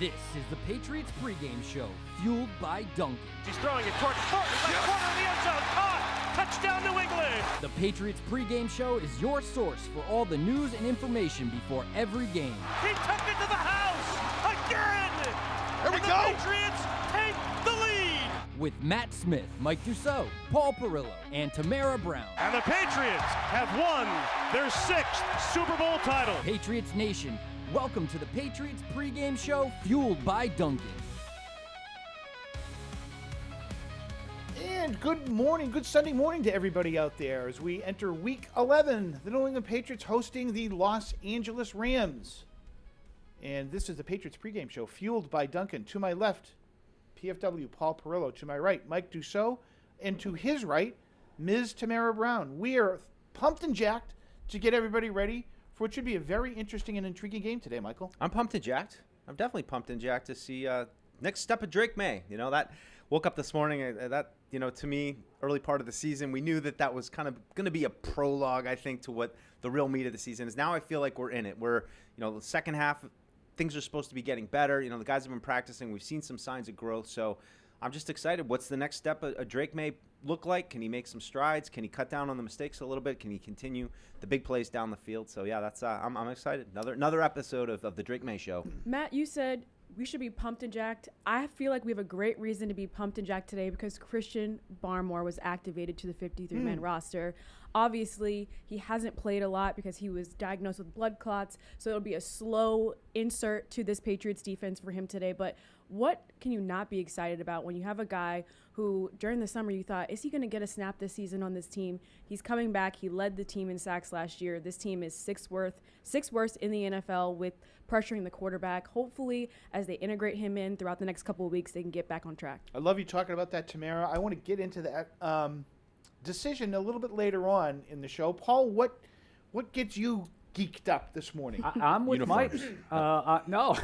This is the Patriots Pregame Show, fueled by Duncan. He's throwing it toward Thornton, left corner of the end zone, caught! Touchdown New England! The Patriots Pregame Show is your source for all the news and information before every game. He took it to the house again! Here we and go! The Patriots take the lead! With Matt Smith, Mike Dussault, Paul Perillo, and Tamara Brown. And the Patriots have won their 6th Super Bowl title. Patriots Nation, welcome to the Patriots Pregame Show, fueled by Duncan. And good morning, good Sunday morning to everybody out there as we enter Week 11. The New England Patriots hosting the Los Angeles Rams. And this is the Patriots Pregame Show, fueled by Duncan. To my left, PFW Paul Perillo. To my right, Mike Dussault. And to his right, Ms. Tamara Brown. We are pumped and jacked to get everybody ready for what should be a very interesting and intriguing game today, Michael. I'm pumped and jacked. I'm definitely pumped and jacked to see next step of Drake May. You know, that woke up this morning, to me, early part of the season, we knew that was kind of going to be a prologue, I think, to what the real meat of the season is. Now I feel like we're in it. We're, the second half, things are supposed to be getting better. The guys have been practicing. We've seen some signs of growth. So I'm just excited. What's the next step of Drake May look like? Can he make some strides? Can he cut down on the mistakes a little bit? Can he continue the big plays down the field? So, yeah, that's I'm excited. Another episode of the Drake May Show. Matt, you said we should be pumped and jacked. I feel like we have a great reason to be pumped and jacked today because Christian Barmore was activated to the 53-man roster. Obviously, he hasn't played a lot because he was diagnosed with blood clots, so it'll be a slow insert to this Patriots defense for him today. But what can you not be excited about when you have a guy who, during the summer, you thought, is he going to get a snap this season on this team? He's coming back. He led the team in sacks last year. This team is sixth worst in the NFL with pressuring the quarterback. Hopefully, as they integrate him in throughout the next couple of weeks, they can get back on track. I love you talking about that, Tamara. I want to get into that decision a little bit later on in the show. Paul, what gets you geeked up this morning? I'm with Mike. No.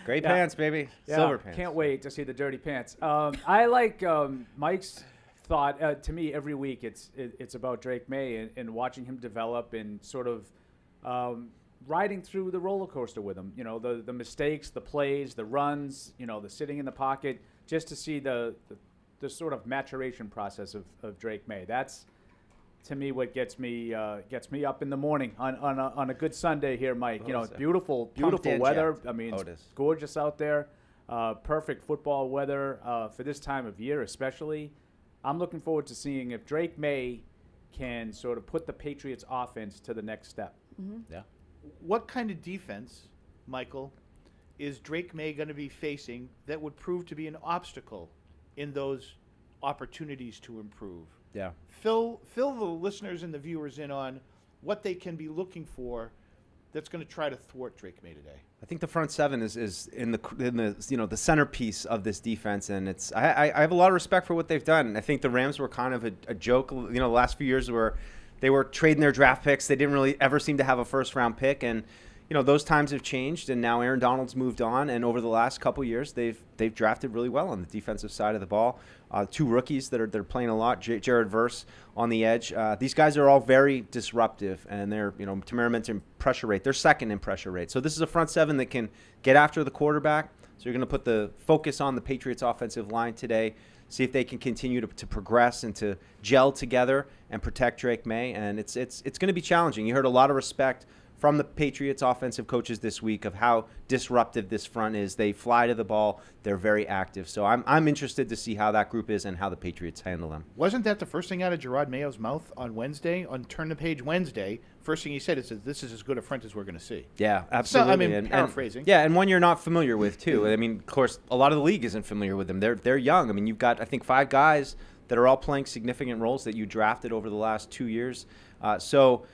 Gray pants, baby. Yeah, Silver pants. Can't wait to see the dirty pants. I like Mike's thought. To me, every week it's about Drake May and watching him develop and sort of riding through the roller coaster with him. The mistakes, the plays, the runs, the sitting in the pocket, just to see the sort of maturation process of Drake May. That's, to me, what gets me up in the morning on a good Sunday here, Mike. It's beautiful weather. Jacked. I mean, it it's gorgeous out there. Perfect football weather for this time of year, especially. I'm looking forward to seeing if Drake May can sort of put the Patriots offense to the next step. Mm-hmm. Yeah. What kind of defense, Michael, is Drake May going to be facing that would prove to be an obstacle in those opportunities to improve? Yeah. Fill the listeners and the viewers in on what they can be looking for that's going to try to thwart Drake May today. I think the front seven is in the the centerpiece of this defense, and it's I have a lot of respect for what they've done. I think the Rams were kind of a joke, the last few years where they were trading their draft picks. They didn't really ever seem to have a first round pick, and those times have changed, and now Aaron Donald's moved on, and over the last couple years, they've drafted really well on the defensive side of the ball. Two rookies that are playing a lot, Jared Verse on the edge. These guys are all very disruptive, and they're, Tamara mentioned pressure rate. They're second in pressure rate. So this is a front seven that can get after the quarterback. So you're going to put the focus on the Patriots offensive line today, see if they can continue to progress and to gel together and protect Drake May. And it's going to be challenging. You heard a lot of respect from the Patriots offensive coaches this week of how disruptive this front is. They fly to the ball. They're very active. So I'm interested to see how that group is and how the Patriots handle them. Wasn't that the first thing out of Gerard Mayo's mouth on Wednesday, on Turn the Page Wednesday? First thing he said is, this is as good a front as we're going to see. Yeah, absolutely. So, paraphrasing. And one you're not familiar with, too. I mean, of course, a lot of the league isn't familiar with them. They're young. I mean, you've got, I think, 5 guys that are all playing significant roles that you drafted over the last 2 years. So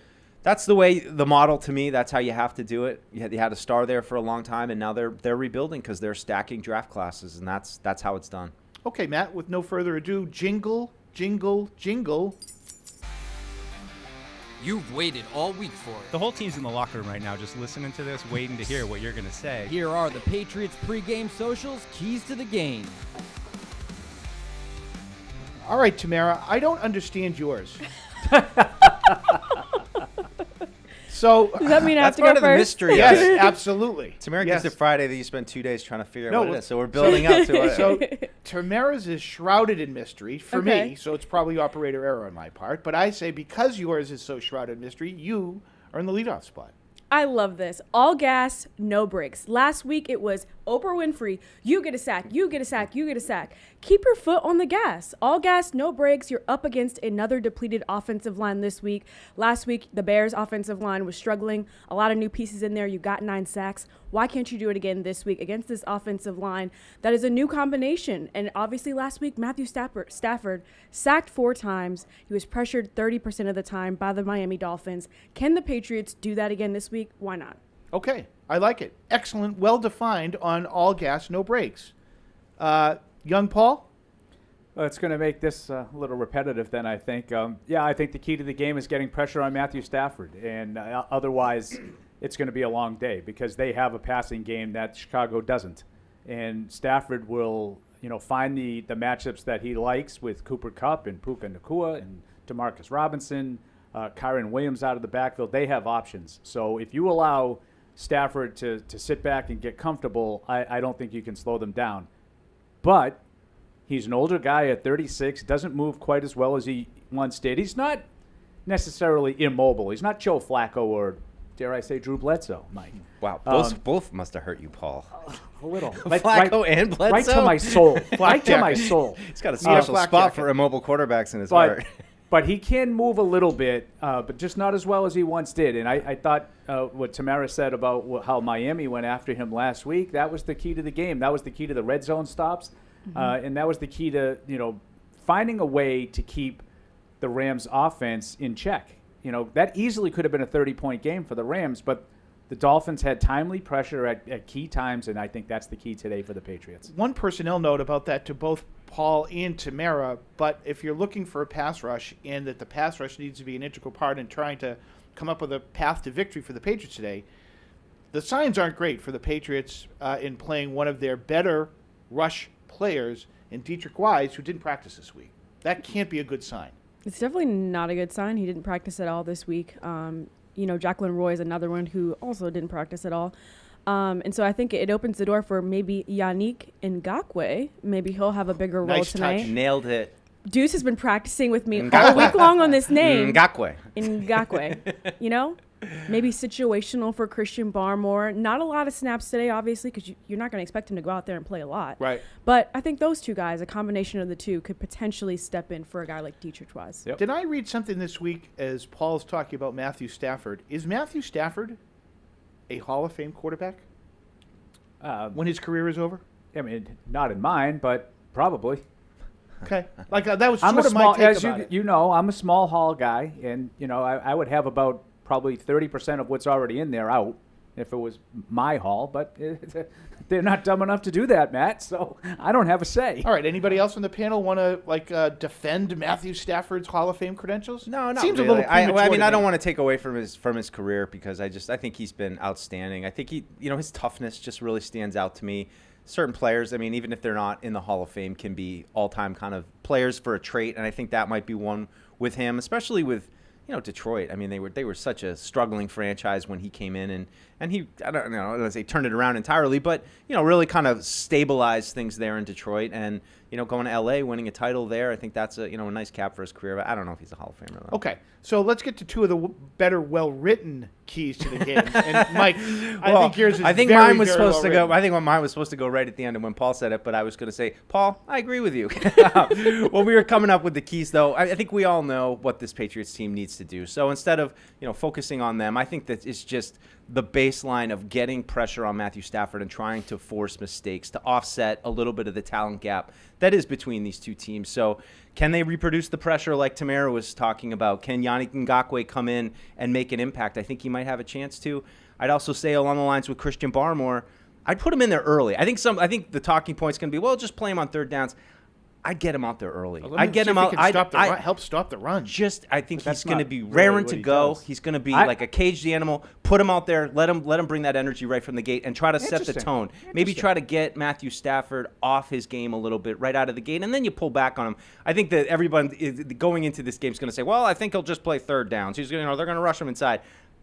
that's the way, the model to me, that's how you have to do it. You had a star there for a long time, and now they're rebuilding because they're stacking draft classes, and that's how it's done. Okay, Matt, with no further ado, jingle, jingle, jingle. You've waited all week for it. The whole team's in the locker room right now just listening to this, waiting to hear what you're going to say. Here are the Patriots Pregame Socials keys to the game. All right, Tamara, I don't understand yours. So Does that mean I have That's to part go of the first? mystery. yes, absolutely. Tamara yes. gets it Friday, then you spend 2 days trying to figure out No, what it is. So we're building up to it. So Tamara's is shrouded in mystery for Okay. me, so it's probably operator error on my part. But I say because yours is so shrouded in mystery, you are in the leadoff spot. I love this. All gas, no brakes. Last week it was Oprah Winfrey. You get a sack, you get a sack, you get a sack. Keep your foot on the gas. All gas, no brakes. You're up against another depleted offensive line this week. Last week, the Bears' offensive line was struggling. A lot of new pieces in there. You got 9 sacks. Why can't you do it again this week against this offensive line that is a new combination? And obviously last week, Matthew Stafford sacked 4 times. He was pressured 30% of the time by the Miami Dolphins. Can the Patriots do that again this week? Why not? Okay, I like it. Excellent, well-defined on all gas, no brakes. Young Paul? Well, it's going to make this a little repetitive then, I think. I think the key to the game is getting pressure on Matthew Stafford. And otherwise, it's going to be a long day because they have a passing game that Chicago doesn't. And Stafford will, find the matchups that he likes with Cooper Kupp and Puka Nacua and DeMarcus Robinson, Kyron Williams out of the backfield. They have options. So if you allow Stafford to sit back and get comfortable, I don't think you can slow them down. But he's an older guy at 36, doesn't move quite as well as he once did. He's not necessarily immobile. He's not Joe Flacco or, dare I say, Drew Bledsoe, Mike. Wow, both must have hurt you, Paul. A little. Flacco and Bledsoe? Right to my soul. Right to my soul. He's got a special flak spot jacket. for immobile quarterbacks in his heart. But he can move a little bit, but just not as well as he once did. And I thought what Tamara said about how Miami went after him last week, that was the key to the game. That was the key to the red zone stops. And that was the key to, finding a way to keep the Rams offense in check. That easily could have been a 30-point game for the Rams, but the Dolphins had timely pressure at key times, and I think that's the key today for the Patriots. One personnel note about that to both Paul and Tamara, but if you're looking for a pass rush and that the pass rush needs to be an integral part in trying to come up with a path to victory for the Patriots today, the signs aren't great for the Patriots in playing one of their better rush players in Dietrich Wise, who didn't practice this week. That can't be a good sign. It's definitely not a good sign. He didn't practice at all this week. Jacqueline Roy is another one who also didn't practice at all. And so I think it opens the door for maybe Yannick Ngakoue. Maybe he'll have a bigger role Nice tonight. touch. Nailed it. Deuce has been practicing with me Ngakoue. all week long on this name. Ngakoue. Ngakoue. Maybe situational for Christian Barmore. Not a lot of snaps today, obviously, because you're not going to expect him to go out there and play a lot. Right. But I think those two guys, a combination of the two, could potentially step in for a guy like Dietrich Wise. Yep. Did I read something this week as Paul's talking about Matthew Stafford? Is Matthew Stafford a Hall of Fame quarterback when his career is over? I mean, not in mine, but probably. Okay. That was I'm sort a of my small, take as about it. you know, I'm a small hall guy, and I would have about probably 30% of what's already in there out if it was my hall, but they're not dumb enough to do that, Matt. So I don't have a say. All right. Anybody else on the panel want to defend Matthew Stafford's Hall of Fame credentials? No, not Seems really. a little premature I to don't me. want to take away from his career because I think he's been outstanding. I think his toughness just really stands out to me. Certain players, even if they're not in the Hall of Fame, can be all-time kind of players for a trait, and I think that might be one with him, especially with Detroit. They were such a struggling franchise when he came in, and he, I don't know, say turned it around entirely, but really kind of stabilized things there in Detroit, and going to LA, winning a title there. I think that's a nice cap for his career. But I don't know if he's a Hall of Famer though. Okay, so let's get to two of the better, well-written keys to the game. And Mike, I think yours is mine was very supposed to go. well-written. I think mine was supposed to go right at the end of when Paul said it, but I was going to say, Paul, I agree with you. When we were coming up with the keys, though, I think we all know what this Patriots team needs to do. So instead of focusing on them, I think that it's just the baseline of getting pressure on Matthew Stafford and trying to force mistakes to offset a little bit of the talent gap that is between these two teams. So can they reproduce the pressure like Tamara was talking about? Can Yannick Ngakoue come in and make an impact? I think he might have a chance to. I'd also say along the lines with Christian Barmore, I'd put him in there early. I think the talking point's going to be, well, just play him on third downs. I'd get him out there early. I'd get him out. Help stop the run. I think he's going to be really raring what to he go. does. He's going to be like a caged animal. Put him out there. Let him bring that energy right from the gate and try to set the Interesting. tone. Maybe try to get Matthew Stafford off his game a little bit right out of the gate, and then you pull back on him. I think that everyone going into this game is going to say, well, I think he'll just play third downs. They're going to rush him inside.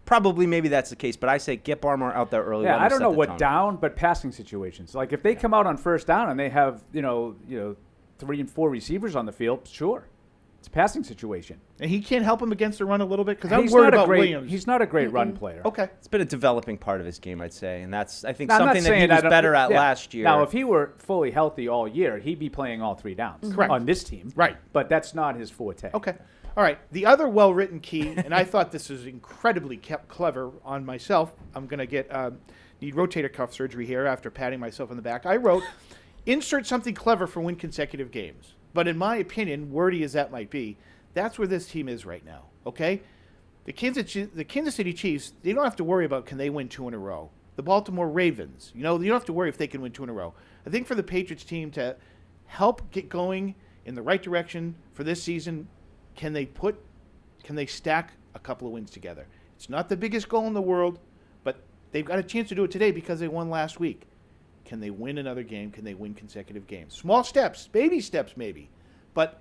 probably maybe that's the case, but I say get Barmore out there early. Yeah, let him I don't set know the what tone. down, but passing situations. Like if they come out on first down and they have 3 and 4 receivers on the field, sure, it's a passing situation. And he can't help him against the run a little bit because I'm He's worried not a about great, Williams. He's not a great run player. Okay. It's been a developing part of his game, I'd say, and that's I think Now, I'm not something that he saying was I don't- better at yeah. last year. Now, if he were fully healthy all year, he'd be playing all 3 downs Correct. on this team. Right. But that's not his forte. Okay. All right. The other well-written key, and I thought this was incredibly clever on myself. I'm going to need rotator cuff surgery here after patting myself on the back. I wrote, insert something clever for win consecutive games. But in my opinion, wordy as that might be, that's where this team is right now, okay? The Kansas City Chiefs, they don't have to worry about can they win 2 in a row. The Baltimore Ravens, you don't have to worry if they can win 2 in a row. I think for the Patriots team to help get going in the right direction for this season, can they stack a couple of wins together? It's not the biggest goal in the world, but they've got a chance to do it today because they won last week. Can they win another game? Can they win consecutive games? Small steps, baby steps maybe, but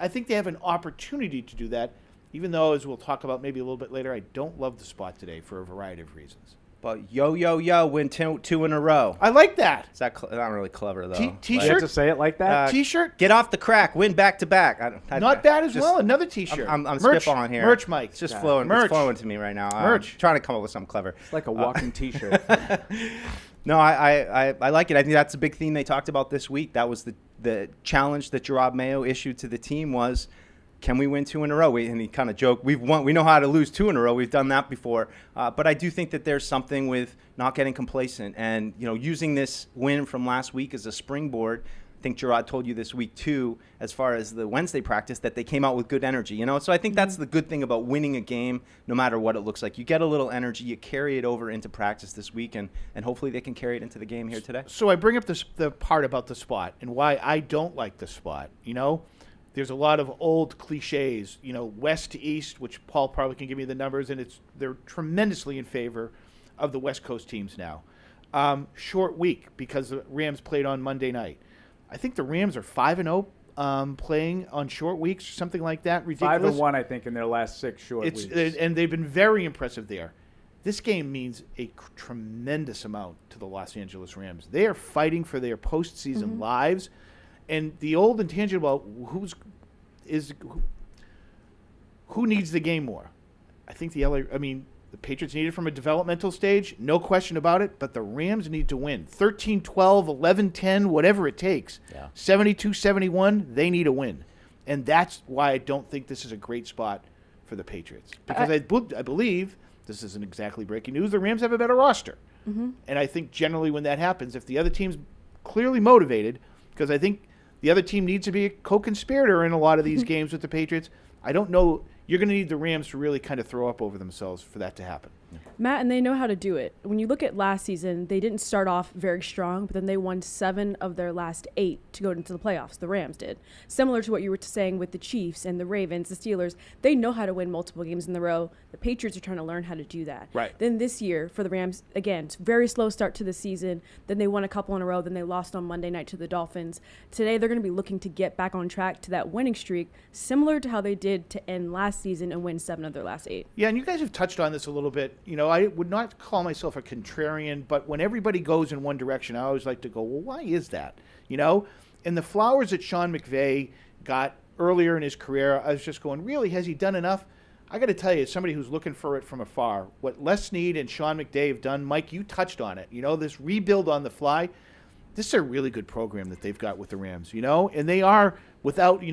I think they have an opportunity to do that, even though, as we'll talk about maybe a little bit later, I don't love the spot today for a variety of reasons. But win two in a row. I like that. Is that not really clever though? You T-shirt? have to say it like that? T-shirt? Get off the crack. Win back to back. Not bad as well. Another T-shirt. I'm Merch, spitballing here. Merch, Mike. It's just flowing. Merch. It's flowing to me right now. Merch. I'm trying to come up with something clever. It's like a walking T-shirt. No, I like it. I think that's a big theme they talked about this week. That was the challenge that Gerard Mayo issued to the team was, can we win 2 in a row? And he kind of joked, we know how to lose 2 in a row. We've done that before. But I do think that there's something with not getting complacent and using this win from last week as a springboard. I think Gerard told you this week too, as far as the Wednesday practice, that they came out with good energy. So I think that's the good thing about winning a game, no matter what it looks like. You get a little energy, you carry it over into practice this week, and hopefully they can carry it into the game here today. So I bring up the part about the spot and why I don't like the spot. There's a lot of old cliches, west to east, which Paul probably can give me the numbers, and they're tremendously in favor of the West Coast teams now. Short week because the Rams played on Monday night. I think the Rams are 5-0 playing on short weeks, something like that. Ridiculous. 5-1, I think, in their last 6 short weeks. And they've been very impressive there. This game means a tremendous amount to the Los Angeles Rams. They are fighting for their postseason lives. And the old intangible, who needs the game more? I think the Patriots need it from a developmental stage, no question about it, but the Rams need to win. 13-12, 11-10, whatever it takes. Yeah. 72-71, they need a win. And that's why I don't think this is a great spot for the Patriots. Because I believe, this isn't exactly breaking news, the Rams have a better roster. And I think generally when that happens, if the other team's clearly motivated, because I think the other team needs to be a co-conspirator in a lot of these games with the Patriots. I don't know. You're going to need the Rams to really kind of throw up over themselves for that to happen. Matt, and they know how to do it. When you look at last season, they didn't start off very strong, but then they won 7 of their last 8 to go into the playoffs. The Rams did. Similar to what you were saying with the Chiefs and the Ravens, the Steelers, they know how to win multiple games in a row. The Patriots are trying to learn how to do that. Right. Then this year, for the Rams, again, it's very slow start to the season. Then they won a couple in a row. Then they lost on Monday night to the Dolphins. Today, they're going to be looking to get back on track to that winning streak, similar to how they did to end last season and win 7 of their last 8. Yeah, and you guys have touched on this a little bit. I would not call myself a contrarian, but when everybody goes in one direction, I always like to go, well, why is that? And the flowers that Sean McVay got earlier in his career, I was just going, really, has he done enough? I got to tell you, as somebody who's looking for it from afar, what Les Snead and Sean McVay have done, Mike, you touched on it. This rebuild on the fly, this is a really good program that they've got with the Rams, and they are without,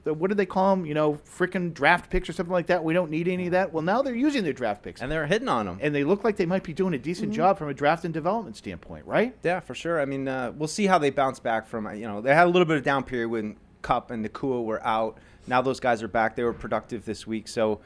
what do they call them? Frickin' draft picks or something like that. We don't need any of that. Well, now they're using their draft picks. And they're hitting on them. And they look like they might be doing a decent job from a draft and development standpoint, right? Yeah, for sure. I mean, we'll see how they bounce back from, they had a little bit of down period when Kupp and Nakua were out. Now those guys are back. They were productive this week. So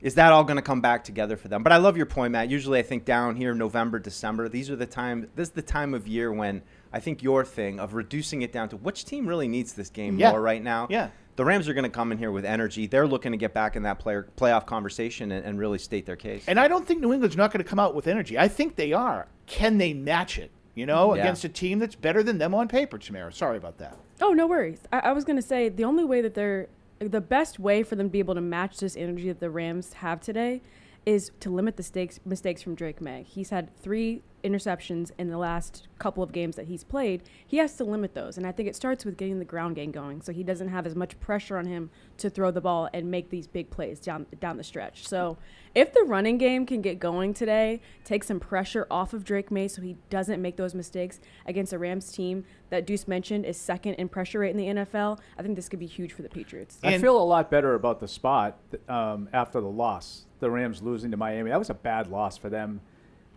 is that all going to come back together for them? But I love your point, Matt. Usually I think down here, November, December, this is the time of year when I think your thing of reducing it down to which team really needs this game more right now. Yeah. The Rams are going to come in here with energy. They're looking to get back in that playoff conversation and really state their case. And I don't think New England's not going to come out with energy. I think they are. Can they match it, against a team that's better than them on paper, Tamara? Sorry about that. Oh, no worries. I was going to say the only way that the best way for them to be able to match this energy that the Rams have today is to limit the mistakes from Drake May. He's had 3 interceptions in the last couple of games that he's played. He has to limit those, and I think it starts with getting the ground game going so he doesn't have as much pressure on him to throw the ball and make these big plays down the stretch. So if the running game can get going today, take some pressure off of Drake May so he doesn't make those mistakes against a Rams team that Deuce mentioned is second in pressure rate in the NFL, I think this could be huge for the Patriots. I feel a lot better about the spot after the loss, the Rams losing to Miami. That was a bad loss for them.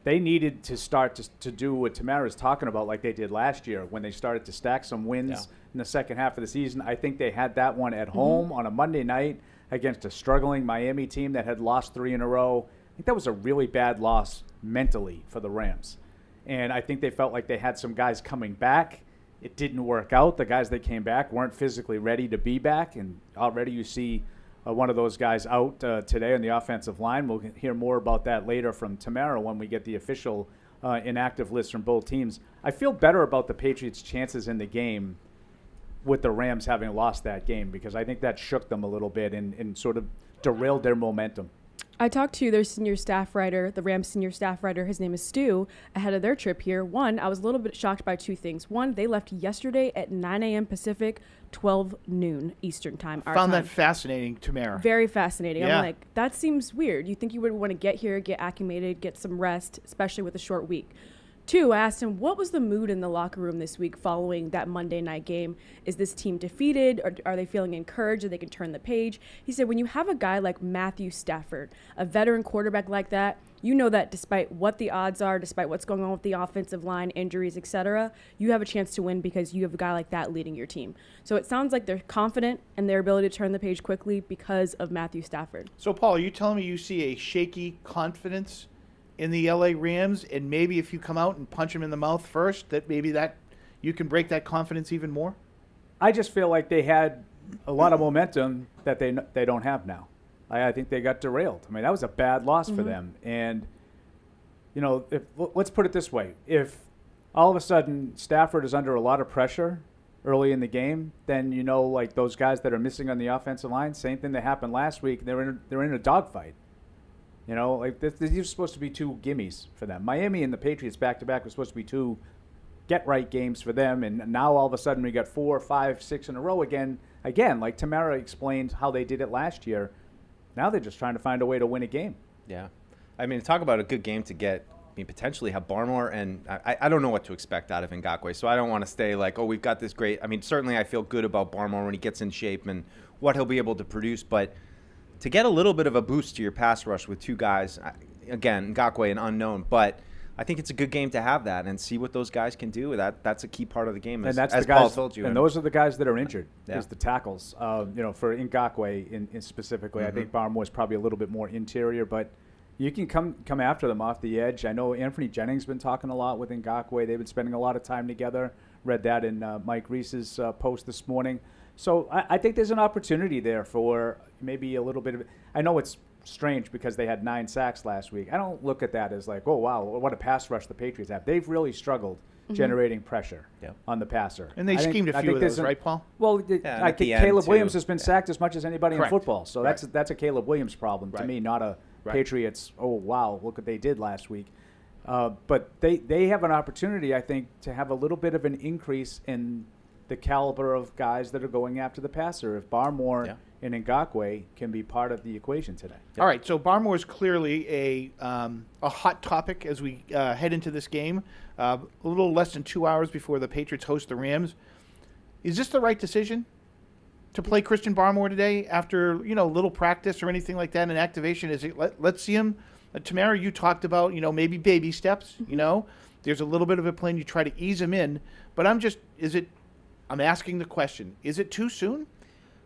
They needed to start to do what Tamara's talking about like they did last year when they started to stack some wins in the second half of the season. I think they had that one at home on a Monday night against a struggling Miami team that had lost 3 in a row. I think that was a really bad loss mentally for the Rams. And I think they felt like they had some guys coming back. It didn't work out. The guys that came back weren't physically ready to be back, and already you see one of those guys out today on the offensive line. We'll hear more about that later from Tamara when we get the official inactive list from both teams. I feel better about the Patriots' chances in the game with the Rams having lost that game because I think that shook them a little bit and sort of derailed their momentum. I talked to their senior staff writer, the Rams senior staff writer, his name is Stu, ahead of their trip here. One, I was a little bit shocked by 2 things. One, they left yesterday at 9 a.m. Pacific, 12 noon Eastern time. Found that fascinating, Tamara. Very fascinating. Yeah. I'm like, that seems weird. You think you would want to get here, get acclimated, get some rest, especially with a short week. 2, I asked him, what was the mood in the locker room this week following that Monday night game? Is this team defeated, or are they feeling encouraged that they can turn the page? He said, when you have a guy like Matthew Stafford, a veteran quarterback like that, you know that despite what the odds are, despite what's going on with the offensive line, injuries, etc., you have a chance to win because you have a guy like that leading your team. So it sounds like they're confident in their ability to turn the page quickly because of Matthew Stafford. So, Paul, are you telling me you see a shaky confidence in the LA Rams, and maybe if you come out and punch them in the mouth first, that maybe that you can break that confidence even more? I just feel like they had a lot of momentum that they don't have now. I think they got derailed. I mean, that was a bad loss for them. And, you know, let's put it this way. If all of a sudden Stafford is under a lot of pressure early in the game, then, you know, like those guys that are missing on the offensive line, same thing that happened last week, they're in a dogfight. You know, like these are supposed to be 2 gimmies for them. Miami and the Patriots back-to-back were supposed to be 2 get-right games for them, and now all of a sudden we got 4, 5, 6 in a row again. Again, like Tamara explained how they did it last year. Now they're just trying to find a way to win a game. Yeah. I mean, talk about a good game to get, potentially have Barmore, and I don't know what to expect out of Ngakoue, so I don't want to stay like, oh, we've got this great. I mean, certainly I feel good about Barmore when he gets in shape and what he'll be able to produce, but to get a little bit of a boost to your pass rush with 2 guys, again, Ngakoue an unknown, but I think it's a good game to have that and see what those guys can do. That's a key part of the game, as the guys, Paul told you. And those are the guys that are injured, Yeah. is the tackles. You know, for Ngakoue in specifically, I think Barmore is probably a little bit more interior, but you can come after them off the edge. I know Anthony Jennings has been talking a lot with Ngakoue. They've been spending a lot of time together. Read that in Mike Reese's post this morning. So I think there's an opportunity there for maybe a little bit of – I know it's strange because they had 9 sacks last week. I don't look at that as like, oh, wow, what a pass rush the Patriots have. They've really struggled generating pressure on the passer. And they schemed a few of those, right, Paul? Well, I think Caleb Williams has been sacked as much as anybody Correct. in football. So that's a Caleb Williams problem to me, not a Patriots, oh, wow, look what they did last week. But they have an opportunity, I think, to have a little bit of an increase in the caliber of guys that are going after the passer. If Barmore and Ngakoue can be part of the equation today. All right, so Barmore is clearly a hot topic as we head into this game. A little less than 2 hours before the Patriots host the Rams. Is this the right decision to play Christian Barmore today after little practice or anything like that in activation? Is it let's see him? Tamara, you talked about maybe baby steps. There's a little bit of a plan. You try to ease him in, but I'm asking the question: is it too soon?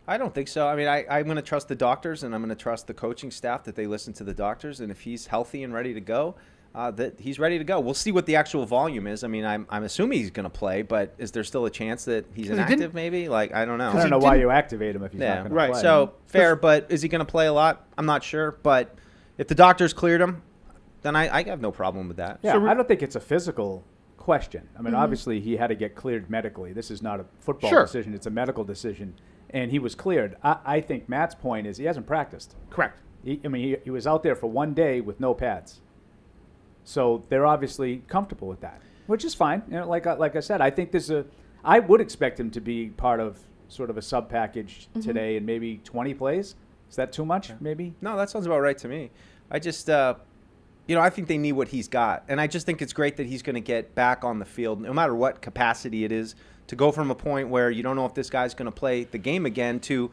I don't think so. I mean, I'm going to trust the doctors, and I'm going to trust the coaching staff that they listen to the doctors, and if he's healthy and ready to go, that he's ready to go. We'll see what the actual volume is. I mean, I'm assuming he's going to play, but is there still a chance that he's inactive? Maybe, I don't know. I don't know why you activate him if he's not going to play. Right. So fair, but is he going to play a lot? I'm not sure, but if the doctors cleared him, then I have no problem with that. Yeah, so I don't think it's a physical question. I mean, obviously he had to get cleared medically. This is not a football decision; it's a medical decision. And he was cleared. I think Matt's point is he hasn't practiced. Correct. He was out there for one day with no pads. So they're obviously comfortable with that, which is fine. Like I said, I think I would expect him to be part of sort of a sub package today and maybe 20 plays. Is that too much? Maybe? No, that sounds about right to me. I just, I think they need what he's got. And I just think it's great that he's going to get back on the field, no matter what capacity it is, to go from a point where you don't know if this guy's going to play the game again to,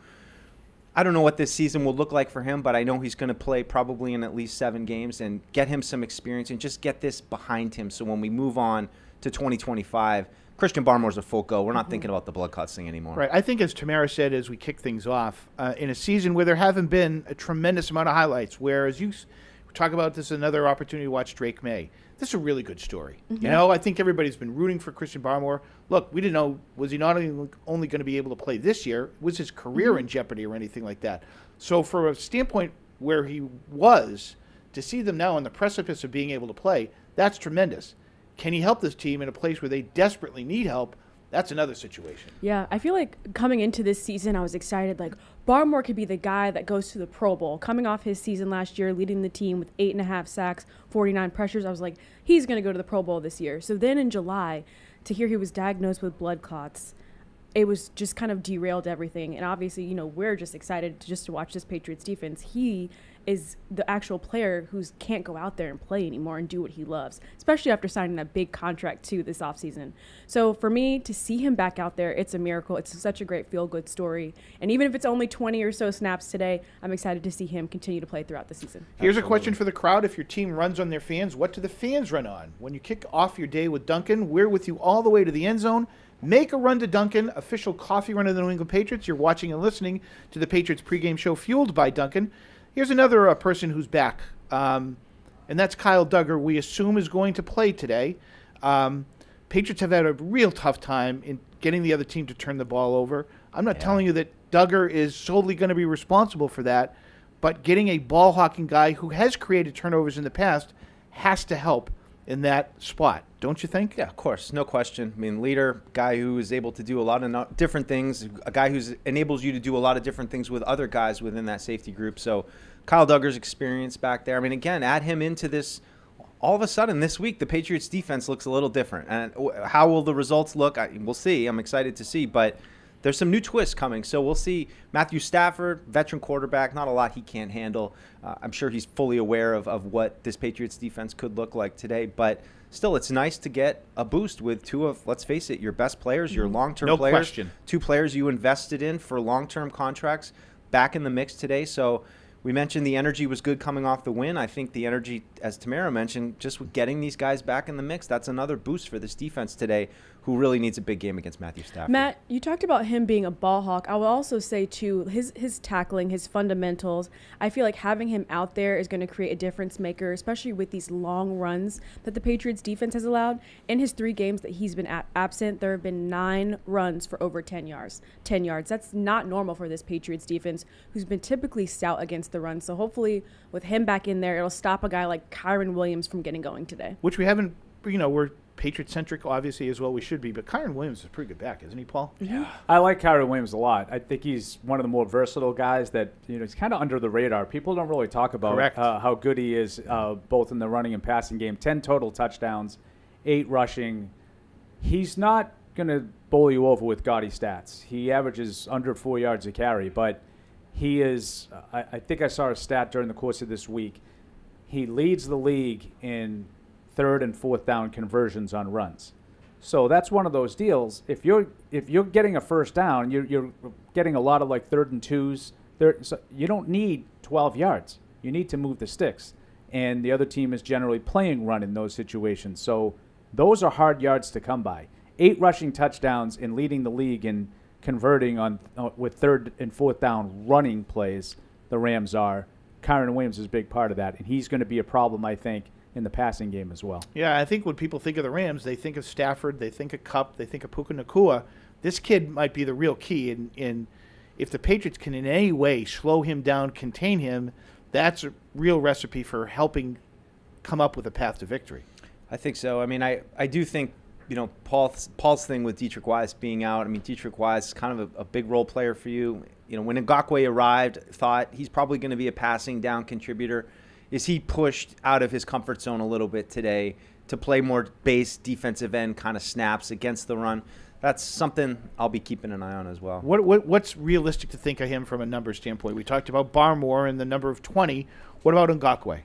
I don't know what this season will look like for him, but I know he's going to play probably in at least 7 games and get him some experience and just get this behind him. So when we move on to 2025, Christian Barmore's a full go. We're not thinking about the blood clots thing anymore. Right. I think, as Tamara said, as we kick things off, in a season where there haven't been a tremendous amount of highlights, whereas you talk about this another opportunity to watch Drake May. This is a really good story. You know, I think everybody's been rooting for Christian Barmore. Look, we didn't know, was he not only going to be able to play this year? Was his career in jeopardy or anything like that? So from a standpoint where he was, to see them now on the precipice of being able to play, that's tremendous. Can he help this team in a place where they desperately need help? That's another situation. Yeah, I feel like coming into this season, I was excited. Like, Barmore could be the guy that goes to the Pro Bowl. Coming off his season last year, leading the team with 8.5 sacks, 49 pressures, I was like, he's going to go to the Pro Bowl this year. So then in July, to hear he was diagnosed with blood clots, it was just kind of derailed everything. And obviously, we're just excited to watch this Patriots defense. He is the actual player who can't go out there and play anymore and do what he loves, especially after signing that big contract too this offseason. So for me, to see him back out there, it's a miracle. It's such a great feel-good story. And even if it's only 20 or so snaps today, I'm excited to see him continue to play throughout the season. Here's a question for the crowd. If your team runs on their fans, what do the fans run on? When you kick off your day with Dunkin', we're with you all the way to the end zone. Make a run to Dunkin', official coffee run of the New England Patriots. You're watching and listening to the Patriots pregame show fueled by Dunkin'. Here's another person who's back, and that's Kyle Duggar, we assume is going to play today. Patriots have had a real tough time in getting the other team to turn the ball over. I'm not telling you that Duggar is solely going to be responsible for that, but getting a ball-hawking guy who has created turnovers in the past has to help in that spot, don't you think? Yeah, of course, no question. I mean, leader, guy who is able to do a lot of different things, a guy who enables you to do a lot of different things with other guys within that safety group. So Kyle Duggar's experience back there. I mean, again, add him into this. All of a sudden, this week, the Patriots defense looks a little different. And how will the results look? We'll see. I'm excited to see. But there's some new twists coming. So we'll see. Matthew Stafford, veteran quarterback, not a lot he can't handle. I'm sure he's fully aware of what this Patriots defense could look like today. But still, it's nice to get a boost with two of, let's face it, your best players, your long-term players. No question. 2 players you invested in for long-term contracts back in the mix today. So we mentioned the energy was good coming off the win. I think the energy, as Tamara mentioned, just with getting these guys back in the mix, that's another boost for this defense today, who really needs a big game against Matthew Stafford. Matt, you talked about him being a ball hawk. I will also say, too, his tackling, his fundamentals, I feel like having him out there is going to create a difference maker, especially with these long runs that the Patriots defense has allowed. In his 3 games that he's been absent, there have been 9 runs for over 10 yards. That's not normal for this Patriots defense, who's been typically stout against the run. So hopefully with him back in there, it'll stop a guy like Kyren Williams from getting going today. Which we haven't, we're Patriot-centric, obviously, as well we should be. But Kyren Williams is a pretty good back, isn't he, Paul? Yeah. I like Kyren Williams a lot. I think he's one of the more versatile guys that, he's kind of under the radar. People don't really talk about how good he is, both in the running and passing game. 10 total touchdowns, 8 rushing. He's not going to bowl you over with gaudy stats. He averages under 4 yards a carry, but he is, I think I saw a stat during the course of this week. He leads the league in 3rd and 4th down conversions on runs. So that's one of those deals. If you're getting a first down, you're getting a lot of like 3rd and 2s. So you don't need 12 yards. You need to move the sticks. And the other team is generally playing run in those situations. So those are hard yards to come by. 8 rushing touchdowns and leading the league in converting on with 3rd and 4th down running plays. The Rams are. Kyren Williams is a big part of that, and he's going to be a problem, I think, in the passing game as well. Yeah, I think when people think of the Rams, they think of Stafford, they think of Kupp, they think of Puka Nacua. This kid might be the real key. In if the Patriots can in any way slow him down, contain him, that's a real recipe for helping come up with a path to victory. I think so. I mean, I do think, Paul's thing with Dietrich Wise being out. I mean, Dietrich Wise is kind of a big role player for you. when Ngakoue arrived, thought he's probably going to be a passing down contributor. Is he pushed out of his comfort zone a little bit today to play more base defensive end kind of snaps against the run? That's something I'll be keeping an eye on as well. What's realistic to think of him from a number standpoint? We talked about Barmore and the number of 20. What about Ngakoue?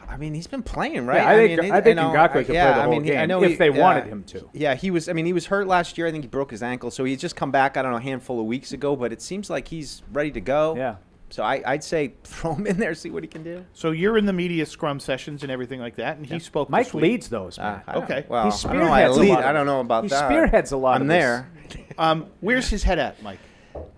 I mean, he's been playing, right? Yeah, I think Ngakoue could play the whole game if they wanted him to. Yeah, he was hurt last year. I think he broke his ankle. So he's just come back, I don't know, a handful of weeks ago. But it seems like he's ready to go. Yeah. So I'd say throw him in there, see what he can do. So you're in the media scrum sessions and everything like that, and he spoke Mike this week. leads those, man. Okay. Well, He I spearheads don't know. a lot of I don't know about He that. spearheads a lot I'm of there. Where's his head at, Mike?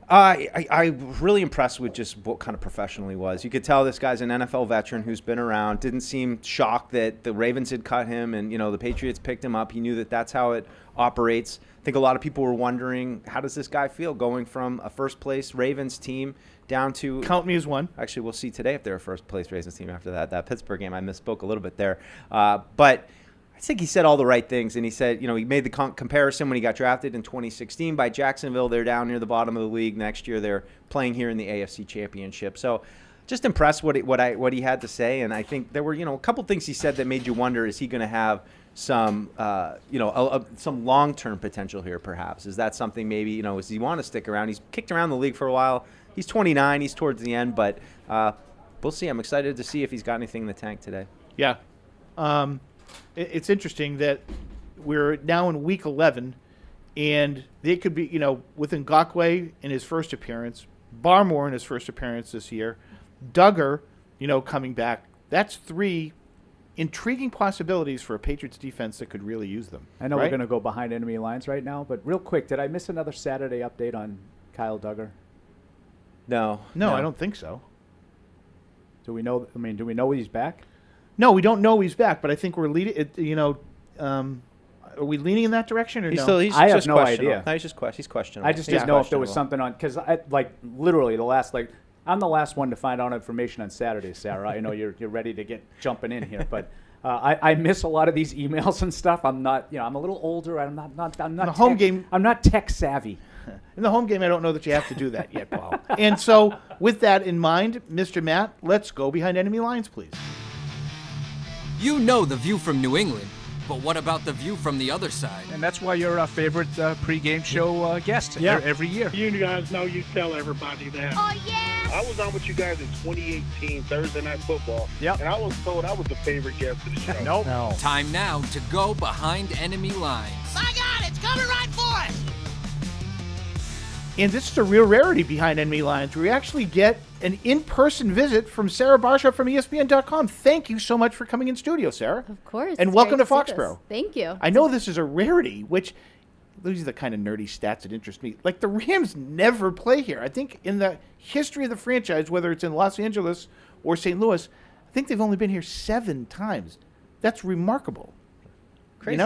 I'm really impressed with just what kind of professional he was. You could tell this guy's an NFL veteran who's been around. Didn't seem shocked that the Ravens had cut him and, the Patriots picked him up. He knew that that's how it operates. I think a lot of people were wondering, how does this guy feel going from a first-place Ravens team down to – Count me as one. Actually, we'll see today if they're a first-place Ravens team after that Pittsburgh game. I misspoke a little bit there. But – I think he said all the right things, and he said, he made the comparison when he got drafted in 2016 by Jacksonville. They're down near the bottom of the league. Next year, they're playing here in the AFC Championship. So, just impressed what he had to say, and I think there were a couple things he said that made you wonder: is he going to have some some long-term potential here? Perhaps is that something? Maybe does he want to stick around? He's kicked around the league for a while. He's 29. He's towards the end, but we'll see. I'm excited to see if he's got anything in the tank today. Yeah. It's interesting that we're now in week 11, and they could be, with Ngakoue in his first appearance, Barmore in his first appearance this year, Duggar, coming back. That's 3 intriguing possibilities for a Patriots defense that could really use them. I know right? we're going to go behind enemy lines right now, but real quick, did I miss another Saturday update on Kyle Duggar? No, I don't think so. Do we know he's back? No, we don't know he's back, but I think we're leading. Are we leaning in that direction or no? I have no idea. No, he's questionable. I just didn't know if there was something on, because literally I'm the last one to find out information on Saturdays, Sarah. I know you're ready to get jumping in here, but I miss a lot of these emails and stuff. I'm not, I'm a little older. I'm not the home game. I'm not tech savvy. In the home game, I don't know that you have to do that yet, Paul. And so, with that in mind, Mr. Matt, let's go behind enemy lines, please. You know the view from New England, but what about the view from the other side? And that's why you're our favorite pregame show guest every year. You guys know you tell everybody that. Oh, yeah? I was on with you guys in 2018, Thursday Night Football. Yep. And I was told I was the favorite guest of the show. Nope. No. Time now to go behind enemy lines. My God, it's coming right for us! And this is a real rarity behind enemy lines. We actually get an in-person visit from Sarah Barsha from ESPN.com. Thank you so much for coming in studio, Sarah. Of course. And it's welcome great to see Foxborough. this. Thank you. I know this is a rarity, which these are the kind of nerdy stats that interest me. Like, the Rams never play here. I think in the history of the franchise, whether it's in Los Angeles or St. Louis, I think they've only been here 7 times. That's remarkable. Crazy.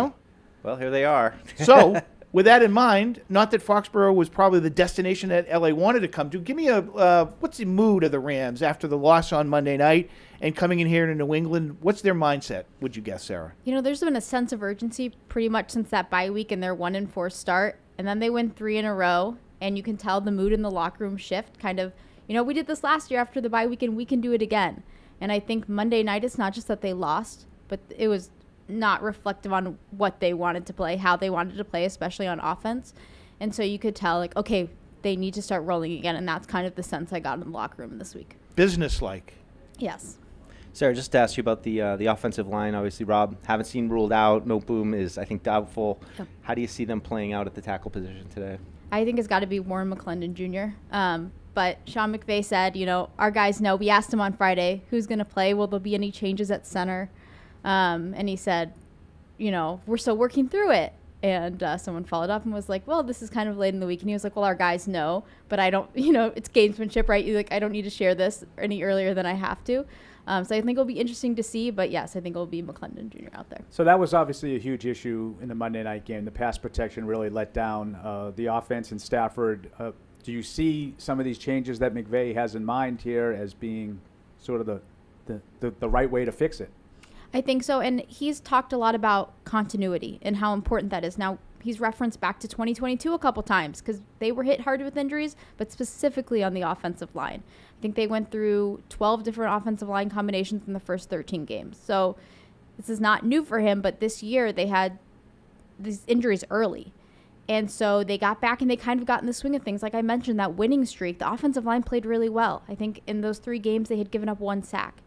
Well, here they are. So, with that in mind, not that Foxborough was probably the destination that LA wanted to come to, give me what's the mood of the Rams after the loss on Monday night and coming in here to New England? What's their mindset, would you guess, Sarah? There's been a sense of urgency pretty much since that bye week and their 1-4 start. And then they win 3 in a row. And you can tell the mood in the locker room shift. Kind of, we did this last year after the bye week and we can do it again. And I think Monday night, it's not just that they lost, but it was not reflective on what they wanted to play, how they wanted to play, especially on offense. And so you could tell, okay, they need to start rolling again. And that's kind of the sense I got in the locker room this week. Business-like. Yes. Sarah, just to ask you about the offensive line. Obviously, Rob, haven't seen ruled out. Boom is, I think, doubtful. Yep. How do you see them playing out at the tackle position today? I think it's got to be Warren McClendon Jr. But Sean McVay said, our guys know. We asked him on Friday, who's going to play? Will there be any changes at center? And he said, we're still working through it. And someone followed up and was like, well, this is kind of late in the week. And he was like, well, our guys know, but I don't, it's gamesmanship, right? I don't need to share this any earlier than I have to. So I think it'll be interesting to see. But, yes, I think it'll be McClendon Jr. out there. So that was obviously a huge issue in the Monday night game. The pass protection really let down the offense in Stafford. Do you see some of these changes that McVay has in mind here as being sort of the right way to fix it? I think so, and he's talked a lot about continuity and how important that is. Now, he's referenced back to 2022 a couple times because they were hit hard with injuries, but specifically on the offensive line. I think they went through 12 different offensive line combinations in the first 13 games. So this is not new for him, but this year they had these injuries early. And so they got back and they kind of got in the swing of things. Like I mentioned, that winning streak, the offensive line played really well. I think in those 3 games they had given up 1 sack.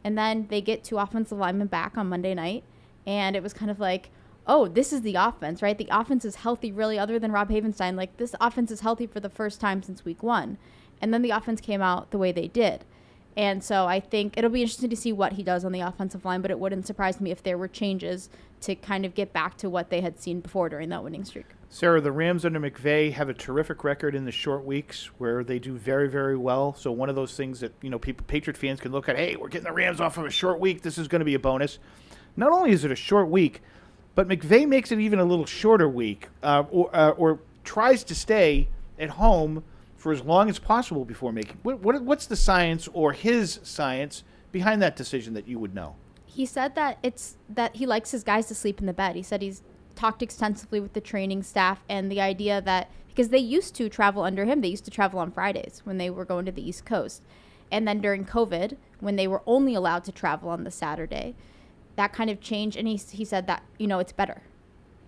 And then they get 2 offensive linemen back on Monday night. And it was kind of like, oh, this is the offense, right? The offense is healthy, really, other than Rob Havenstein. Like, this offense is healthy for the first time since week 1. And then the offense came out the way they did. And so I think it'll be interesting to see what he does on the offensive line, but it wouldn't surprise me if there were changes to kind of get back to what they had seen before during that winning streak. Sarah, the Rams under McVay have a terrific record in the short weeks where they do very, very well. So one of those things that, people, Patriot fans can look at, hey, we're getting the Rams off of a short week. This is going to be a bonus. Not only is it a short week, but McVay makes it even a little shorter week or tries to stay at home for as long as possible before making. What's the science or his science behind that decision that you would know? He said that it's that he likes his guys to sleep in the bed. He said he's talked extensively with the training staff and the idea that because they used to travel under him, they used to travel on Fridays when they were going to the East Coast. And then during COVID, when they were only allowed to travel on the Saturday, that kind of changed. And he said that, it's better.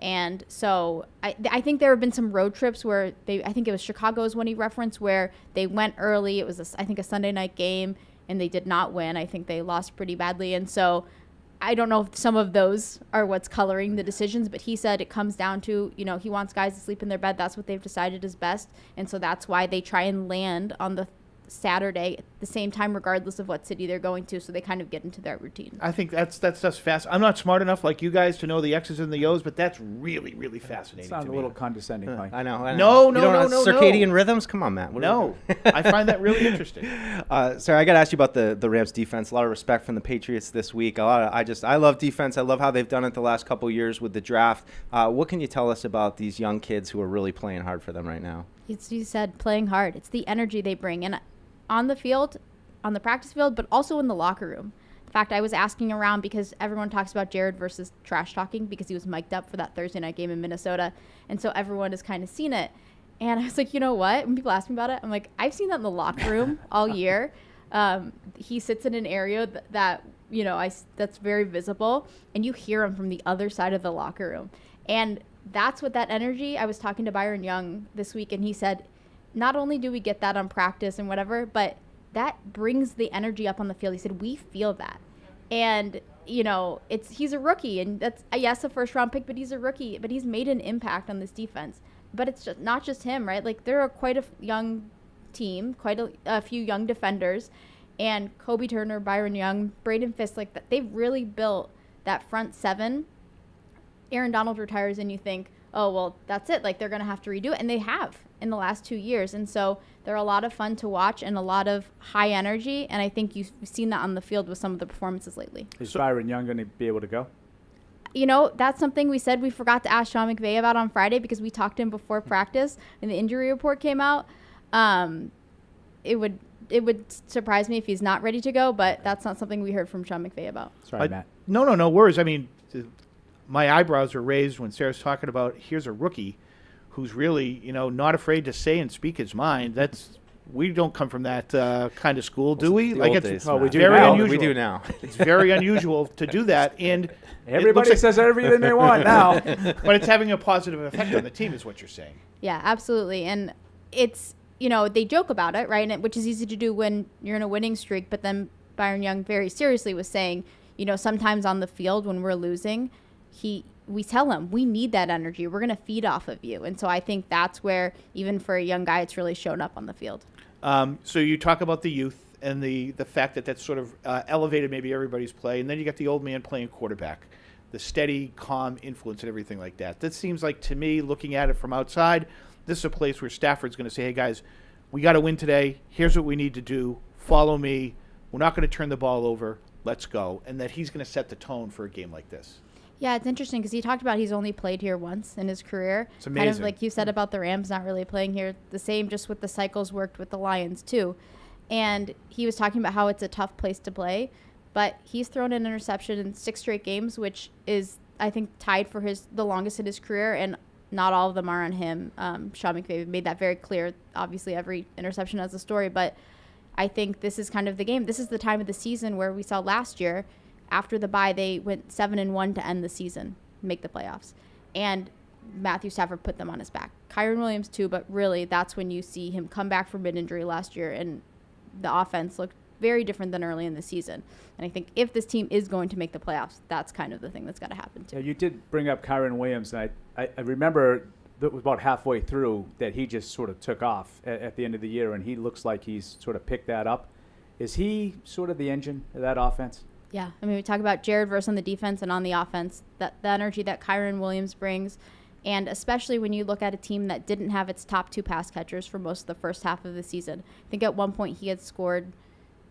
And so I think there have been some road trips where I think it was Chicago's one he referenced where they went early. It was, I think, a Sunday night game and they did not win. I think they lost pretty badly. And so I don't know if some of those are what's coloring the decisions, but he said it comes down to, he wants guys to sleep in their bed. That's what they've decided is best. And so that's why they try and land on the Saturday at the same time, regardless of what city they're going to, so they kind of get into their routine. I think that's fast. I'm not smart enough like you guys to know the X's and the O's, but that's really, really fascinating. Sounds a little condescending, Mike. I know. No. Circadian rhythms? Come on, Matt. No. I find that really interesting. Sorry, I got to ask you about the Rams defense. A lot of respect from the Patriots this week. I love defense. I love how they've done it the last couple of years with the draft. What can you tell us about these young kids who are really playing hard for them right now? You said playing hard. It's the energy they bring. And on the field, on the practice field, but also in the locker room. In fact, I was asking around because everyone talks about Jared versus trash talking because he was mic'd up for that Thursday night game in Minnesota. And so everyone has kind of seen it. And I was like, you know what? When people ask me about it, I'm like, I've seen that in the locker room all year. He sits in an area that that's very visible, and you hear him from the other side of the locker room. And that's what that energy, I was talking to Byron Young this week, and he said, not only do we get that on practice and whatever, but that brings the energy up on the field. He said, we feel that. And, he's a rookie, and that's, yes, a first-round pick, but he's a rookie. But he's made an impact on this defense. But it's just not just him, right? Like, they're quite a young team, quite a few young defenders. And Kobe Turner, Byron Young, Braden Fisk, like that, they've really built that front seven. Aaron Donald retires, and you think, oh, well, that's it. Like, they're going to have to redo it. And they have in the last 2 years. And so they're a lot of fun to watch and a lot of high energy. And I think you've seen that on the field with some of the performances lately. Is Byron Young going to be able to go? That's something we said we forgot to ask Sean McVay about on Friday because we talked to him before practice and the injury report came out. It would surprise me if he's not ready to go, but that's not something we heard from Sean McVay about. Sorry, Matt. No worries. I mean, my eyebrows are raised when Sarah's talking about here's a rookie who's really, not afraid to say and speak his mind. We don't come from that kind of school, do we? Like it's we do very now. unusual. We do now. It's very unusual to do that, and everybody says everything they want now. But it's having a positive effect on the team, is what you're saying. Yeah, absolutely, and it's they joke about it, right? Which is easy to do when you're in a winning streak. But then Byron Young very seriously was saying, sometimes on the field when we're losing, we tell him we need that energy. We're going to feed off of you. And so I think that's where, even for a young guy, it's really shown up on the field. So you talk about the youth and the fact that that's sort of elevated maybe everybody's play. And then you got the old man playing quarterback, the steady, calm influence and everything like that. That seems like, to me, looking at it from outside, this is a place where Stafford's going to say, hey, guys, we got to win today. Here's what we need to do. Follow me. We're not going to turn the ball over. Let's go. And that he's going to set the tone for a game like this. Yeah, it's interesting because he talked about he's only played here once in his career. It's amazing. Kind of like you said about the Rams not really playing here. The same just with the cycles worked with the Lions too. And he was talking about how it's a tough place to play. But he's thrown an interception in 6 straight games, which is, I think, tied for the longest in his career. And not all of them are on him. Sean McVay made that very clear. Obviously, every interception has a story, but I think this is kind of the game. This is the time of the season where we saw last year, after the bye, they went 7-1 to end the season, make the playoffs. And Matthew Stafford put them on his back. Kyren Williams too, but really that's when you see him come back from mid-injury last year, and the offense looked very different than early in the season. And I think if this team is going to make the playoffs, that's kind of the thing that's got to happen too. Yeah, you did bring up Kyren Williams, and I remember that was about halfway through that he just sort of took off at the end of the year, and he looks like he's sort of picked that up. Is he sort of the engine of that offense? Yeah, I mean, we talk about Jared Verse on the defense and on the offense, the energy that Kyren Williams brings. And especially when you look at a team that didn't have its top 2 pass catchers for most of the first half of the season. I think at one point he had scored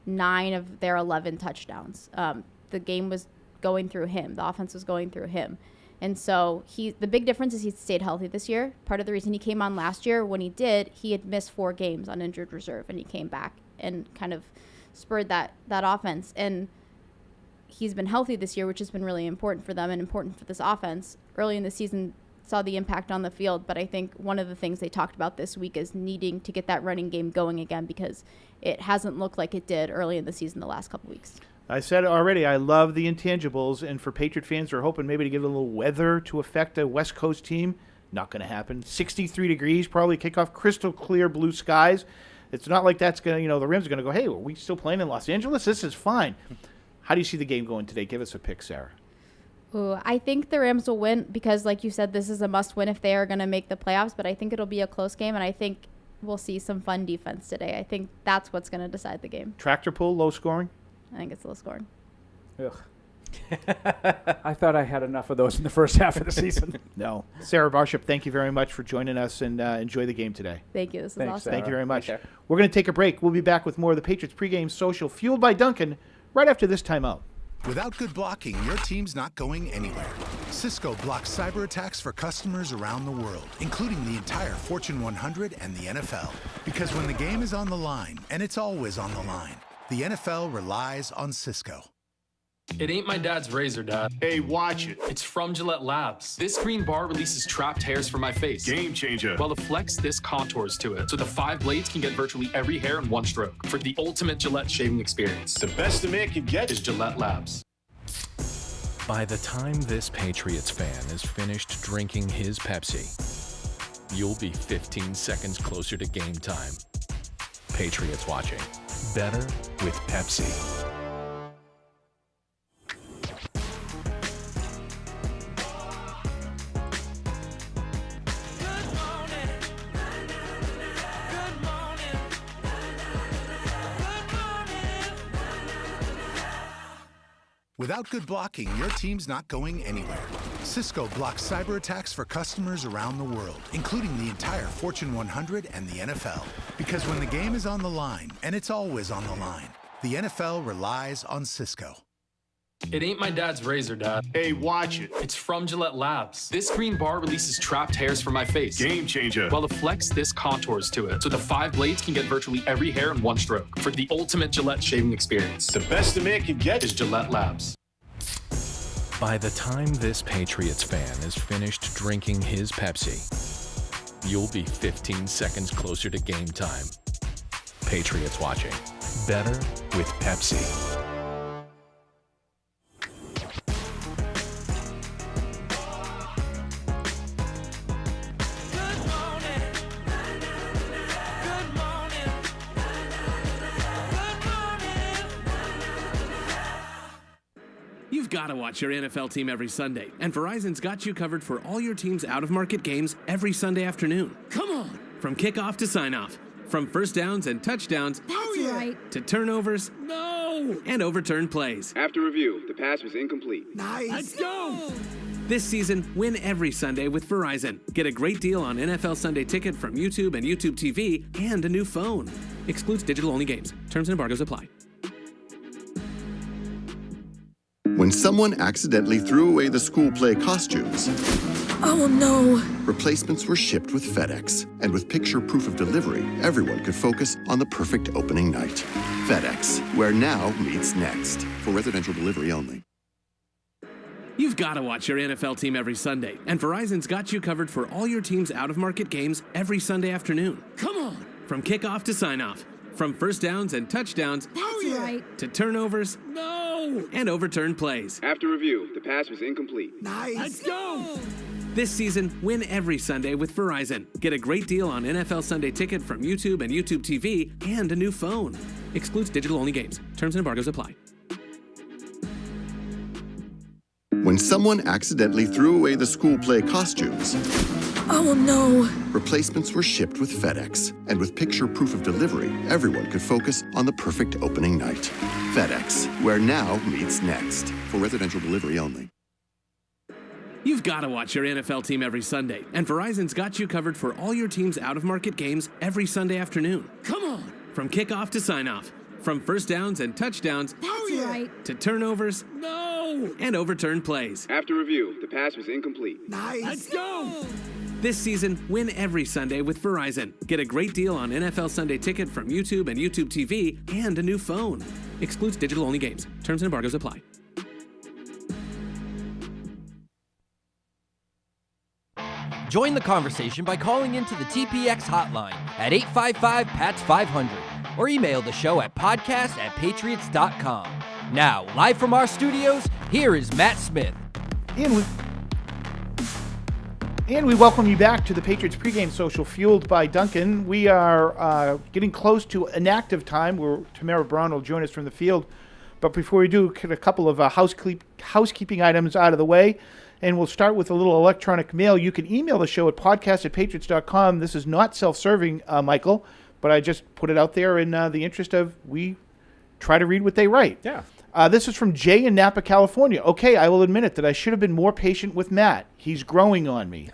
9 of their 11 touchdowns. The game was going through him. The offense was going through him. And so the big difference is he stayed healthy this year. Part of the reason he came on last year, when he did, he had missed 4 games on injured reserve, and he came back and kind of spurred that offense. And he's been healthy this year, which has been really important for them and important for this offense. Early in the season, saw the impact on the field, but I think one of the things they talked about this week is needing to get that running game going again, because it hasn't looked like it did early in the season the last couple weeks. I said it already, I love the intangibles, and for Patriot fans who are hoping maybe to get a little weather to affect a West Coast team, not going to happen. 63 degrees, probably kickoff, crystal clear blue skies. It's not like that's going to, the Rams are going to go, hey, are we still playing in Los Angeles? This is fine. How do you see the game going today? Give us a pick, Sarah. Ooh, I think the Rams will win because, like you said, this is a must-win if they are going to make the playoffs. But I think it'll be a close game, and I think we'll see some fun defense today. I think that's what's going to decide the game. Tractor pull, low scoring? I think it's low scoring. Ugh. I thought I had enough of those in the first half of the season. No. Sarah Barship, thank you very much for joining us, and enjoy the game today. Thank you. This was awesome. Sarah. Thank you very much. We're going to take a break. We'll be back with more of the Patriots pregame social, fueled by Duncan, right after this timeout. Without good blocking, your team's not going anywhere. Cisco blocks cyber attacks for customers around the world, including the entire Fortune 100 and the NFL. Because when the game is on the line, and it's always on the line, the NFL relies on Cisco. It ain't my dad's razor, Dad. Hey, watch it. It's from Gillette Labs. This green bar releases trapped hairs from my face. Game changer. While the Flex, this contours to it, so the 5 blades can get virtually every hair in one stroke for the ultimate Gillette shaving experience. The best a man can get is Gillette Labs. By the time this Patriots fan is finished drinking his Pepsi, you'll be 15 seconds closer to game time. Patriots watching. Better with Pepsi. Without good blocking, your team's not going anywhere. Cisco blocks cyber attacks for customers around the world, including the entire Fortune 100 and the NFL. Because when the game is on the line, and it's always on the line, the NFL relies on Cisco. It ain't my dad's razor, Dad. Hey, watch it. It's from Gillette Labs. This green bar releases trapped hairs from my face. Game changer. While the Flex, this contours to it, so the 5 blades can get virtually every hair in one stroke for the ultimate Gillette shaving experience. The best a man can get is Gillette Labs. By the time this Patriots fan is finished drinking his Pepsi, you'll be 15 seconds closer to game time. Patriots watching. Better with Pepsi. You've got to watch your NFL team every Sunday, and Verizon's got you covered for all your team's out-of-market games every Sunday afternoon. Come on! From kickoff to sign-off, from first downs and touchdowns to turnovers and overturned plays. After review, the pass was incomplete. Nice! Let's go! This season, win every Sunday with Verizon. Get a great deal on NFL Sunday Ticket from YouTube and YouTube TV and a new phone. Excludes digital-only games. Terms and embargoes apply. When someone accidentally threw away the school play costumes, oh no! Replacements were shipped with FedEx. And with picture proof of delivery, everyone could focus on the perfect opening night. FedEx, where now meets next. For residential delivery only. You've got to watch your NFL team every Sunday, and Verizon's got you covered for all your team's out-of-market games every Sunday afternoon. Come on! From kickoff to sign-off, from first downs and touchdowns to turnovers and overturned plays. After review, the pass was incomplete. Nice. Let's go! This season, win every Sunday with Verizon. Get a great deal on NFL Sunday Ticket from YouTube and YouTube TV and a new phone. Excludes digital-only games. Terms and embargoes apply. When someone accidentally threw away the school play costumes, Oh no. replacements were shipped with FedEx. And with picture proof of delivery, everyone could focus on the perfect opening night. FedEx, where now meets next. For residential delivery only. You've got to watch your NFL team every Sunday, and Verizon's got you covered for all your team's out-of-market games every Sunday afternoon. Come on! From kickoff to sign-off, from first downs and touchdowns to turnovers and overturned plays. After review, the pass was incomplete. Nice. Let's go! This season, win every Sunday with Verizon. Get a great deal on NFL Sunday Ticket from YouTube and YouTube TV and a new phone. Excludes digital-only games. Terms and embargoes apply. Join the conversation by calling into the TPX hotline at 855-PATS-500 or email the show at podcast@patriots.com. Now, live from our studios, here is Matt Smith. And we welcome you back to the Patriots pregame social, fueled by Duncan. We are getting close to inactive time, where Tamara Brown will join us from the field. But before we do, get a couple of housekeeping items out of the way. And we'll start with a little electronic mail. You can email the show at podcast@patriots.com. This is not self-serving, Michael, but I just put it out there in the interest of we try to read what they write. Yeah. This is from Jay in Napa, California. Okay, I will admit it that I should have been more patient with Matt. He's growing on me.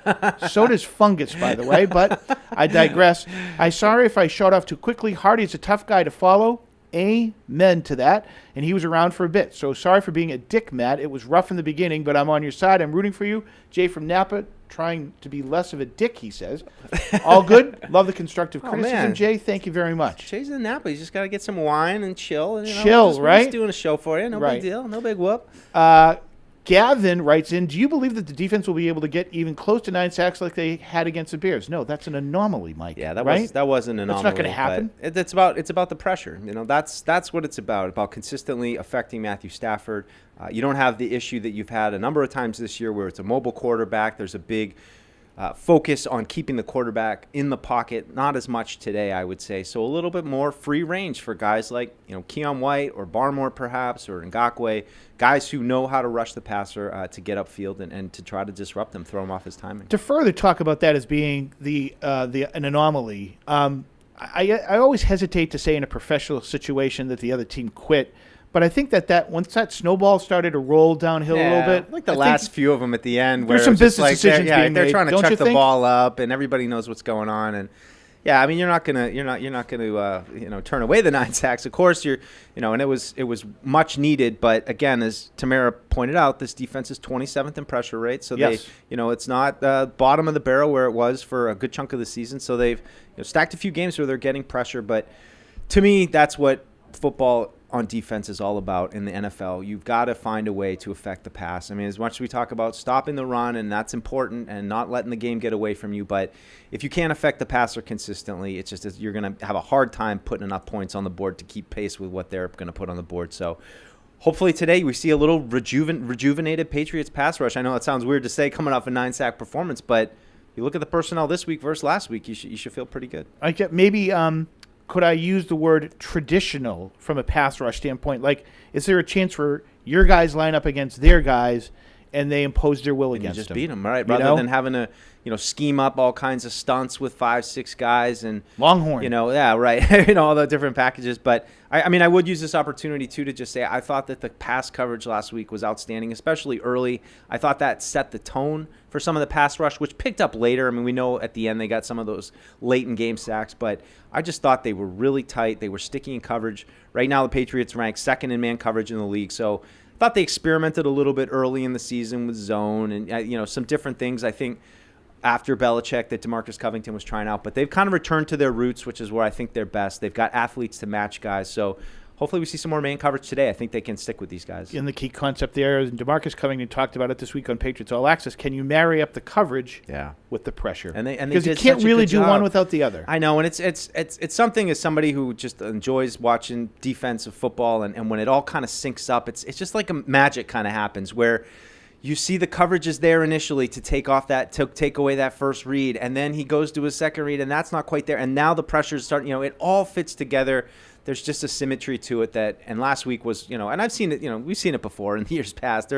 So does fungus, by the way, but I digress. I'm sorry if I shot off too quickly. Hardy's a tough guy to follow. Amen to that. And he was around for a bit. So sorry for being a dick, Matt. It was rough in the beginning, but I'm on your side. I'm rooting for you. Jay from Napa, trying to be less of a dick, he says. All good. Love the constructive criticism, man. Jay. Thank you very much. Jay's in Napa. He's just got to get some wine and chill. And, Chill, we're right? just doing a show for you. No Right. big deal. No big whoop. Gavin writes in, do you believe that the defense will be able to get even close to 9 sacks like they had against the Bears? No, that's an anomaly, Mike. Yeah, that right? was an anomaly. That's not going to happen. But it's about the pressure. That's what it's about consistently affecting Matthew Stafford. You don't have the issue that you've had a number of times this year where it's a mobile quarterback. There's a big focus on keeping the quarterback in the pocket. Not as much today, I would say. So a little bit more free range for guys like Keon White or Barmore perhaps or Ngakoue, guys who know how to rush the passer to get upfield and to try to disrupt him, throw him off his timing. To further talk about that as being an anomaly, I always hesitate to say in a professional situation that the other team quit. But I think that once that snowball started to roll downhill a little bit, like the last few of them at the end, where there's some it's just business decisions being made. they're trying to don't chuck you the think? ball up, and everybody knows what's going on. And yeah, I mean, you're not gonna turn away the 9 sacks. Of course, and it was much needed. But again, as Tamara pointed out, this defense is 27th in pressure rate, so yes. it's not bottom of the barrel where it was for a good chunk of the season. So they've stacked a few games where they're getting pressure. But to me, that's what football on defense is all about in the NFL. You've got to find a way to affect the pass. I mean, as much as we talk about stopping the run, and that's important, and not letting the game get away from you, but if you can't affect the passer consistently, it's just you're going to have a hard time putting enough points on the board to keep pace with what they're going to put on the board. So hopefully today we see a little rejuvenated Patriots pass rush. I know it sounds weird to say coming off a 9-sack performance, but you look at the personnel this week versus last week, you should feel pretty good. I get maybe could I use the word traditional from a pass rush standpoint? Like, is there a chance for your guys line up against their guys and they impose their will against them? You just beat them, right? Rather than having to, scheme up all kinds of stunts with 5-6 guys and Longhorn. Yeah, right. All the different packages. But I would use this opportunity too to just say I thought that the pass coverage last week was outstanding, especially early. I thought that set the tone for some of the pass rush, which picked up later. I mean, we know at the end they got some of those late in game sacks, but I just thought they were really tight. They were sticky in coverage. Right now, the Patriots rank second in man coverage in the league. So I thought they experimented a little bit early in the season with zone and some different things. I think after Belichick that DeMarcus Covington was trying out, but they've kind of returned to their roots, which is where I think they're best. They've got athletes to match guys. So hopefully we see some more man coverage today. I think they can stick with these guys. And the key concept there, and DeMarcus Covington talked about it this week on Patriots All Access, can you marry up the coverage with the pressure? And they because you did can't such a really good do job. one without the other. I know, and it's something as somebody who just enjoys watching defensive football, and when it all kind of syncs up, it's just like a magic kind of happens where you see the coverage is there initially to take away that first read, and then he goes to his second read, and that's not quite there, and now the pressure's starting. It all fits together. There's just a symmetry to it and last week was, and I've seen it, we've seen it before in the years past.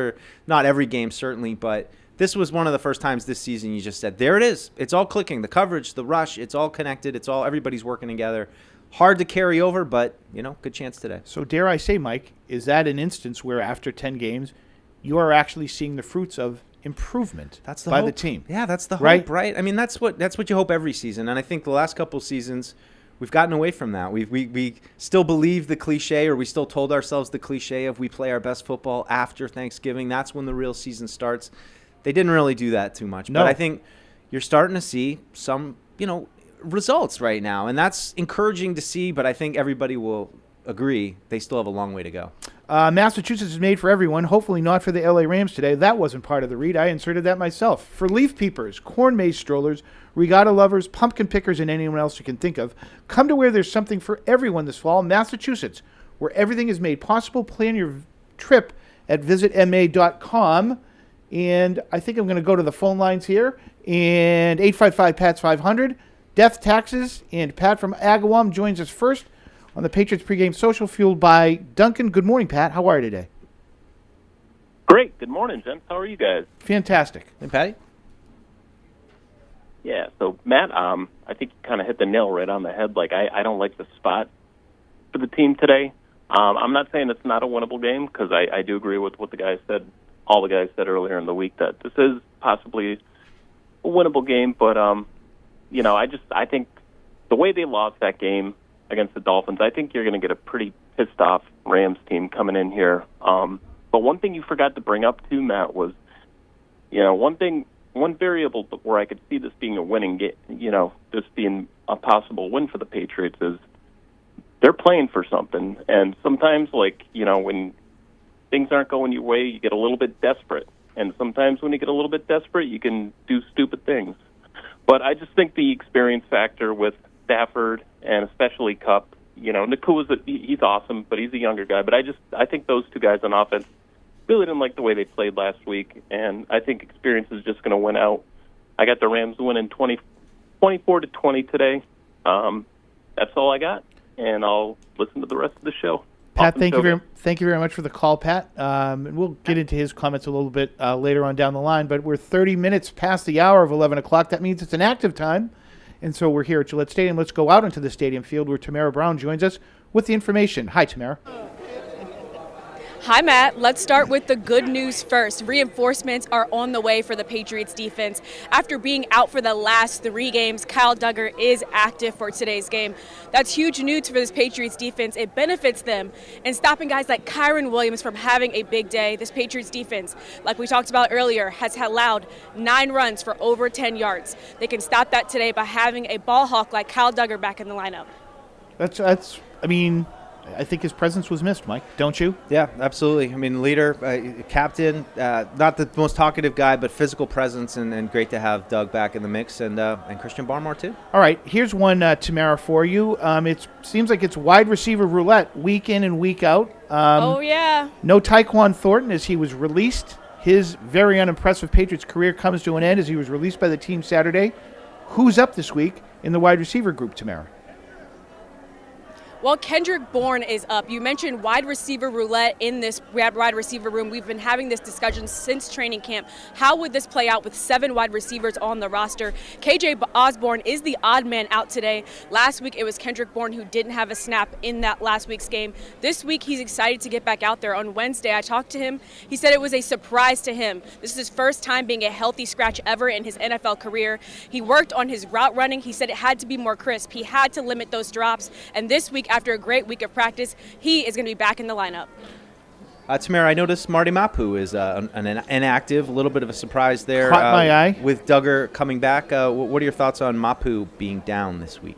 Not every game certainly, but this was one of the first times this season you just said, there it is. It's all clicking. The coverage, the rush, it's all connected. Everybody's working together. Hard to carry over, but, good chance today. So dare I say, Mike, is that an instance where after 10 games, you are actually seeing the fruits of improvement by the team? Yeah, that's the hope, right? I mean, that's what you hope every season. And I think the last couple seasons, we've gotten away from that. We still believe the cliche, or we still told ourselves the cliche of we play our best football after Thanksgiving. That's when the real season starts. They didn't really do that too much. No. But I think you're starting to see some, results right now. And that's encouraging to see, but I think everybody will agree they still have a long way to go. Massachusetts is made for everyone, hopefully not for the LA Rams today. That wasn't part of the read. I inserted that myself. For leaf peepers, corn maze strollers, regatta lovers, pumpkin pickers, and anyone else you can think of, come to where there's something for everyone this fall, Massachusetts, where everything is made possible. Plan your trip at visitma.com. And I think I'm going to go to the phone lines here. And 855-PATS-500, Death, Taxes, and Pat from Agawam joins us first on the Patriots Pregame Social, fueled by Duncan. Good morning, Pat. How are you today? Great. Good morning, gents. How are you guys? Fantastic. Hey, Patty? Yeah, so, Matt, I think you kind of hit the nail right on the head. Like, I don't like the spot for the team today. I'm not saying it's not a winnable game, because I do agree with what the guys said, all the guys said earlier in the week, that this is possibly a winnable game. But, I think the way they lost that game against the Dolphins, I think you're going to get a pretty pissed-off Rams team coming in here. But one thing you forgot to bring up, too, Matt, was, one variable where I could see this being a winning game, this being a possible win for the Patriots is they're playing for something. And sometimes, when things aren't going your way, you get a little bit desperate. And sometimes when you get a little bit desperate, you can do stupid things. But I just think the experience factor with Stafford and especially Kupp, Nakua he's awesome, but he's a younger guy. But I think those two guys on offense really didn't like the way they played last week, and I think experience is just going to win out. I got the Rams winning 24-20 today. That's all I got, and I'll listen to the rest of the show. Pat, Awesome show. thank you very much for the call, Pat. And we'll get into his comments a little bit later on down the line, but we're 30 minutes past the hour of 11 o'clock. That means it's an active time. And so we're here at Gillette Stadium. Let's go out into the stadium field where Tamara Brown joins us with the information. Hi, Tamara. Hi, Matt. Let's start with the good news first. Reinforcements are on the way for the Patriots defense. After being out for the last 3 games, Kyle Duggar is active for today's game. That's huge news for this Patriots defense. It benefits them in stopping guys like Kyron Williams from having a big day. This Patriots defense, like we talked about earlier, has allowed 9 runs for over 10 yards. They can stop that today by having a ball hawk like Kyle Duggar back in the lineup. I think his presence was missed, Mike. Don't you? Yeah, absolutely. I mean, leader, captain, not the most talkative guy, but physical presence, and great to have Doug back in the mix, and Christian Barmore too. All right, here's one, Tamara, for you. It seems like it's wide receiver roulette week in and week out. Oh, yeah. No Tyquan Thornton as he was released. His very unimpressive Patriots career comes to an end as he was released by the team Saturday. Who's up this week in the wide receiver group, Tamara? Well, Kendrick Bourne is up. You mentioned wide receiver roulette in this wide receiver room. We've been having this discussion since training camp. How would this play out with 7 wide receivers on the roster? KJ Osborne is the odd man out today. Last week, it was Kendrick Bourne who didn't have a snap in that last week's game. This week, he's excited to get back out there. On Wednesday, I talked to him. He said it was a surprise to him. This is his first time being a healthy scratch ever in his NFL career. He worked on his route running. He said it had to be more crisp. He had to limit those drops. And this week, after a great week of practice, he is going to be back in the lineup. Tamara, I noticed Marty Mapu is an inactive, a little bit of a surprise there. Caught my eye. With Duggar coming back, what are your thoughts on Mapu being down this week?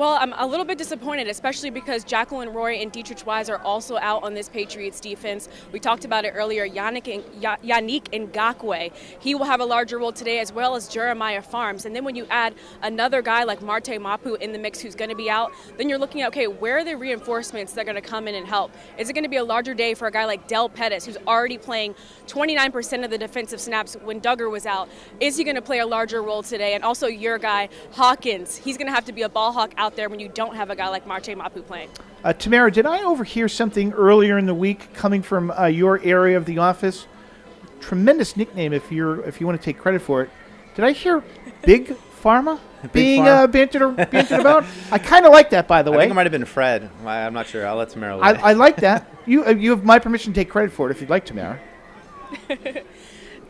Well, I'm a little bit disappointed, especially because Jacqueline Roy and Dietrich Wise are also out on this Patriots defense. We talked about it earlier. Yannick Ngakoue, he will have a larger role today, as well as Jeremiah Farms. And then when you add another guy like Marte Mapu in the mix who's going to be out, then you're looking at, okay, where are the reinforcements that are going to come in and help? Is it going to be a larger day for a guy like Del Pettis, who's already playing 29% of the defensive snaps when Duggar was out? Is he going to play a larger role today? And also your guy, Hawkins, he's going to have to be a ball hawk out there when you don't have a guy like Marte Mapu playing. Tamara, did I overhear something earlier in the week coming from your area of the office? Tremendous nickname if you want to take credit for it. Did I hear Big Pharma being bantered about? I kind of like that, by the way. I think it might have been Fred. I'm not sure. I'll let Tamara look. I like that. You have my permission to take credit for it if you'd like, Tamara.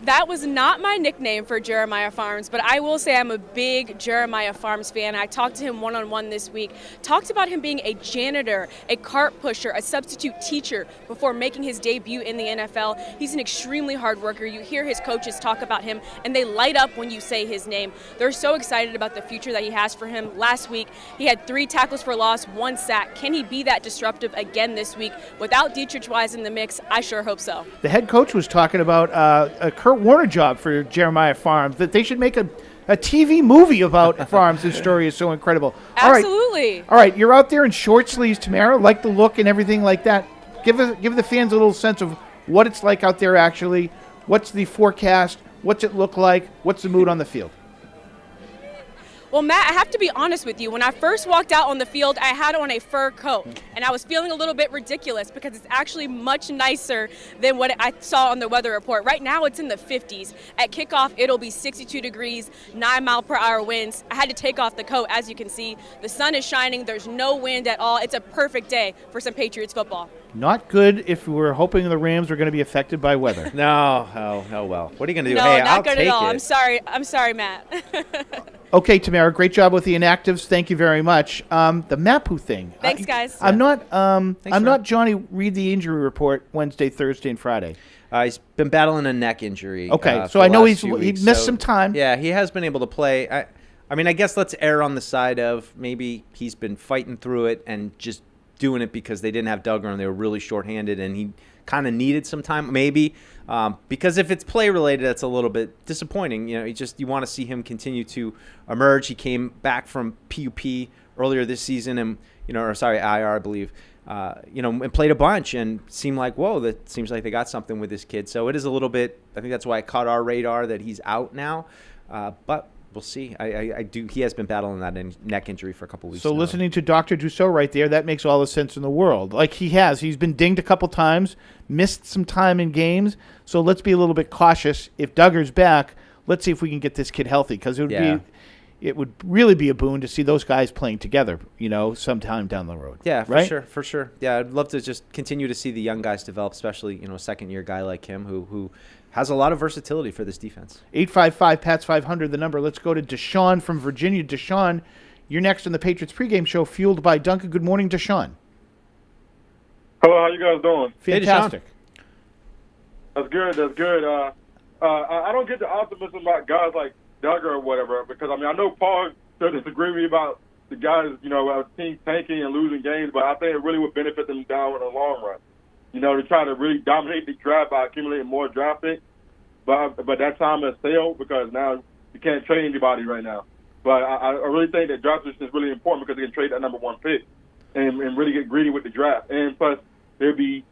That was not my nickname for Jeremiah Farms, but I will say I'm a big Jeremiah Farms fan. I talked to him one-on-one this week, talked about him being a janitor, a cart pusher, a substitute teacher before making his debut in the NFL. He's an extremely hard worker. You hear his coaches talk about him, and they light up when you say his name. They're so excited about the future that he has for him. Last week, he had 3 tackles for loss, 1 sack. Can he be that disruptive again this week? Without Dietrich Wise in the mix, I sure hope so. The head coach was talking about a Kurt Warner job for Jeremiah Farms, that they should make a TV movie about Farms. His story is so incredible. Absolutely. All right, you're out there in short sleeves, Tamara, like the look and everything like that. Give the fans a little sense of what it's like out there actually. What's the forecast? What's it look like? What's the mood on the field? Well, Matt, I have to be honest with you. When I first walked out on the field, I had on a fur coat, and I was feeling a little bit ridiculous because it's actually much nicer than what I saw on the weather report. Right now, it's in the 50s. At kickoff, it'll be 62 degrees, 9-mile-per-hour winds. I had to take off the coat, as you can see. The sun is shining. There's no wind at all. It's a perfect day for some Patriots football. Not good if we were hoping the Rams were going to be affected by weather. No, well. What are you going to do? No, hey, not I'll good take at all. it. I'm sorry, Matt. Okay, Tamara, great job with the Inactives. Thank you very much. The Mapu thing. Thanks, guys. I'm not Johnny. Read the injury report Wednesday, Thursday, and Friday. He's been battling a neck injury. Okay, so for I know the last few he weeks, missed some time. Yeah, he has been able to play. I mean, I guess let's err on the side of maybe he's been fighting through it and just doing it because they didn't have Duggar and they were really shorthanded and he kind of needed some time, maybe. Because if it's play related, that's a little bit disappointing. You know, you want to see him continue to emerge. He came back from PUP earlier this season, and IR, I believe. And played a bunch and seemed like, whoa, that seems like they got something with this kid. So it is a little bit. I think that's why it caught our radar that he's out now. But we'll see. He has been battling that neck injury for a couple weeks. So now. Listening to Dr. Dussault right there, that makes all the sense in the world. Like he's been dinged a couple times, missed some time in games. So let's be a little bit cautious. If Duggar's back, let's see if we can get this kid healthy because it would really be a boon to see those guys playing together, sometime down the road. Yeah, right? for sure. Yeah, I'd love to just continue to see the young guys develop, especially, a second-year guy like him who has a lot of versatility for this defense. 855-PATS-500, the number. Let's go to Deshaun from Virginia. Deshaun, you're next on the Patriots pregame show, fueled by Duncan. Good morning, Deshaun. Hello, how you guys doing? Fantastic. That's good. I don't get the optimism about guys like Duggar or whatever, because, I know Paul still disagree with me about the guys, team tanking and losing games, but I think it really would benefit them down in the long run. To try to really dominate the draft by accumulating more draft picks. But that time has failed because now you can't trade anybody right now. But I really think that draft position is really important because they can trade that number 1 pick and really get greedy with the draft. And plus, there'll be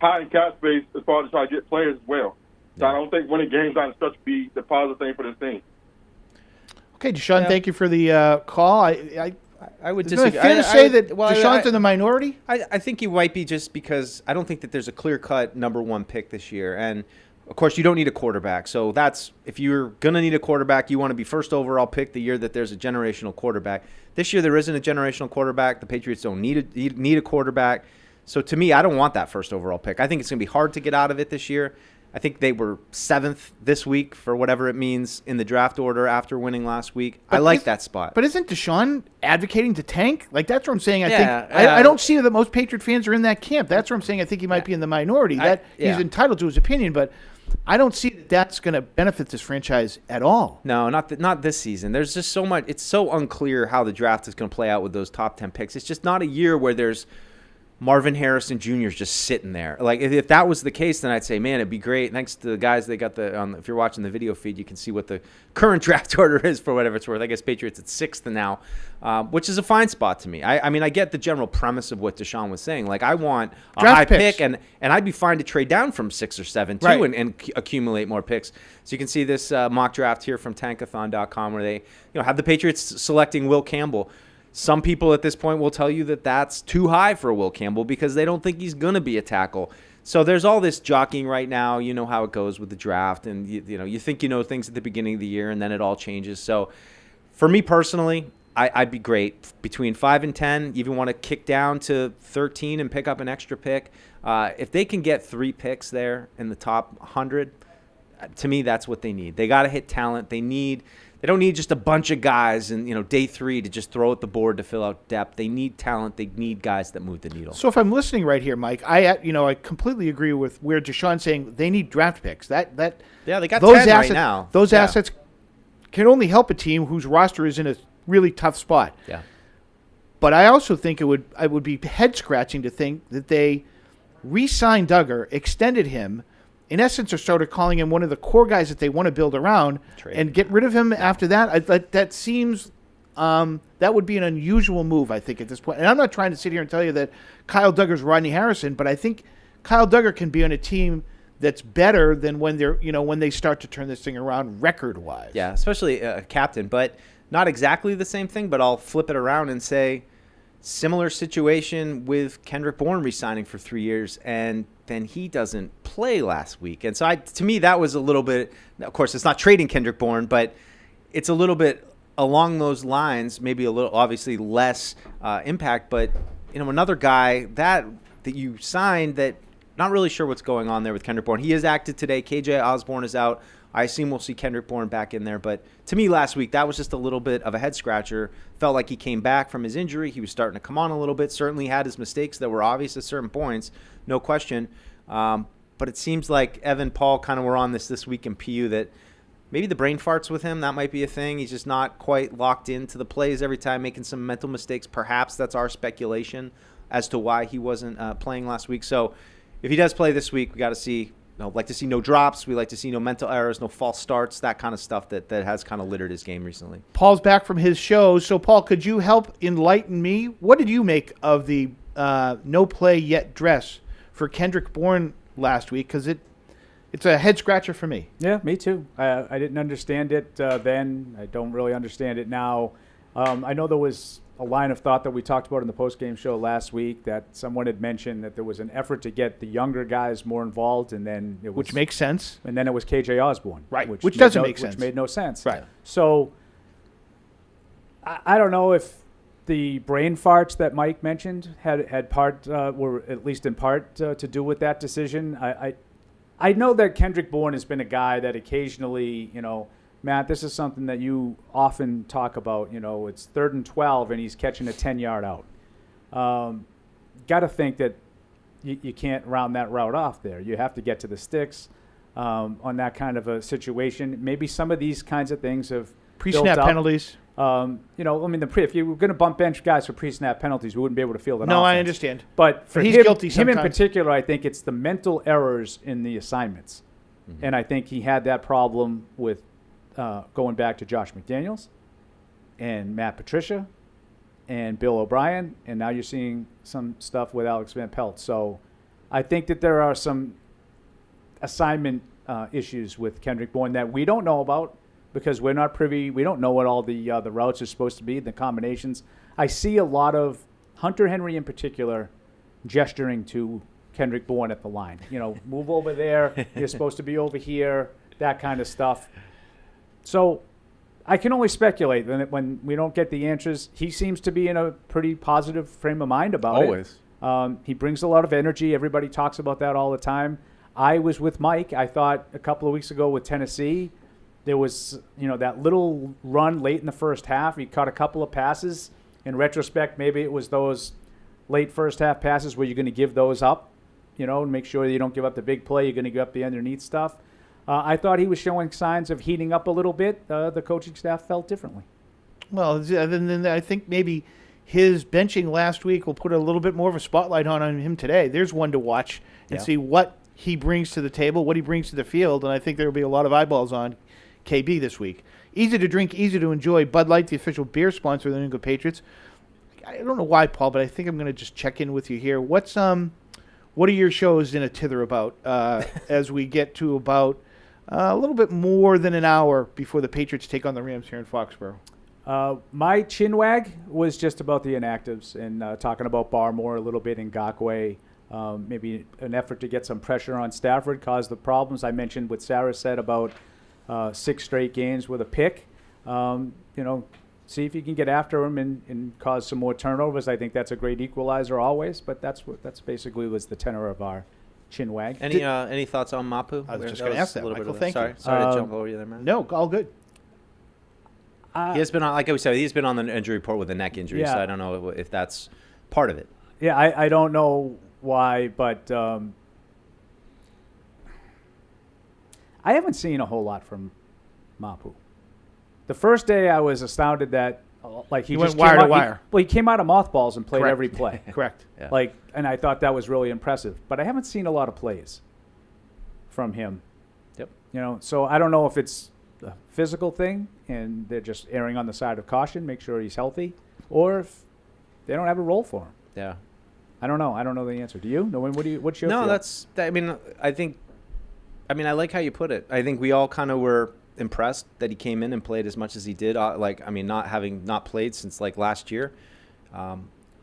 high in cap space as far as try to get players as well. So I don't think winning games on stretch would be the positive thing for this team. Okay, Deshaun, thank you for the call. I would disagree. Is it fair to say that Deshaun's in the minority? I think he might be just because I don't think that there's a clear-cut number 1 pick this year. And, of course, you don't need a quarterback. So if you're going to need a quarterback, you want to be first overall pick the year that there's a generational quarterback. This year there isn't a generational quarterback. The Patriots don't need a quarterback. So, to me, I don't want that first overall pick. I think it's going to be hard to get out of it this year. I think they were 7th this week for whatever it means in the draft order after winning last week. I like that spot. But isn't Deshaun advocating to tank? Like, that's what I'm saying. I don't see that most Patriot fans are in that camp. That's what I'm saying. I think he might be in the minority. He's entitled to his opinion, but I don't see that that's going to benefit this franchise at all. No, not this season. There's just so much. It's so unclear how the draft is going to play out with those top 10 picks. It's just not a year where there's Marvin Harrison Jr. is just sitting there. Like, if that was the case, then I'd say, man, it'd be great. Thanks to the guys, they got if you're watching the video feed, you can see what the current draft order is for whatever it's worth. I guess Patriots at 6th now, which is a fine spot to me. I mean, I get the general premise of what Deshaun was saying. Like, I want a Draft high picks. pick, and I'd be fine to trade down from 6 or 7 too, Right. and accumulate more picks. So you can see this mock draft here from tankathon.com where they have the Patriots selecting Will Campbell. Some people at this point will tell you that that's too high for Will Campbell because they don't think he's going to be a tackle. So there's all this jockeying right now. You know how it goes with the draft, and you think you know things at the beginning of the year, and then it all changes. So for me personally, I'd be great between 5 and 10. You even want to kick down to 13 and pick up an extra pick. If they can get 3 picks there in the top 100, to me that's what they need. They got to hit talent. They don't need just a bunch of guys and day 3 to just throw at the board to fill out depth. They need talent. They need guys that move the needle. So if I'm listening right here, Mike, I completely agree with where Deshaun's saying they need draft picks. They got those 10 right now. Those assets can only help a team whose roster is in a really tough spot. Yeah. But I also think it would be head scratching to think that they re-signed Duggar, extended him. In essence, are sort of calling him one of the core guys that they want to build around and get rid of him after that. That seems that would be an unusual move, I think, at this point. And I'm not trying to sit here and tell you that Kyle Duggar's Rodney Harrison, but I think Kyle Duggar can be on a team that's better than when they start to turn this thing around record-wise. Yeah, especially a captain, but not exactly the same thing. But I'll flip it around and say similar situation with Kendrick Bourne re-signing for 3 years, and then he doesn't play last week. And so to me, that was a little bit, of course, it's not trading Kendrick Bourne, but it's a little bit along those lines, maybe a little, obviously less impact, but another guy that you signed that not really sure what's going on there with Kendrick Bourne. He is active today. KJ Osborne is out. I assume we'll see Kendrick Bourne back in there. But to me last week, that was just a little bit of a head-scratcher. Felt like he came back from his injury. He was starting to come on a little bit. Certainly had his mistakes that were obvious at certain points, no question. But it seems like Evan, Paul kind of were on this week in PU that maybe the brain farts with him. That might be a thing. He's just not quite locked into the plays every time, making some mental mistakes. Perhaps that's our speculation as to why he wasn't playing last week. So if he does play this week, we got to see. Like to see no drops. We like to see no mental errors, no false starts, that kind of stuff that has kind of littered his game recently. Paul's back from his show. So, Paul, could you help enlighten me? What did you make of the no play yet dress for Kendrick Bourne last week? Because it's a head-scratcher for me. Yeah, me too. I didn't understand it then. I don't really understand it now. I know there was a line of thought that we talked about in the post-game show last week that someone had mentioned that there was an effort to get the younger guys more involved, and then it was, which makes sense. And then it was KJ Osborne, right? Which doesn't make sense. Which made no sense, right? So I don't know if the brain farts that Mike mentioned had part were at least in part to do with that decision. I know that Kendrick Bourne has been a guy that occasionally, Matt, this is something that you often talk about. It's 3rd and 12, and he's catching a 10-yard out. Got to think that you can't round that route off there. You have to get to the sticks on that kind of a situation. Maybe some of these kinds of things have pre-snap penalties. If you were going to bump bench guys for pre-snap penalties, we wouldn't be able to field an offense. I understand. But for he's him, guilty sometimes. Him in particular, I think it's the mental errors in the assignments. Mm-hmm. And I think he had that problem with going back to Josh McDaniels and Matt Patricia and Bill O'Brien, and now you're seeing some stuff with Alex Van Pelt. So I think that there are some assignment issues with Kendrick Bourne that we don't know about because we're not privy. We don't know what all the routes are supposed to be, the combinations. I see a lot of Hunter Henry in particular gesturing to Kendrick Bourne at the line. Move over there. You're supposed to be over here, that kind of stuff. So I can only speculate that when we don't get the answers. He seems to be in a pretty positive frame of mind about it. Always. He brings a lot of energy. Everybody talks about that all the time. I was with Mike. I thought a couple of weeks ago with Tennessee, there was that little run late in the first half. He caught a couple of passes. In retrospect, maybe it was those late first half passes where you're going to give those up, and make sure that you don't give up the big play. You're going to give up the underneath stuff. I thought he was showing signs of heating up a little bit. The coaching staff felt differently. Well, then I think maybe his benching last week will put a little bit more of a spotlight on him today. There's one to watch and see what he brings to the table, what he brings to the field, and I think there will be a lot of eyeballs on KB this week. Easy to drink, easy to enjoy. Bud Light, the official beer sponsor of the New England Patriots. I don't know why, Paul, but I think I'm going to just check in with you here. What are your shows in a tither about as we get to about a little bit more than an hour before the Patriots take on the Rams here in Foxborough? My chinwag was just about the inactives and talking about Barmore a little bit, Ngakoue, maybe an effort to get some pressure on Stafford, caused the problems I mentioned what Sarah said about 6 straight games with a pick. See if you can get after him and cause some more turnovers. I think that's a great equalizer always, but that's basically was the tenor of our chinwag. Any thoughts on Mapu? I was just going to ask that, Michael. Thank you. Sorry to jump over you there, man. No, all good. He has been on, like I said, he's been on the injury report with a neck injury, so I don't know if that's part of it. Yeah, I don't know why, but I haven't seen a whole lot from Mapu. The first day I was astounded that he went just wire came to out, wire. He came out of mothballs and played Correct. every play. Correct. Yeah. And I thought that was really impressive. But I haven't seen a lot of plays from him. Yep. So I don't know if it's a physical thing and they're just erring on the side of caution, make sure he's healthy, or if they don't have a role for him. Yeah. I don't know. I don't know the answer. Do you? No, what's your feel? I like how you put it. I think we all kind of were impressed that he came in and played as much as he did. Not played since last year.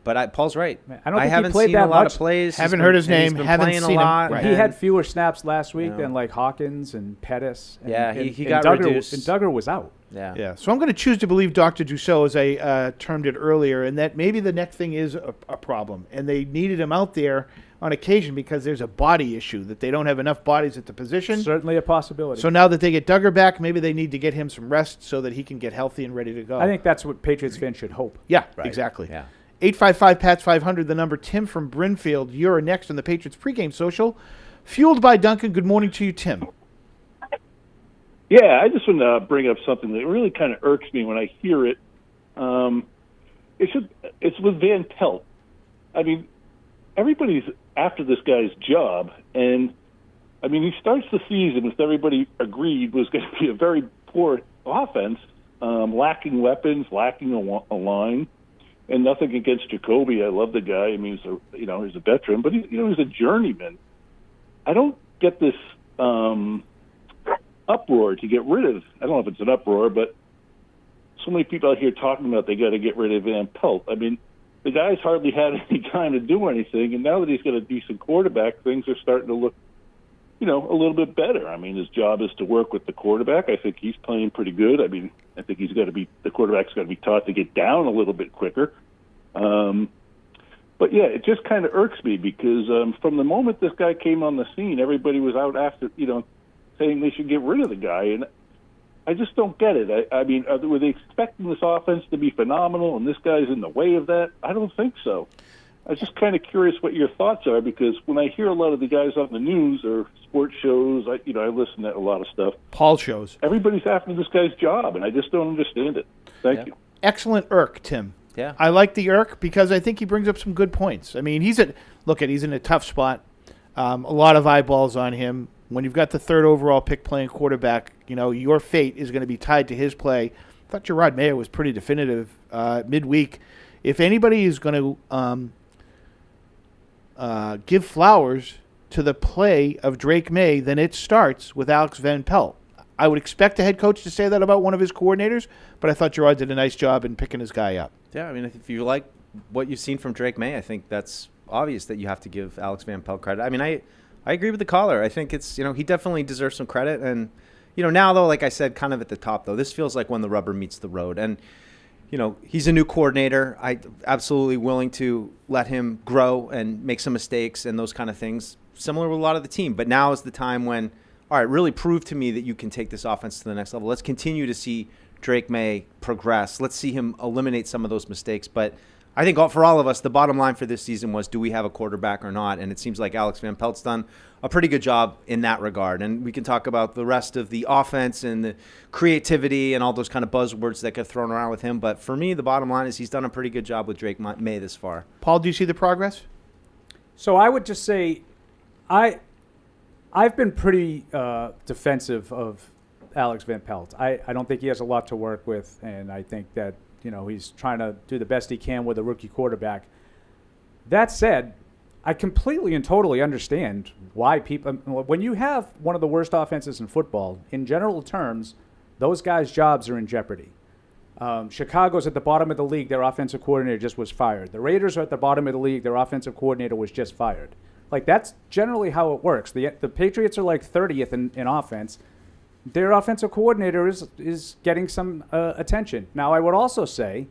But Paul's right. I don't think haven't he played seen that a lot much. of plays. Haven't heard his name. Haven't playing seen a lot. him. Right. He had fewer snaps last week than Hawkins and Pettis. And, he got Duggar, reduced. And Duggar was out. Yeah. So I'm going to choose to believe Dr. Dussault, as I termed it earlier, and that maybe the neck thing is a problem, and they needed him out there on occasion because there's a body issue, that they don't have enough bodies at the position. Certainly a possibility. So now that they get Duggar back, maybe they need to get him some rest so that he can get healthy and ready to go. I think that's what Patriots fans should hope. Yeah, Right. exactly. Yeah. 855-PATS-500, the number. Tim from Brinfield, you're next on the Patriots pregame social. Fueled by Duncan. Good morning to you, Tim. Yeah, I just want to bring up something that really kind of irks me when I hear it. It's with Van Pelt. I mean, everybody's after this guy's job, and he starts the season with everybody agreed was going to be a very poor offense, lacking weapons, lacking a line, and nothing against Jacoby. I love the guy. He's a veteran, but he's a journeyman. I don't get this uproar to get rid of. I don't know if it's an uproar, but so many people out here talking about they got to get rid of Van Pelt. The guy's hardly had any time to do anything, and now that he's got a decent quarterback, things are starting to look, a little bit better. His job is to work with the quarterback. I think he's playing pretty good. I think the quarterback's got to be taught to get down a little bit quicker. But yeah, it just kind of irks me because from the moment this guy came on the scene, everybody was out after, saying they should get rid of the guy, and I just don't get it. Were they expecting this offense to be phenomenal, and this guy's in the way of that? I don't think so. I was just kind of curious what your thoughts are, because when I hear a lot of the guys on the news or sports shows, I listen to a lot of stuff. Paul shows. Everybody's after this guy's job, and I just don't understand it. Thank you. Excellent irk, Tim. Yeah. I like the irk because I think he brings up some good points. He's in a tough spot. A lot of eyeballs on him. When you've got the 3rd overall pick playing quarterback, your fate is going to be tied to his play. I thought Gerard Mayer was pretty definitive midweek. If anybody is going to give flowers to the play of Drake May, then it starts with Alex Van Pelt. I would expect the head coach to say that about one of his coordinators, but I thought Gerard did a nice job in picking his guy up. Yeah, if you like what you've seen from Drake May, I think that's obvious that you have to give Alex Van Pelt credit. I agree with the caller. I think it's, he definitely deserves some credit. And, now, though, like I said, kind of at the top, though, this feels like when the rubber meets the road. And, he's a new coordinator. I'm absolutely willing to let him grow and make some mistakes and those kind of things, similar with a lot of the team. But now is the time when, all right, really prove to me that you can take this offense to the next level. Let's continue to see Drake May progress. Let's see him eliminate some of those mistakes. But I think for all of us, the bottom line for this season was, do we have a quarterback or not? And it seems like Alex Van Pelt's done a pretty good job in that regard. And we can talk about the rest of the offense and the creativity and all those kind of buzzwords that get thrown around with him. But for me, the bottom line is he's done a pretty good job with Drake May this far. Paul, do you see the progress? So I would just say I've been pretty defensive of Alex Van Pelt. I don't think he has a lot to work with, and I think that he's trying to do the best he can with a rookie quarterback. That said, I completely and totally understand why people, when you have one of the worst offenses in football, in general terms, those guys' jobs are in jeopardy. Chicago's at the bottom of the league. Their offensive coordinator just was fired. The Raiders are at the bottom of the league. Their offensive coordinator was just fired. Like, that's generally how it works. The Patriots are like 30th in offense. Their offensive coordinator is getting some attention. Now, I would also say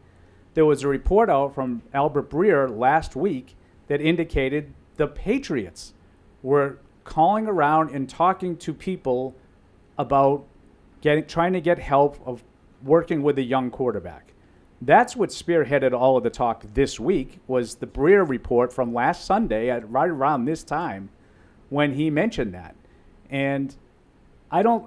there was a report out from Albert Breer last week that indicated the Patriots were calling around and talking to people about trying to get help of working with a young quarterback. That's what spearheaded all of the talk this week, was the Breer report from last Sunday at right around this time when he mentioned that. And I don't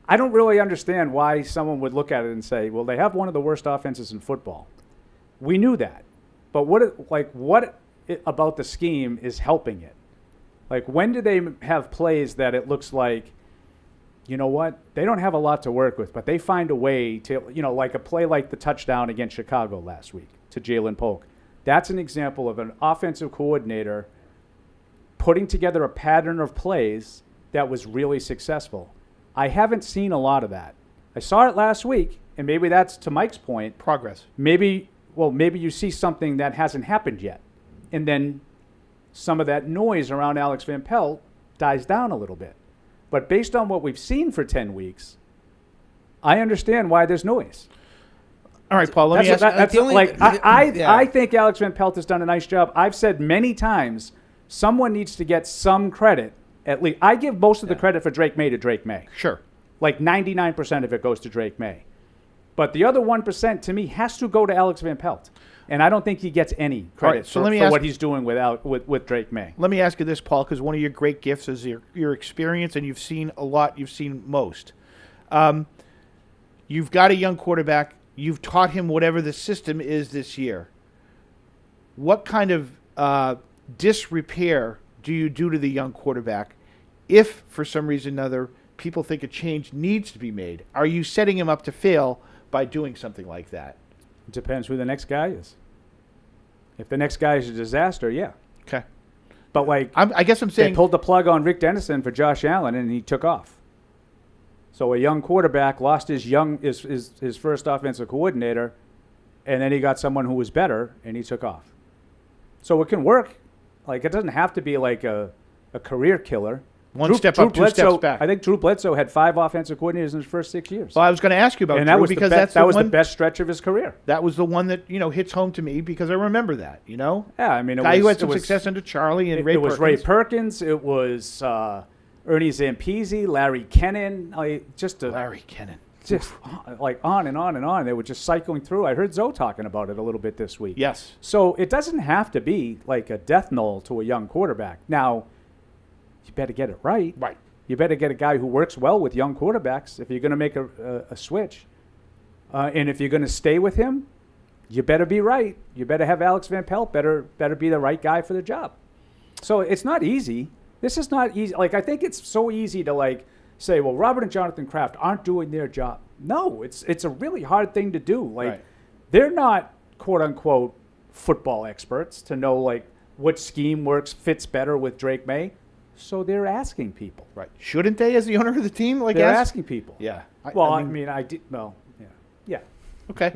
really understand why someone would look at it and say, well, they have one of the worst offenses in football. We knew that. But what about the scheme is helping it? Like, when do they have plays that it looks like, you know what, they don't have a lot to work with, but they find a way to, like a play like the touchdown against Chicago last week to Jalen Polk. That's an example of an offensive coordinator putting together a pattern of plays that was really successful. I haven't seen a lot of that. I saw it last week, and maybe that's, to Mike's point, progress. Maybe you see something that hasn't happened yet, and then some of that noise around Alex Van Pelt dies down a little bit. But based on what we've seen for 10 weeks, I understand why there's noise. All right, Paul, let me ask I think Alex Van Pelt has done a nice job. I've said many times, someone needs to get some credit. At least I give most of the credit for Drake May to Drake May. Sure. Like 99% of it goes to Drake May. But the other 1% to me has to go to Alex Van Pelt. And I don't think he gets any credit for what he's doing with Drake May. Let me ask you this, Paul, because one of your great gifts is your experience, and you've seen a lot. You've seen most. You've got a young quarterback. You've taught him whatever the system is this year. What kind of disrepair do you do to the young quarterback if, for some reason or another, people think a change needs to be made? Are you setting him up to fail by doing something like that? It depends who the next guy is. If the next guy is a disaster, yeah. Okay. But I guess I'm saying they pulled the plug on Rick Dennison for Josh Allen, and he took off. So a young quarterback lost his first offensive coordinator, and then he got someone who was better, and he took off. So it can work. Like, it doesn't have to be like a career killer. One step up, two steps back. I think Drew Bledsoe had 5 offensive coordinators in his first 6 years. Well, I was going to ask you about and Drew because that was the best stretch of his career. That was the one that hits home to me because I remember that. Yeah, I mean, guy who had some success under Charlie and Ray Perkins. It was Ray Perkins. It was Ernie Zampese, Larry Kennan. Larry Kennan. Just like on and on and on. They were just cycling through. I heard Zoe talking about it a little bit this week. Yes. So it doesn't have to be like a death knell to a young quarterback. Now, you better get it right. Right. You better get a guy who works well with young quarterbacks if you're going to make a switch. And if you're going to stay with him, you better be right. You better have Alex Van Pelt better be the right guy for the job. So it's not easy. This is not easy. Like, I think it's so easy to say, well, Robert and Jonathan Kraft aren't doing their job. No, it's a really hard thing to do. They're not quote unquote football experts to know what scheme fits better with Drake May. So they're asking people. Right. Shouldn't they, as the owner of the team? They're asking people. Yeah. I did. Well, yeah. Okay.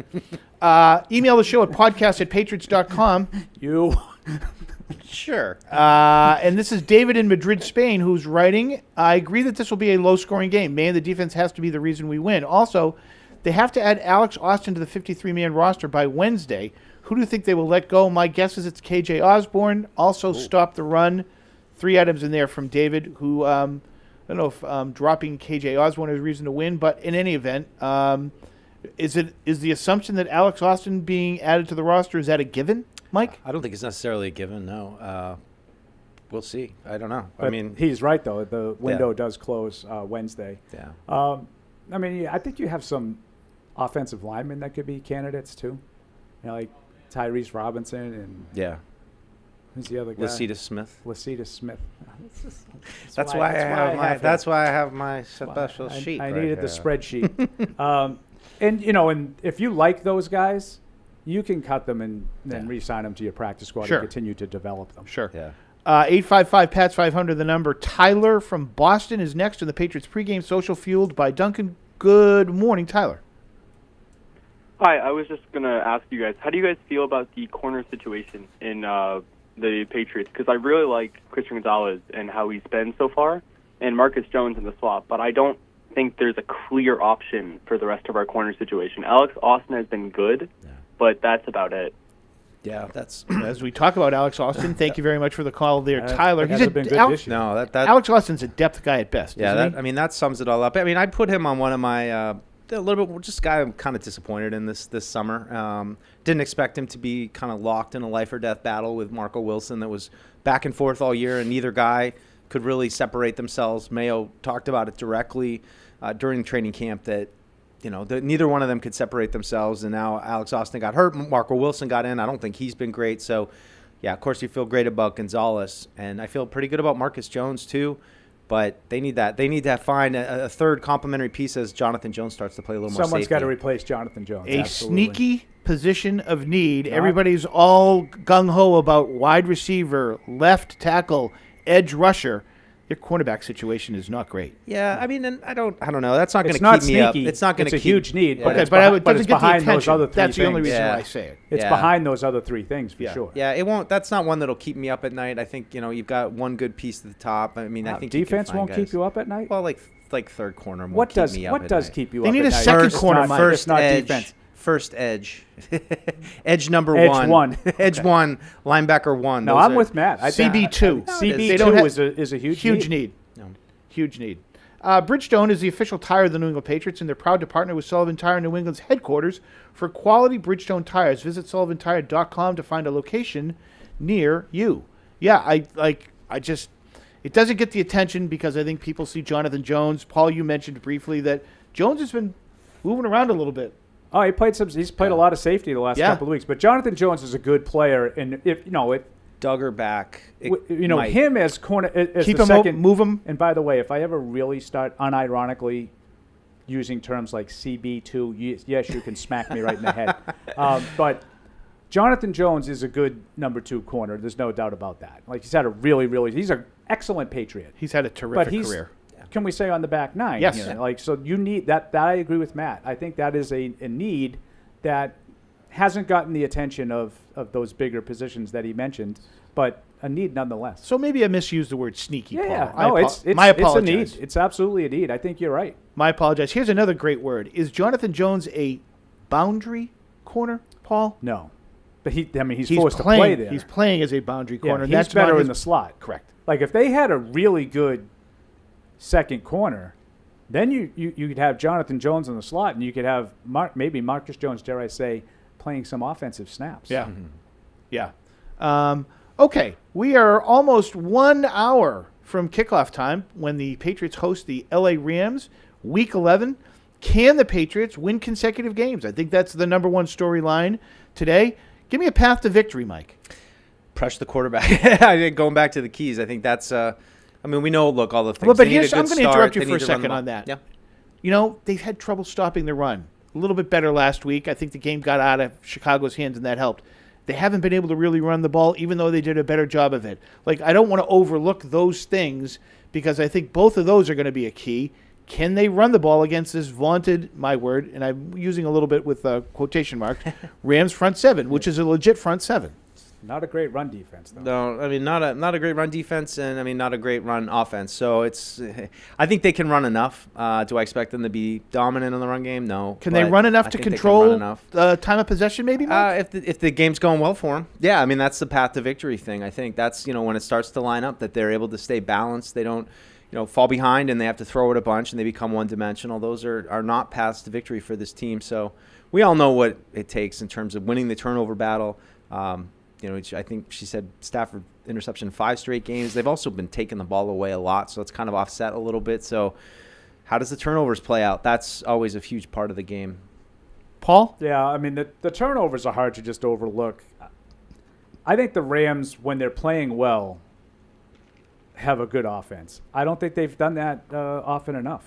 Email the show at podcast@patriots.com. You. Sure. And this is David in Madrid, Spain, who's writing, I agree that this will be a low-scoring game. Man, the defense has to be the reason we win. Also, they have to add Alex Austin to the 53-man roster by Wednesday. Who do you think they will let go? My guess is it's KJ Osborne. Also, stop the run. 3 items in there from David, who I don't know if dropping KJ Osborne is a reason to win, but in any event, Is the assumption that Alex Austin being added to the roster, is that a given, Mike? I don't think it's necessarily a given, no. We'll see. I don't know. But I mean, he's right, though. The window does close Wednesday. Yeah. I mean, I think you have some offensive linemen that could be candidates, too. You know, like Tyrese Robinson and who's the other guy? Lacita Smith. That's why I have my special sheet. I right needed here. the spreadsheet. And if you like those guys, you can cut them and then re-sign them to your practice squad and continue to develop them. Sure. Yeah. 855-PATS-500, the number. Tyler from Boston is next in the Patriots pregame social, fueled by Duncan. Good morning, Tyler. Hi, I was just going to ask you guys, how do you guys feel about the corner situation in the Patriots? Because I really like Christian Gonzalez and how he's been so far, and Marcus Jones in the slot, but I don't think there's a clear option for the rest of our corner situation. Alex Austin has been good, but that's about it. Yeah, that's as we talk about Alex Austin. Thank you very much for the call there, Tyler. He's been good this year. No, that Alex Austin's a depth guy at best. Yeah, isn't he? that sums it all up. I mean, I put him on one of my a little bit just guy I'm kind of disappointed in this summer. Didn't expect him to be kind of locked in a life or death battle with Marco Wilson that was back and forth all year, and neither guy could really separate themselves. Mayo talked about it directly during training camp that neither one of them could separate themselves, and now Alex Austin got hurt. Marco Wilson got in. I don't think he's been great. So, yeah, of course you feel great about Gonzalez, and I feel pretty good about Marcus Jones too. But they need that. They need to find a third complementary piece as Jonathan Jones starts to play a little more. Someone's got to replace Jonathan Jones. A Absolutely. sneaky position of need. Everybody's all gung-ho about wide receiver, left tackle, edge rusher. Their cornerback situation is not great. Yeah, I mean, and I don't know. That's not going to not keep me up. sneaky. It's not going to It's a huge need. Yeah, But Okay, it's but but it's it's behind those other three That's the only things. reason Yeah. why I say it. It's behind those other three things for sure. Yeah, it won't. That's not one that'll keep me up at night. I think you've got one good piece at the top. I mean, I think defense you can find won't keep guys. you up at night. Well, like third corner. Won't What keep does me up what at does night. keep you They up need at a night? second It's corner, not- Mike. It's not edge, defense. First edge, edge number Edge one, one. edge one, linebacker one. No, Those I'm are- with Matt. CB2. They don't CB2 have- is a huge need. No. Huge need. Bridgestone is the official tire of the New England Patriots, and they're proud to partner with Sullivan Tire, New England's headquarters, for quality Bridgestone tires. Visit sullivantire.com to find a location near you. Yeah, it doesn't get the attention because I think people see Jonathan Jones. Paul, you mentioned briefly that Jones has been moving around a little bit. Oh, he's played a lot of safety the last couple of weeks. But Jonathan Jones is a good player, and Duggar back. Him as corner as Keep the him second, move him. And by the way, if I ever really start unironically using terms like CB2, yes, you can smack me right in the head. But Jonathan Jones is a good number 2 corner. There's no doubt about that. Like he's had he's an excellent Patriot. He's had a terrific career. Can we say on the back nine? Yes. So you need that. That I agree with Matt. I think that is a need that hasn't gotten the attention of those bigger positions that he mentioned, but a need nonetheless. So maybe I misused the word sneaky, Paul. No, it's my It's a apologies. need. It's absolutely a need. I think you're right. My apologies. Here's another great word. Is Jonathan Jones a boundary corner, Paul? No. But he's He's forced playing, to play there. He's playing as a boundary corner. Yeah, he's That's not better his- in the slot. Correct. Like if they had a really good second corner, then you could have Jonathan Jones in the slot, and you could have maybe Marcus Jones, dare I say, playing some offensive snaps. Yeah. Yeah. Okay. We are almost 1 hour from kickoff time when the Patriots host the LA Rams, Week 11. Can the Patriots win consecutive games? I think that's the number one storyline today. Give me a path to victory, Mike. Pressure the quarterback. Going back to the keys, I think that's. We know. Look, all the things. Well, but They need a I'm good going to start. interrupt you They for a need to run second the on ball. that. Yeah. They've had trouble stopping the run. A little bit better last week. I think the game got out of Chicago's hands, and that helped. They haven't been able to really run the ball, even though they did a better job of it. I don't want to overlook those things because I think both of those are going to be a key. Can they run the ball against this vaunted, my word, and I'm using a little bit with quotation marks, Rams front seven, which is a legit front seven? Not a great run defense, though. No, not a great run defense, and not a great run offense. So I think they can run enough. Do I expect them to be dominant in the run game? No. Can they run enough to control the time of possession? Maybe, Mike? if the game's going well for them, yeah. That's the path to victory thing. I think that's when it starts to line up that they're able to stay balanced. They don't. fall behind and they have to throw it a bunch and they become one-dimensional. Those are not paths to victory for this team. So we all know what it takes in terms of winning the turnover battle. I think she said Stafford interception 5 straight games. They've also been taking the ball away a lot, so it's kind of offset a little bit. So how does the turnovers play out? That's always a huge part of the game. Paul? Yeah, I mean, the turnovers are hard to just overlook. I think the Rams, when they're playing well, have a good offense. I don't think they've done that often enough.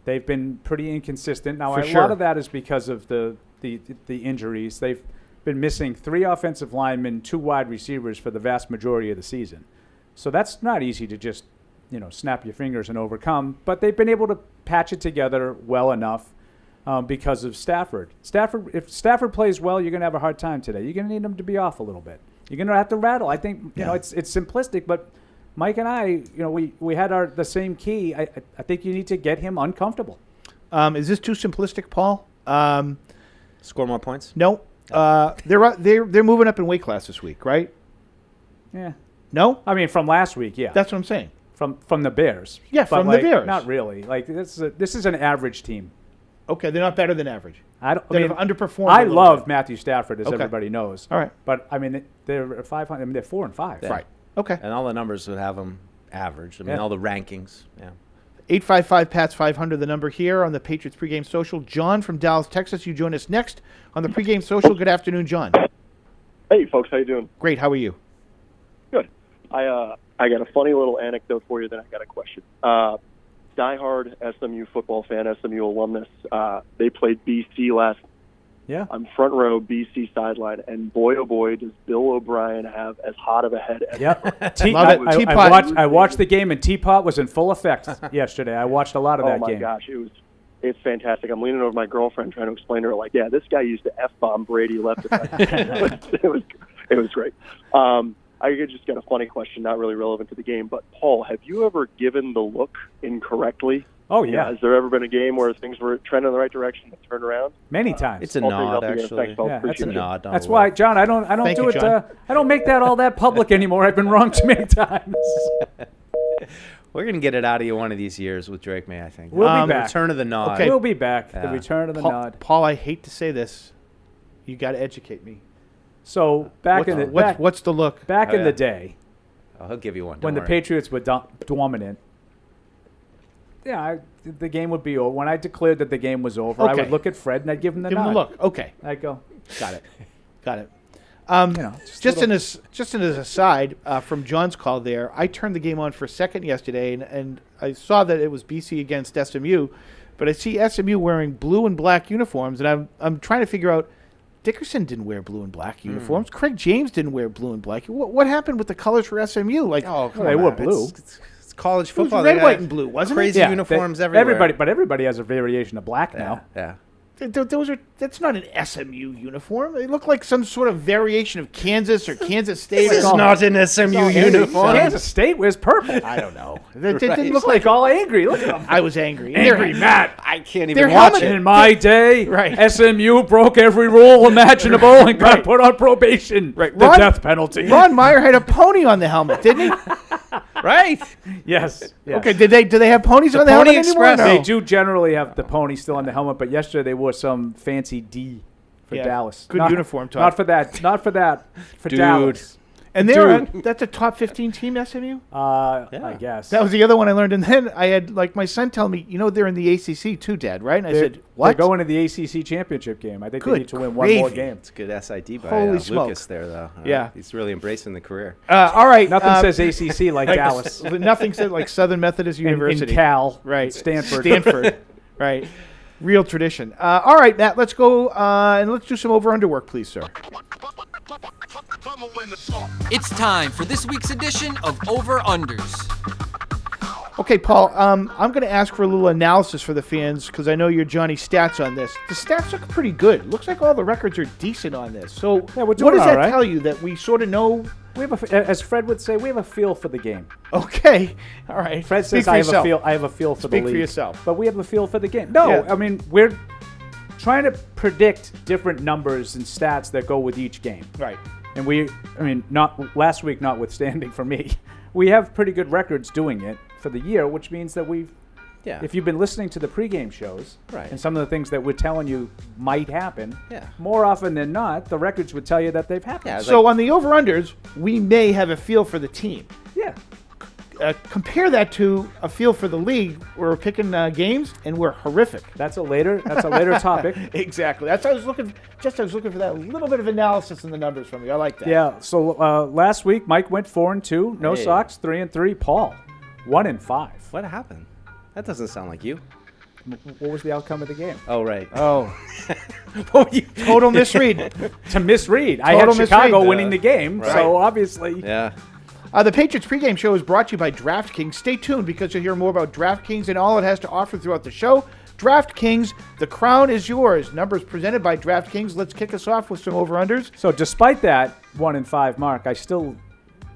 They've been pretty inconsistent. Now, lot of that is because of the injuries. They've been missing 3 offensive linemen, 2 wide receivers for the vast majority of the season. So that's not easy to just, snap your fingers and overcome. But they've been able to patch it together well enough because of Stafford. If Stafford plays well, you're going to have a hard time today. You're going to need him to be off a little bit. You're going to have to rattle. I think it's simplistic, but Mike and I, we had the same key. I think you need to get him uncomfortable. Is this too simplistic, Paul? Score more points? No. They're moving up in weight class this week, right? Yeah. No? I mean, from last week, yeah. That's what I'm saying. From the Bears. Yeah, from the Bears. Not really. Like this is an average team. Okay, they're not better than average. They've underperformed. I love Matthew Stafford, as everybody knows. All right. But I mean, they're 500. I mean, they're 4-5. Yeah. Right. Okay. And all the numbers would have them average. I mean, all the rankings. Yeah. 855-PATS-500, the number here on the Patriots Pregame Social. John from Dallas, Texas, you join us next on the Pregame Social. Good afternoon, John. Hey, folks. How you doing? Great. How are you? Good. I got a funny little anecdote for you, then I got a question. Diehard SMU football fan, SMU alumnus. They played BC last. Yeah. I'm front row BC sideline, and boy, oh boy, does Bill O'Brien have as hot of a head as Yep. I watched the game, and Teapot was in full effect yesterday. I watched a lot of that game. Oh, my gosh. It's fantastic. I'm leaning over my girlfriend trying to explain to her, like, yeah, this guy used to F-bomb Brady left and right. It was great. I just got a funny question, not really relevant to the game, but Paul, have you ever given the look incorrectly? Oh, yeah. Has there ever been a game where things were trending in the right direction and turned around? Many times. It's a nod, actually. Thanks, That's a nod. That's why, John, I don't Thank do you, it. John. I don't make that all that public anymore. I've been wrong too many times. We're going to get it out of you one of these years with Drake May, I think. We'll be back. Return of the nod. Okay. We'll be back. Yeah. The return of the nod. Paul, I hate to say this. You got to educate me. So what's the look? Back in the day, I'll give you one. when the Patriots were dominant, the game would be over. When I declared that the game was over, I would look at Fred and I'd give him the nod. Give him a look. Okay. I'd go, got it. Got it. Just an aside from John's call there, I turned the game on for a second yesterday, and I saw that it was BC against SMU, but I see SMU wearing blue and black uniforms, and I'm trying to figure out, Dickerson didn't wear blue and black uniforms. Craig James didn't wear blue and black. What happened with the colors for SMU? Like, they wore blue. It's college football. It was red, white, and blue, wasn't crazy it? uniforms everywhere. Everybody has a variation of black now. Yeah. That's not an SMU uniform. They look like some sort of variation of Kansas or Kansas State. This is not an SMU uniform. Kansas State wears purple. I don't know. It Right. didn't look It's like all angry. Look at them. I was angry. Angry Matt. I can't Their even watch helmet- it. In my day, Right. SMU broke every rule imaginable and got put on probation. Right. The death penalty. Ron Meyer had a pony on the helmet, didn't he? Right. Yes. Okay. Do they have ponies on the Pony helmet anymore? Express. No. They do generally have the pony still on the helmet, but yesterday they wore some fancy D for Yeah, Dallas. good uniform, Todd. Not for that. Not for that. For Dude. Dallas. And that's a top 15 team, SMU? I guess. That was the other one I learned. And then I had, my son tell me, they're in the ACC too, Dad, right? And I said, what? They're going to the ACC championship game. I think they Good need to win one more gravy. game. It's a good SID by Holy Lucas smokes. there, though. Yeah. He's really embracing the career. All right. Nothing says ACC like Dallas. Nothing said like Southern Methodist University. In Cal. Right. Stanford. Right. Real tradition. All right, Matt, let's go and let's do some over-under work, please, sir. It's time for this week's edition of Over-Unders. Okay, Paul, I'm going to ask for a little analysis for the fans because I know you're Johnny Stats on this. The stats look pretty good. Looks like all the records are decent on this. So what does that tell you? That we sort of know? We have as Fred would say, we have a feel for the game. Okay. All right. Fred says I have a feel for the league. Speak for yourself. But we have a feel for the game. No, Yeah. I mean, we're trying to predict different numbers and stats that go with each game. Right. And not last week notwithstanding for me, we have pretty good records doing it. for the year, which means that Yeah. if you've been listening to the pregame shows Right. and some of the things that we're telling you might happen, Yeah. more often than not, the records would tell you that they've happened. Yeah, So on the over-unders, we may have a feel for the team. Yeah. Compare that to a feel for the league. We're picking games, and we're horrific. That's a later topic. Exactly. I was looking for that little bit of analysis in the numbers from you. I like that. Yeah. So last week, Mike went 4-2, no Hey. socks, 3-3. Paul, 1-5. What happened? That doesn't sound like you. What was the outcome of the game? Oh, right. Oh. What were you? Total misread. To misread. I Total had Chicago misread. winning the game, Right. so obviously. Yeah. The Patriots pregame show is brought to you by DraftKings. Stay tuned because you'll hear more about DraftKings and all it has to offer throughout the show. DraftKings, the crown is yours. Numbers presented by DraftKings. Let's kick us off with some over-unders. So despite that 1-5 mark, I still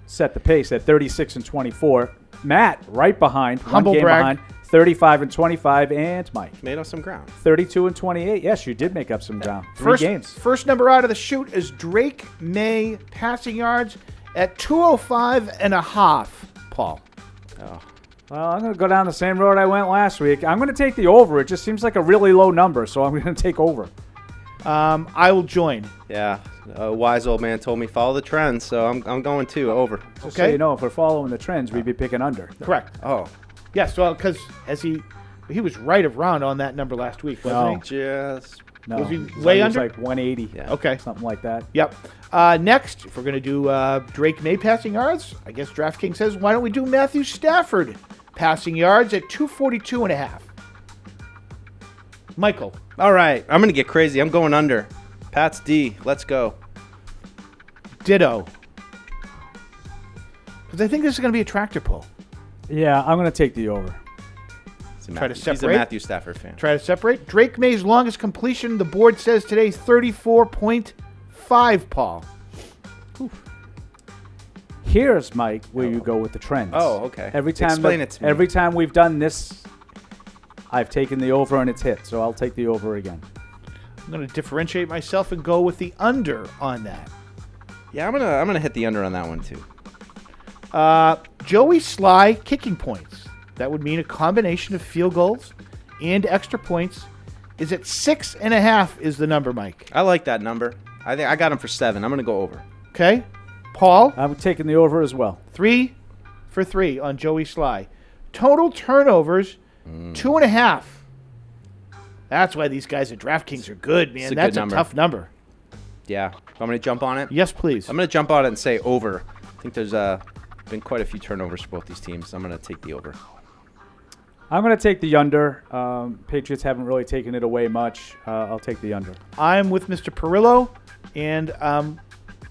set the pace at 36-24. Matt right behind, Humble one game brag. behind, 35-25, and Mike Made up some ground. 32-28. Yes, you did make up some ground. Three games. First number out of the chute is Drake May passing yards at 205.5. Paul. Oh. Well, I'm going to go down the same road I went last week. I'm going to take the over. It just seems like a really low number, so I'm going to take over. I will join. Yeah. A wise old man told me follow the trends, so I'm going to over. Just so you know, if we're following the trends, we'd be picking under. Correct. Oh. Yes, well, because as he was right around on that number last week, wasn't he? Just No. Was he So way it was under? like 180. Yeah. Okay. Something like that. Yep. Next, if we're going to do Drake May passing yards, I guess DraftKings says, why don't we do Matthew Stafford passing yards at 242.5? Michael. All right. I'm going to get crazy. I'm going under. Pat's D. Let's go. Ditto. Because I think this is going to be a tractor pull. Yeah, I'm going to take the over. Try to He's a separate. Matthew Stafford fan. Try to separate. Drake May's longest completion, the board says today, 34.5, Paul. Here's, Mike, where you go with the trends. Oh, okay. Every time Explain it to me. Every time we've done this, I've taken the over and it's hit, so I'll take the over again. I'm going to differentiate myself and go with the under on that. Yeah, I'm gonna hit the under on that one too. Joey Sly kicking points. That would mean a combination of field goals and extra points. Is it 6.5 is the number, Mike? I like that number. I think I got him for 7. I'm gonna go over. Okay. Paul? I'm taking the over as well. 3 for 3 on Joey Sly. Total turnovers, 2.5. That's why these guys at DraftKings are good, man. It's a That's good a number. tough number. Yeah. I'm gonna jump on it. Yes, please. I'm gonna jump on it and say over. I think there's been quite a few turnovers for both these teams. I'm gonna take the over. I'm going to take the under. Patriots haven't really taken it away much. I'll take the under. I'm with Mr. Perillo, and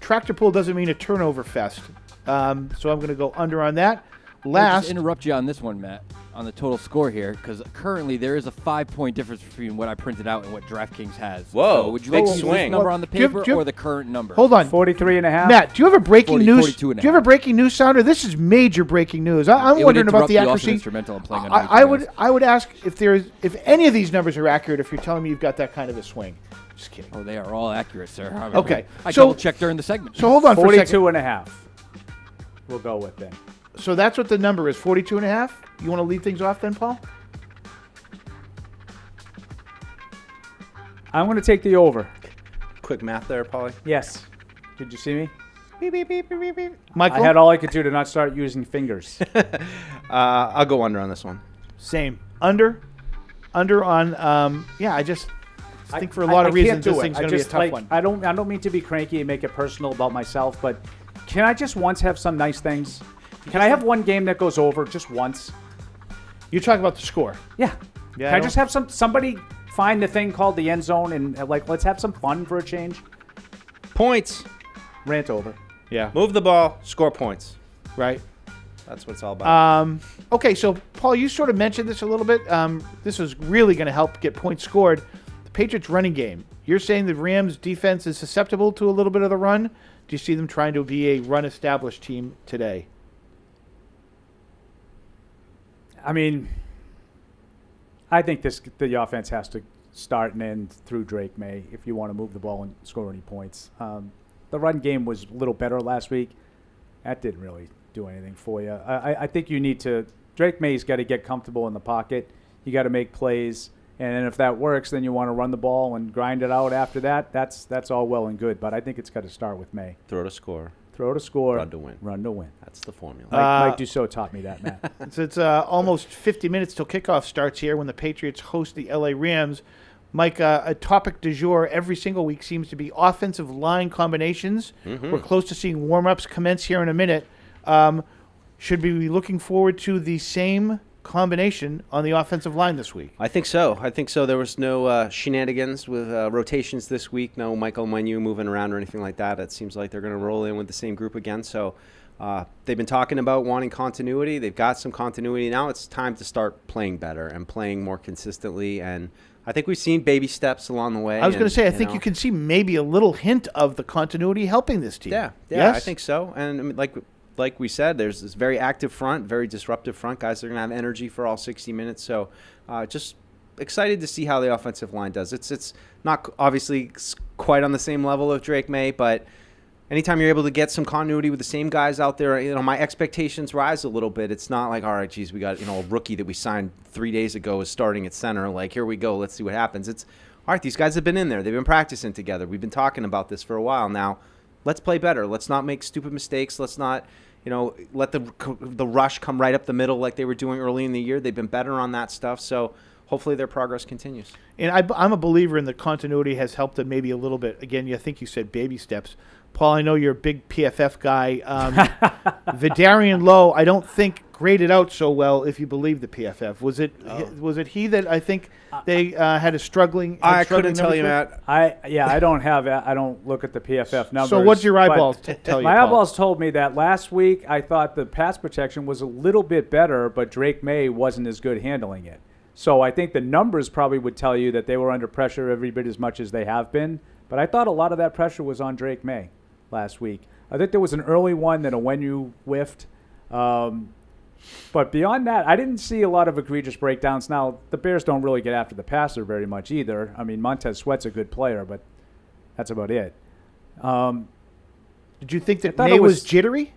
tractor pull doesn't mean a turnover fest. So I'm going to go under on that. I'll Last, just interrupt you on this one, Matt, on the total score here, because currently there is a 5-point difference between what I printed out and what DraftKings has. Whoa, So would you big like to use this swing. number on the Do you have- paper do you have- or the current number? hold on. 43.5. Matt, do you have a breaking 40, news? 42 and a Do you have a half. breaking news sounder? This is major breaking news. I'm It would wondering about the interrupt you off an accuracy. instrumental and playing underneath I you would guys. I would ask if any of these numbers are accurate. If you're telling me you've got that kind of a swing, just kidding. Oh, they are all accurate, sir. Okay, I so- double-checked during the segment. So hold on for a second. 42.5. We'll go with then. So that's what the number is, 42.5. You want to lead things off then, Paul? I'm going to take the over. Quick math there, Paulie. Yes. Did you see me? Beep, beep, beep, beep, beep. Michael? I had all I could do to not start using fingers. I'll go under on this one. Same. Under on, yeah, I just think for a lot of reasons this thing's going to be a tough one. I don't mean to be cranky and make it personal about myself, but can I just once have some nice things? Can I have one game that goes over just once? You're talking about the score. Yeah. Yeah, Can I just have somebody find the thing called the end zone and let's have some fun for a change? Points. Rant over. Yeah. Move the ball, score points. Right. That's what it's all about. Okay, so Paul, you sort of mentioned this a little bit. This is really going to help get points scored. The Patriots running game. You're saying the Rams defense is susceptible to a little bit of the run. Do you see them trying to be a run established team today? I mean, I think the offense has to start and end through Drake May if you want to move the ball and score any points. The run game was a little better last week. That didn't really do anything for you. I think you need to Drake May's got to get comfortable in the pocket. You got to make plays. And then if that works, then you want to run the ball and grind it out after that. That's all well and good. But I think it's got to start with May. Throw to score. Throw to score. Run to win. Run to win. That's the formula. Mike Dussault taught me that, Matt. So it's almost 50 minutes till kickoff starts here when the Patriots host the LA Rams. Mike, a topic du jour every single week seems to be offensive line combinations. Mm-hmm. We're close to seeing warm-ups commence here in a minute. Should we be looking forward to the same combination on the offensive line this week? I think so. There was no shenanigans with rotations this week. No Michael Manu moving around or anything like that. It seems like they're going to roll in with the same group again. So they've been talking about wanting continuity. They've got some continuity. Now it's time to start playing better and playing more consistently. And I think we've seen baby steps along the way. I was going to say, I think you can see maybe a little hint of the continuity helping this team. Yeah, yes? I think so. And I mean, like we said, there's this very active front, very disruptive front. Guys are going to have energy for all 60 minutes. So just excited to see how the offensive line does. It's not obviously quite on the same level of Drake May, but anytime you're able to get some continuity with the same guys out there, my expectations rise a little bit. It's not like, all right, geez, we got a rookie that we signed 3 days ago is starting at center. Like, here we go. Let's see what happens. It's, all right, these guys have been in there. They've been practicing together. We've been talking about this for a while now. Let's play better. Let's not make stupid mistakes. Let's not let the rush come right up the middle like they were doing early in the year. They've been better on that stuff, so hopefully their progress continues. And I'm a believer in the continuity has helped them maybe a little bit. Again, I think you said baby steps. Paul, I know you're a big PFF guy. Vidarian Lowe, I don't think graded out so well, if you believe the PFF. Was it he that I think they had a struggling? I couldn't tell you, Matt. I don't look at the PFF numbers. So what's your eyeballs tell you? My Paul? eyeballs told me that last week I thought the pass protection was a little bit better, but Drake May wasn't as good handling it. So I think the numbers probably would tell you that they were under pressure every bit as much as they have been. But I thought a lot of that pressure was on Drake May last week. I think there was an early one that Onwenu whiffed. But beyond that, I didn't see a lot of egregious breakdowns. Now, the Bears don't really get after the passer very much either. I mean, Montez Sweat's a good player, but that's about it. Did you think that May was jittery?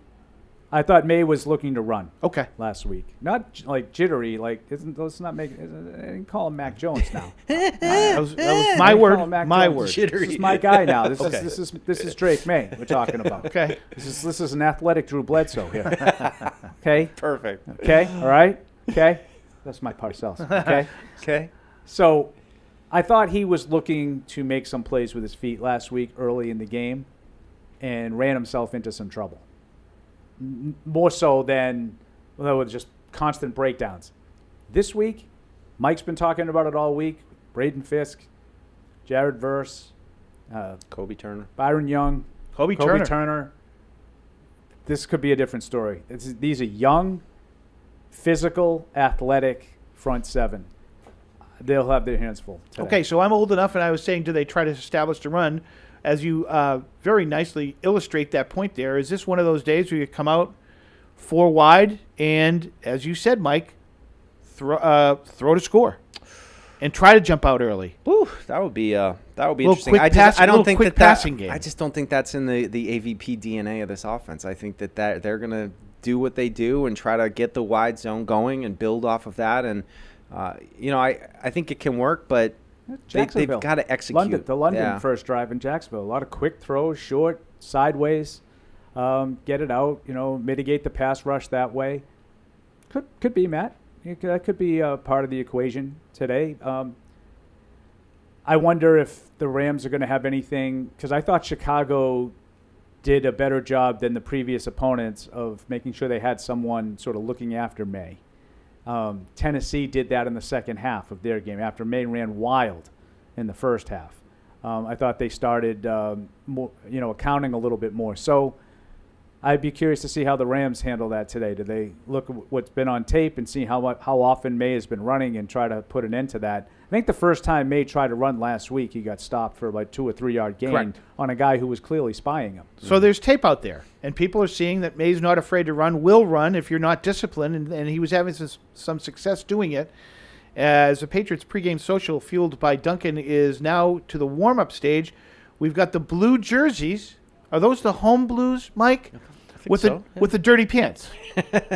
I thought May was looking to run. Okay. Last week, not like jittery. Like, let's not make. I didn't call him Mac Jones now. that was my word. My word. Jittery. This is my guy now. This okay. This is Drake May we're talking about. Okay. This is an athletic Drew Bledsoe here. Okay. Perfect. Okay. All right. Okay. That's my Parcells. Okay. Okay. So, I thought he was looking to make some plays with his feet last week early in the game, and ran himself into some trouble. More so than with just constant breakdowns. This week, Mike's been talking about it all week. Braden Fisk, Jared Verse, Kobe Turner, Byron Young, Kobe Turner. This could be a different story. These are young, physical, athletic front seven. They'll have their hands full today. Okay, so I'm old enough, and I was saying, do they try to establish the run? As you very nicely illustrate that point there, is this one of those days where you come out 4 wide and, as you said, Mike, throw to score and try to jump out early? Ooh, that would be interesting. I don't think that passing game. I just don't think that's in the AVP DNA of this offense. I think that they're going to do what they do and try to get the wide zone going and build off of that. And I think it can work, but they've got to execute. The London first drive in Jacksonville. A lot of quick throws, short, sideways, get it out, mitigate the pass rush that way. Could be, Matt. That could be part of the equation today. I wonder if the Rams are going to have anything, because I thought Chicago did a better job than the previous opponents of making sure they had someone sort of looking after May. Tennessee did that in the second half of their game after May ran wild in the first half. I thought they started more, accounting a little bit more. So I'd be curious to see how the Rams handle that today. Do they look at what's been on tape and see how often May has been running and try to put an end to that? I think the first time May tried to run last week, he got stopped for like 2 or 3 yard gain. Correct. On a guy who was clearly spying him. So there's tape out there, and people are seeing that May's not afraid to run, will run if you're not disciplined, and he was having some success doing it. As the Patriots pregame social, fueled by Duncan, is now to the warm-up stage. We've got the blue jerseys. Are those the home blues, Mike? with the dirty pants,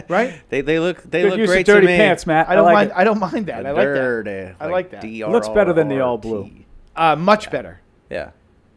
right? They look Good use of great dirty to me. pants, Matt. I don't like mind. it. I don't mind that. I like Dirty, that. I like that. Looks better than the all blue. Much better. Yeah.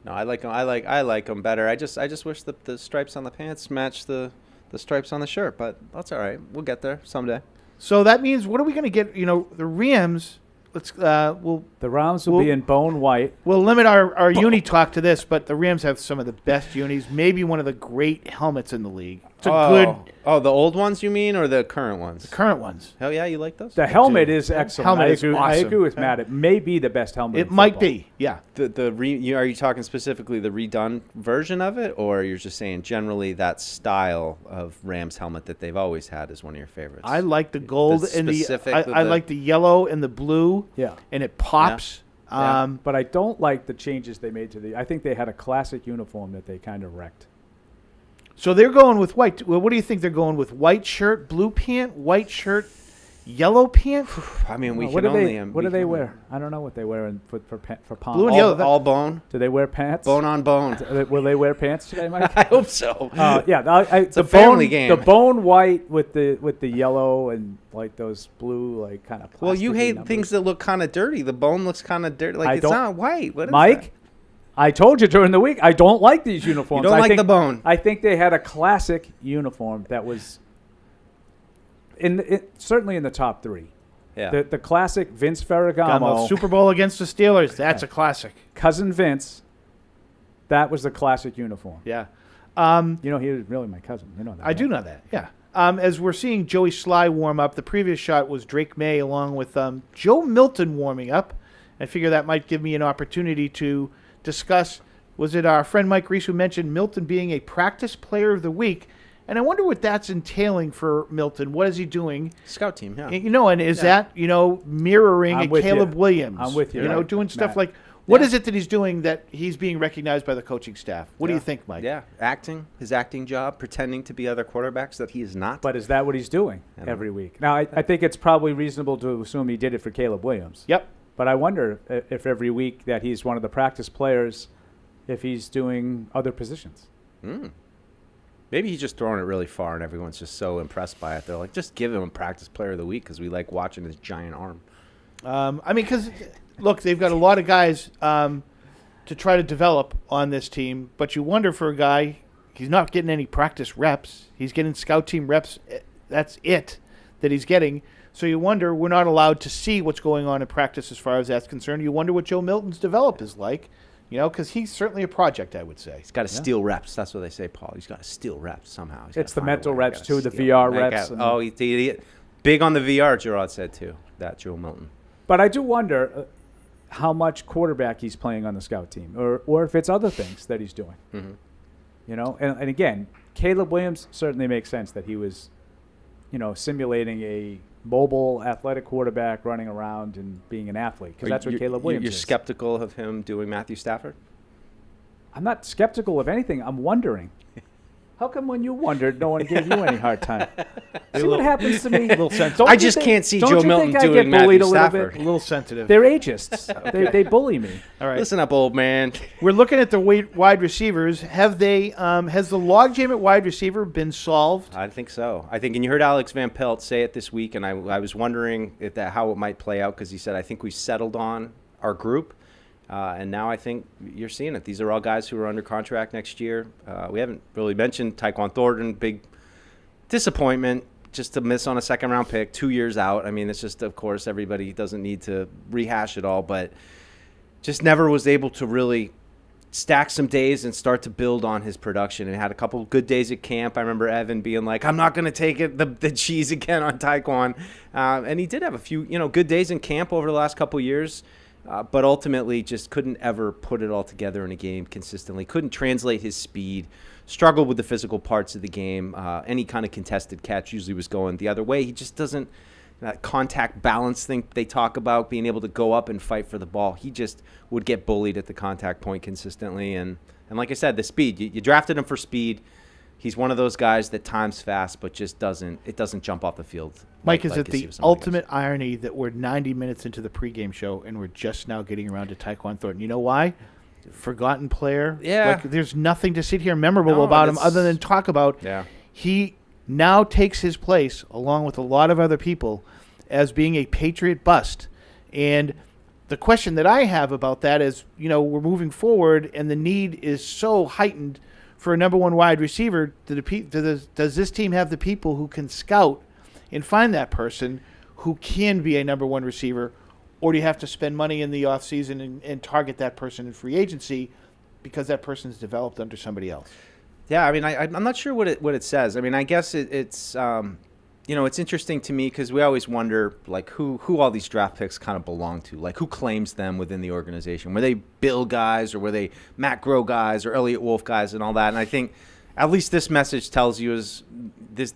No, I like them. I like them better. I just wish the stripes on the pants match the stripes on the shirt, but that's all right. We'll get there someday. So that means, what are we going to get? You know, the Rams. The Rams will be in bone white. We'll limit our uni talk to this, but the Rams have some of the best unis, maybe one of the great helmets in the league. It's a good. Oh, the old ones you mean, or the current ones? The current ones. Hell yeah, you like those? The helmet is excellent. Helmet is I awesome. agree with Matt. It may be the best helmet. It in might football. be, yeah. Are you talking specifically the redone version of it, or you're just saying generally that style of Rams helmet that they've always had is one of your favorites? I like the gold and specific I like the yellow and the blue. Yeah, and it pops. Yeah. But I don't like the changes they made to the. I think they had a classic uniform that they kind of wrecked. So they're going with white. Well, what do you think they're going with? White shirt, blue pant, white shirt, yellow pant? I mean, we what can do only. What do they wear? I don't know what they wear for palm. Blue and yellow. All bone. Do they wear pants? Bone on bone. Will they wear pants today, Mike? I hope so. Yeah, it's a family game. The bone white with the yellow and like those blue like kind of. Well, you hate numbers. things that look kind of dirty. The bone looks kind of dirty. Like it's not white. What is Mike? that? I told you during the week I don't like these uniforms. You don't like the bone. I think they had a classic uniform that was certainly in the top three. Yeah. The classic Vince Ferragamo Super Bowl against the Steelers. That's a classic. Cousin Vince. That was the classic uniform. Yeah. He was really my cousin. You know that. I do know that. Yeah. As we're seeing Joey Sly warm up, the previous shot was Drake May along with Joe Milton warming up. I figure that might give me an opportunity to discuss, was it our friend Mike Reese who mentioned Milton being a practice player of the week? And I wonder what that's entailing for Milton. What is he doing? Scout team, yeah. And is that, mirroring a Caleb Williams? I'm with you. Doing stuff Matt. like, what is it that he's doing that he's being recognized by the coaching staff? What do you think, Mike? Yeah, his acting job, pretending to be other quarterbacks that he is not. But is that what he's doing every week? Now, I think it's probably reasonable to assume he did it for Caleb Williams. Yep. But I wonder if every week that he's one of the practice players, if he's doing other positions. Maybe he's just throwing it really far, and everyone's just so impressed by it. They're like, just give him a practice player of the week because we like watching his giant arm. Because, look, they've got a lot of guys to try to develop on this team, but you wonder for a guy, he's not getting any practice reps. He's getting scout team reps. That's it that he's getting. So you wonder, we're not allowed to see what's going on in practice as far as that's concerned. You wonder what Joe Milton's develop is like, because he's certainly a project, I would say. He's got to steal reps. That's what they say, Paul. He's got to steal reps somehow. It's the mental reps, too, the VR reps. He's big on the VR, Gerard said, too, that Joe Milton. But I do wonder how much quarterback he's playing on the scout team or if it's other things that he's doing. Mm-hmm. And again, Caleb Williams certainly makes sense that he was, simulating a mobile, athletic quarterback running around and being an athlete, because that's what Caleb Williams You're is. skeptical of him doing Matthew Stafford? I'm not skeptical of anything. I'm wondering. How come when you wondered, no one gave you any hard time? See what happens to me? I just can't see Joe Milton doing Matthew Stafford. A little sensitive. They're ageists. They bully me. All right. Listen up, old man. We're looking at the wide receivers. Have they? Has the logjam at wide receiver been solved? I think so. And you heard Alex Van Pelt say it this week, and I was wondering how it might play out because he said, I think we've settled on our group. And now I think you're seeing it. These are all guys who are under contract next year. We haven't really mentioned Tyquan Thornton, big disappointment just to miss on a second-round pick, 2 years out. I mean, it's just, of course, everybody doesn't need to rehash it all, but just never was able to really stack some days and start to build on his production. And had a couple good days at camp. I remember Evan being like, I'm not going to take the cheese again on Tyquan. And he did have a few good days in camp over the last couple years. But ultimately just couldn't ever put it all together in a game consistently. Couldn't translate his speed. Struggled with the physical parts of the game. Any kind of contested catch usually was going the other way. He just doesn't – that contact balance thing they talk about, being able to go up and fight for the ball. He just would get bullied at the contact point consistently. And like I said, the speed. You drafted him for speed. He's one of those guys that times fast but just doesn't jump off the field. Mike, is it the ultimate irony that we're 90 minutes into the pregame show and we're just now getting around to Tyquan Thornton? You know why? Forgotten player. Yeah. There's nothing to sit here memorable about him other than talk about. Yeah. he now takes his place, along with a lot of other people, as being a Patriot bust. And the question that I have about that is, we're moving forward, and the need is so heightened for a number one wide receiver. Does this team have the people who can scout and find that person who can be a number one receiver, or do you have to spend money in the offseason and target that person in free agency because that person's developed under somebody else? Yeah, I mean, I'm not sure what it says. I mean, I guess it's it's interesting to me because we always wonder, like, who all these draft picks kind of belong to. Like, who claims them within the organization? Were they Bill guys, or were they Matt Groh guys, or Elliott Wolf guys, and all that? And I think at least this message tells you is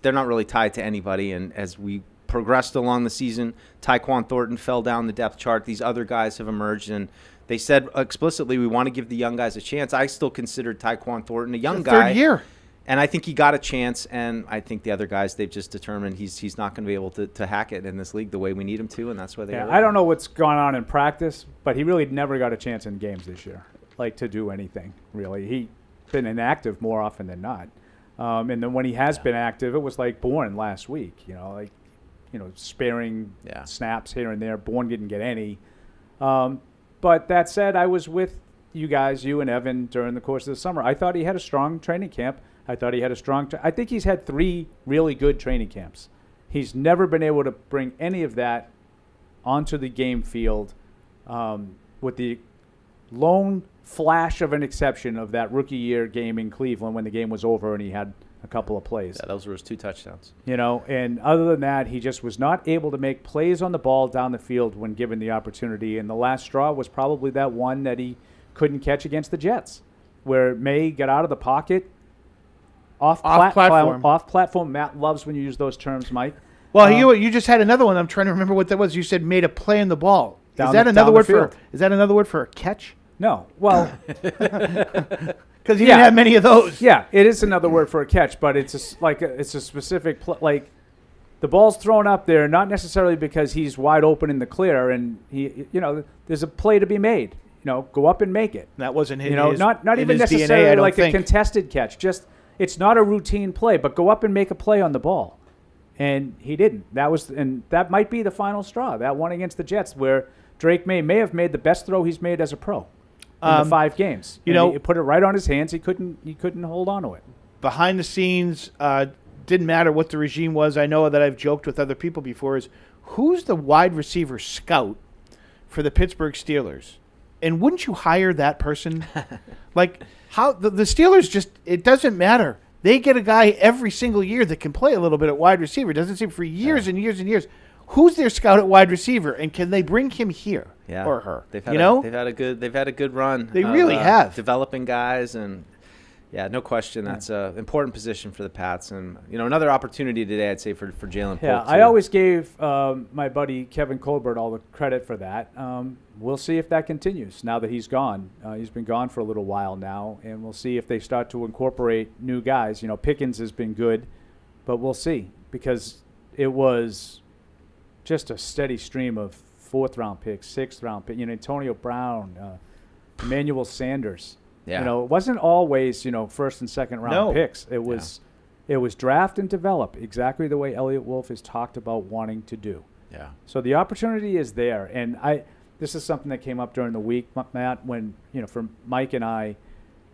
they're not really tied to anybody. And as we progressed along the season, Tyquan Thornton fell down the depth chart. These other guys have emerged, and they said explicitly, we want to give the young guys a chance. I still considered Tyquan Thornton a young guy. Third year. And I think he got a chance, and I think the other guys, they've just determined he's not going to be able to hack it in this league the way we need him to, and that's why they are. I don't know what's gone on in practice, but he really never got a chance in games this year, like to do anything, really. He's been inactive more often than not. And then when he has been active, it was like Bourne last week, sparing snaps here and there. Bourne didn't get any. But that said, I was with you guys, you and Evan, during the course of the summer. I thought he had a strong training camp. I thought he had a strong I think he's had 3 really good training camps. He's never been able to bring any of that onto the game field, with the lone flash of an exception of that rookie year game in Cleveland when the game was over and he had a couple of plays. Yeah, those were his 2 touchdowns. And other than that, he just was not able to make plays on the ball down the field when given the opportunity. And the last straw was probably that one that he couldn't catch against the Jets, where May got out of the pocket, off platform. Matt loves when you use those terms, Mike. Well, you just had another one. I'm trying to remember what that was. You said made a play on the ball. Is that another word for a catch? No. Well, because he didn't have many of those. Yeah, it is another word for a catch, but it's a specific like the ball's thrown up there, not necessarily because he's wide open in the clear, and there's a play to be made. Go up and make it. That wasn't his. Not even necessarily like a contested catch. Just it's not a routine play, but go up and make a play on the ball, and he didn't. That might be the final straw. That one against the Jets, where Drake May have made the best throw he's made as a pro in the 5 games. He put it right on his hands. He couldn't hold on to it. Behind the scenes, didn't matter what the regime was. I know that I've joked with other people before. Is who's the wide receiver scout for the Pittsburgh Steelers? And wouldn't you hire that person? Like, how the Steelers just, it doesn't matter. They get a guy every single year that can play a little bit at wide receiver. It doesn't seem for years and years and years. Who's their scout at wide receiver, and can they bring him here or her? They've had a good run. They really have developing guys, and no question that's an important position for the Pats, and another opportunity today, I'd say for Jalen Polk. Yeah, I always gave my buddy Kevin Colbert all the credit for that. We'll see if that continues now that he's gone. He's been gone for a little while now, and we'll see if they start to incorporate new guys. Pickens has been good, but we'll see, because it was just a steady stream of 4th-round picks, 6th-round picks. Antonio Brown, Emmanuel Sanders. Yeah. It wasn't always 1st and 2nd round picks. It was draft and develop, exactly the way Elliott Wolf has talked about wanting to do. Yeah. So the opportunity is there, and this is something that came up during the week, Matt, when for Mike and I.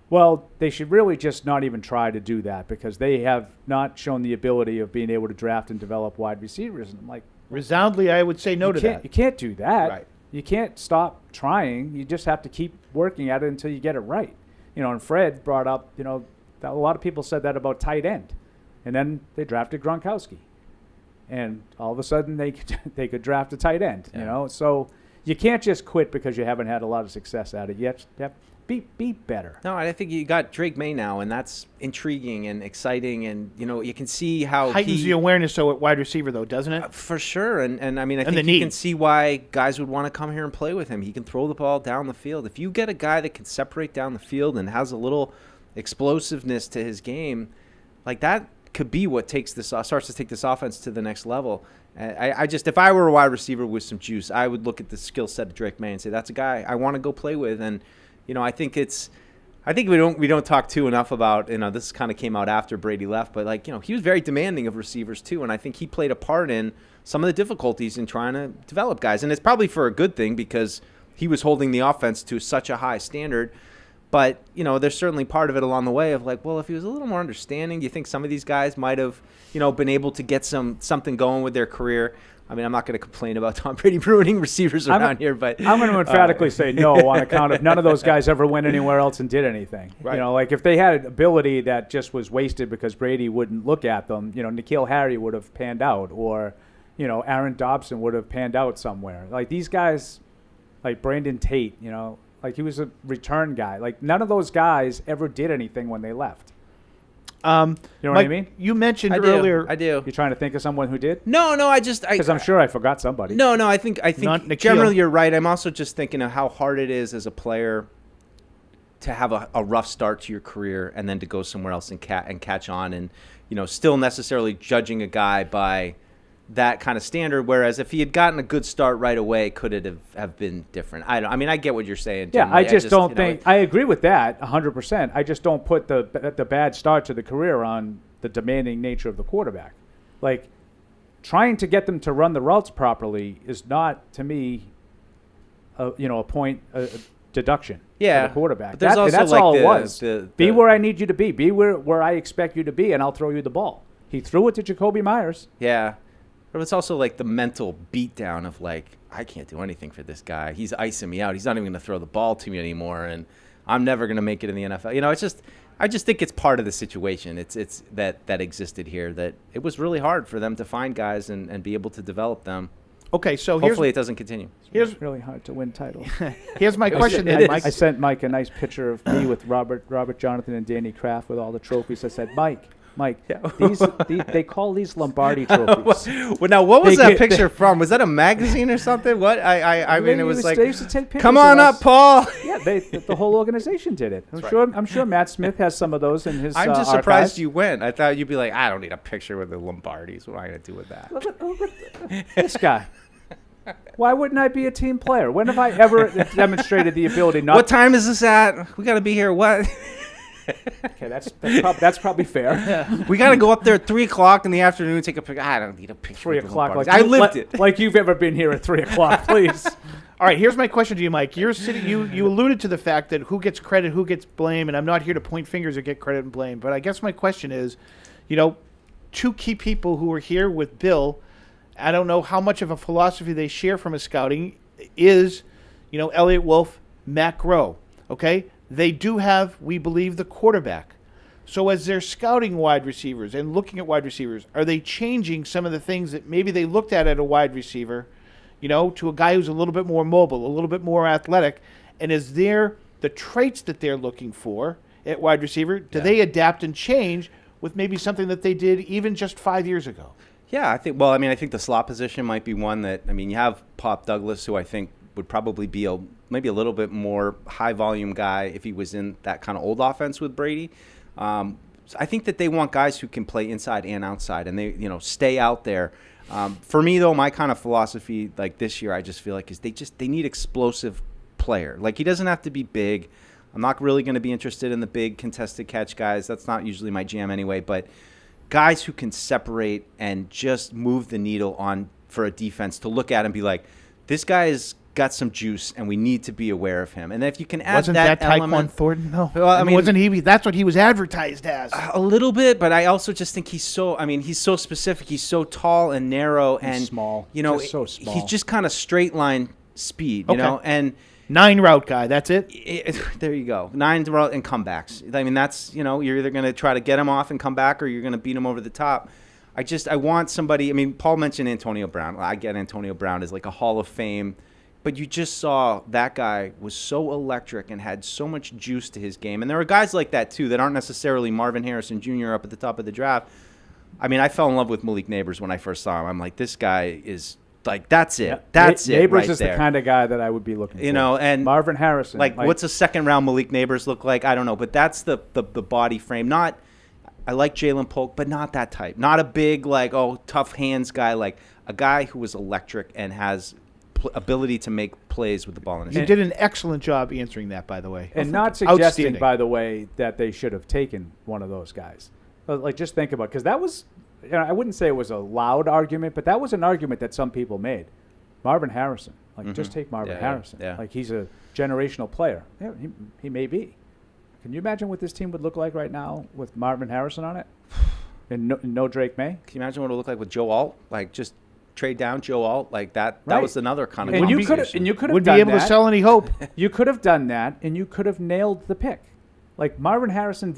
Well, they should really just not even try to do that, because they have not shown the ability of being able to draft and develop wide receivers. And I'm like, resoundingly, I would say no to that. You can't do that. Right. You can't stop trying. You just have to keep working at it until you get it right. And Fred brought up, that a lot of people said that about tight end, and then they drafted Gronkowski, and all of a sudden they could draft a tight end. So you can't just quit because you haven't had a lot of success at it yet. You have to be better. No, I think you got Drake May now, and that's intriguing and exciting, and you can see how heightens the awareness at wide receiver, though, doesn't it? For sure, and I mean, I think you can see why guys would want to come here and play with him. He can throw the ball down the field. If you get a guy that can separate down the field and has a little explosiveness to his game, like that could be what starts to take this offense to the next level. I just, if I were a wide receiver with some juice, I would look at the skill set of Drake May and say, that's a guy I want to go play with. And I think it's I think we don't talk too enough about, this kind of came out after Brady left, but he was very demanding of receivers too, and I think he played a part in some of the difficulties in trying to develop guys, and it's probably for a good thing because he was holding the offense to such a high standard. But there's certainly part of it along the way of if he was a little more understanding, do you think some of these guys might have been able to get something going with their career? I mean, I'm not going to complain about Tom Brady ruining receivers around here, but I'm going to emphatically say no on account of none of those guys ever went anywhere else and did anything. Right. If they had an ability that just was wasted because Brady wouldn't look at them, N'Keal Harry would have panned out, or Aaron Dobson would have panned out somewhere. Like these guys, like Brandon Tate, he was a return guy. Like none of those guys ever did anything when they left. You know what I mean? You mentioned earlier. I do. You're trying to think of someone who did? No, because I'm sure I forgot somebody. No, I think Not generally you're right. I'm also just thinking of how hard it is as a player to have a rough start to your career and then to go somewhere else and catch on, and still necessarily judging a guy by that kind of standard. Whereas if he had gotten a good start right away, could it have been different? I mean, I get what you're saying. Yeah, generally. I just don't think I agree with that 100%. I just don't put the bad start to the career on the demanding nature of the quarterback. Like trying to get them to run the routes properly is not, to me, a deduction. Yeah, for the quarterback. But there's also that's like all it was. Be where I need you to be. Be where I expect you to be, and I'll throw you the ball. He threw it to Jacoby Myers. Yeah. But it's also like the mental beatdown of I can't do anything for this guy. He's icing me out. He's not even going to throw the ball to me anymore, and I'm never going to make it in the NFL. It's just I just think it's part of the situation. It's that existed here, that it was really hard for them to find guys and be able to develop them. Okay, so hopefully it doesn't continue. It's really hard to win titles. Here's my question, then, Mike. I sent Mike a nice picture of me with Robert Jonathan and Danny Kraft with all the trophies. I said, Mike, these they call these Lombardi trophies. Well, now what was that picture from? Was that a magazine or something? What? I mean, it was like, they used to take pictures come on up, Paul. Yeah, the whole organization did it. I'm sure Matt Smith has some of those in his. I'm just surprised you went. I thought you'd be like, I don't need a picture with the Lombardis. What am I going to do with that? Look at this guy. Why wouldn't I be a team player? When have I ever demonstrated the ability not? What time is this at? We got to be here. What? Okay, that's probably fair. Yeah. We got to go up there at 3:00 in the afternoon and take a picture. I don't need a picture. 3:00. Like I lived it. Like you've ever been here at 3:00, please. All right, here's my question to you, Mike. You're sitting. You alluded to the fact that who gets credit, who gets blame, and I'm not here to point fingers or get credit and blame. But I guess my question is, two key people who were here with Bill. I don't know how much of a philosophy they share from a scouting is, Elliott Wolf, Matt Groh. Okay, they do have, we believe, the quarterback. So as they're scouting wide receivers and looking at wide receivers, are they changing some of the things that maybe they looked at a wide receiver, to a guy who's a little bit more mobile, a little bit more athletic, and is there the traits that they're looking for at wide receiver? Do they adapt and change with maybe something that they did even just 5 years ago? Yeah, I think the slot position might be one that, you have Pop Douglas, who I think would probably be maybe a little bit more high volume guy if he was in that kind of old offense with Brady. So I think that they want guys who can play inside and outside, and they stay out there. For me though, my kind of philosophy like this year, I just feel like is they need explosive player. Like he doesn't have to be big. I'm not really going to be interested in the big contested catch guys. That's not usually my jam anyway, but guys who can separate and just move the needle on for a defense to look at and be like, this guy has got some juice and we need to be aware of him. And if you can add wasn't that Tyquan Thornton though? Well, wasn't he? That's what he was advertised as. A little bit, but I also just think he's so specific. He's so tall and narrow and small. Just so small. He's just kind of straight line speed, and 9 route guy. That's it. There you go. 9 route and comebacks. That's you're either going to try to get him off and come back, or you're going to beat him over the top. I want somebody. Paul mentioned Antonio Brown. I get Antonio Brown as like a Hall of Fame, but you just saw that guy was so electric and had so much juice to his game. And there are guys like that too that aren't necessarily Marvin Harrison Jr. up at the top of the draft. I fell in love with Malik Neighbors when I first saw him. I'm like, this guy is. Like, that's it. Yeah. That's it. Neighbors right is there. The kind of guy that I would be looking for. And Marvin Harrison. Like what's a second round Malik Neighbors look like? I don't know. But that's the body frame. I like Jalen Polk, but not that type. Not a big, tough hands guy. Like a guy who was electric and has ability to make plays with the ball in his You hand. did an excellent job answering that, by the way. And not suggesting, Outstanding. by the way, that they should have taken one of those guys. But, like, just think about it, because that was, I wouldn't say it was a loud argument, but that was an argument that some people made. Marvin Harrison. Like, just take Marvin Harrison. Yeah. Like, he's a generational player. Yeah, he may be. Can you imagine what this team would look like right now with Marvin Harrison on it? And no Drake May? Can you imagine what it would look like with Joe Alt? Like, just trade down Joe Alt like that. Right. That was another kind of and you conversation. could have Would done be able that. to sell any hope. You could have done that, and you could have nailed the pick. Like Marvin Harrison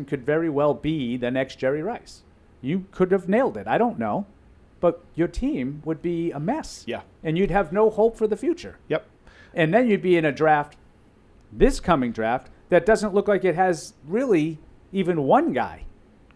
could very well be the next Jerry Rice. You could have nailed it. I don't know, but your team would be a mess. Yeah, and you'd have no hope for the future. Yep. And then you'd be in a draft, this coming draft, that doesn't look like it has really even one guy.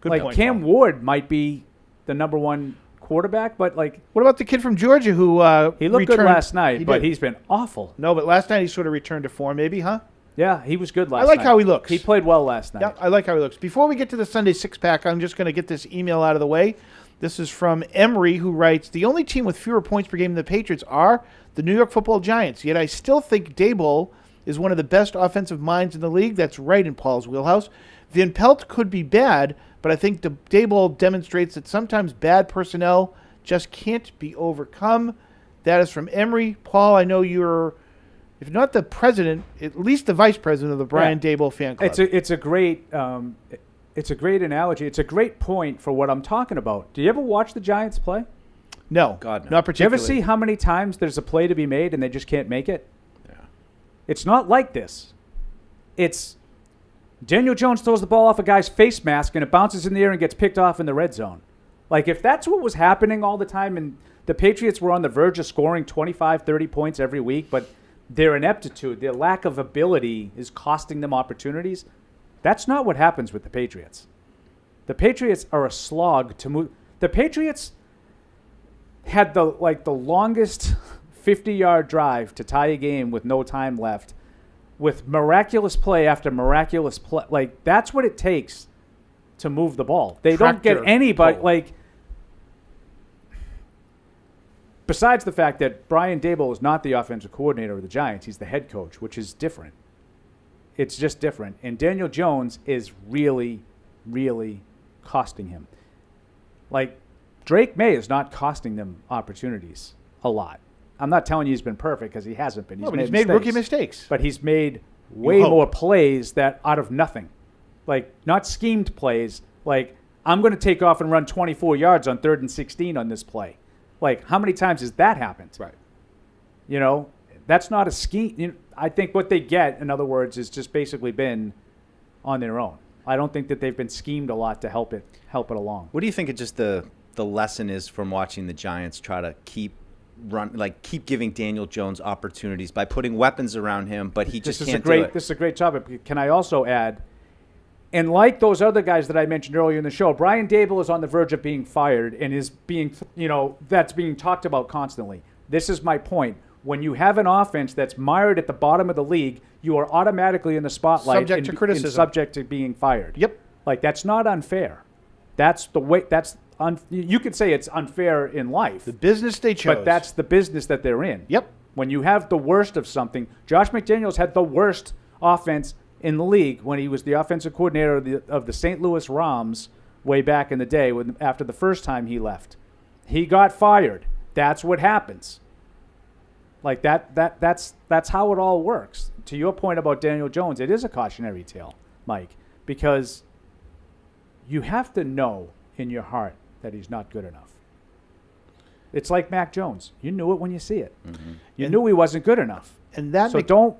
Good like point, Cam Paul. Ward might be the number one quarterback, but like, what about the kid from Georgia who he looked good returned- last night, He but did. he's been awful. No, but last night he sort of returned to form, maybe, huh? Yeah, he was good last night. I like how he looks. He played well last night. Yeah, I like how he looks. Before we get to the Sunday six-pack, I'm just going to get this email out of the way. This is from Emery, who writes, the only team with fewer points per game than the Patriots are the New York Football Giants, yet I still think Daboll is one of the best offensive minds in the league. That's right in Paul's wheelhouse. Van Pelt could be bad, but I think Daboll demonstrates that sometimes bad personnel just can't be overcome. That is from Emery. Paul, I know you're, if not the president, at least the vice president of the Brian Daboll fan club. It's a great analogy. It's a great point for what I'm talking about. Do you ever watch the Giants play? No, God, no. not Do you ever particularly. see how many times there's a play to be made and they just can't make it? Yeah. It's not like this. It's Daniel Jones throws the ball off a guy's face mask and it bounces in the air and gets picked off in the red zone. Like, if that's what was happening all the time and the Patriots were on the verge of scoring 25, 30 points every week, but their ineptitude, their lack of ability is costing them opportunities, that's not what happens with the Patriots. The Patriots are a slog to move. The Patriots had the longest 50-yard drive to tie a game with no time left, with miraculous play after miraculous play. Like, that's what it takes to move the ball. They don't get anybody. Like, besides the fact that Brian Daboll is not the offensive coordinator of the Giants, he's the head coach, which is different. It's just different. And Daniel Jones is really, really costing him. Like, Drake May is not costing them opportunities a lot. I'm not telling you he's been perfect, because he hasn't been. He's made rookie mistakes. But he's made way more plays that out of nothing. Like, not schemed plays. Like, I'm going to take off and run 24 yards on 3rd and 16 on this play. Like, how many times has that happened? Right. You know, that's not a scheme. You know, I think what they get, in other words, is just basically been on their own. I don't think that they've been schemed a lot to help it along. What do you think the lesson is from watching the Giants try to keep giving Daniel Jones opportunities by putting weapons around him, but he just can't do it? This is a great topic. Can I also add, and like those other guys that I mentioned earlier in the show, Brian Daboll is on the verge of being fired and is being, that's being talked about constantly. This is my point. When you have an offense that's mired at the bottom of the league, you are automatically in the spotlight, Subject to criticism, and subject to being fired. Yep. Like, that's not unfair. That's the way. You could say it's unfair in life. The business they chose. But that's the business that they're in. Yep. When you have the worst of something, Josh McDaniels had the worst offense in the league when he was the offensive coordinator of the St. Louis Rams way back in the day after the first time he left. He got fired. That's what happens. Like, that's how it all works. To your point about Daniel Jones, it is a cautionary tale, Mike, because you have to know in your heart that he's not good enough. It's like Mac Jones. You knew it when you see it. Mm-hmm. You knew he wasn't good enough. And that so don't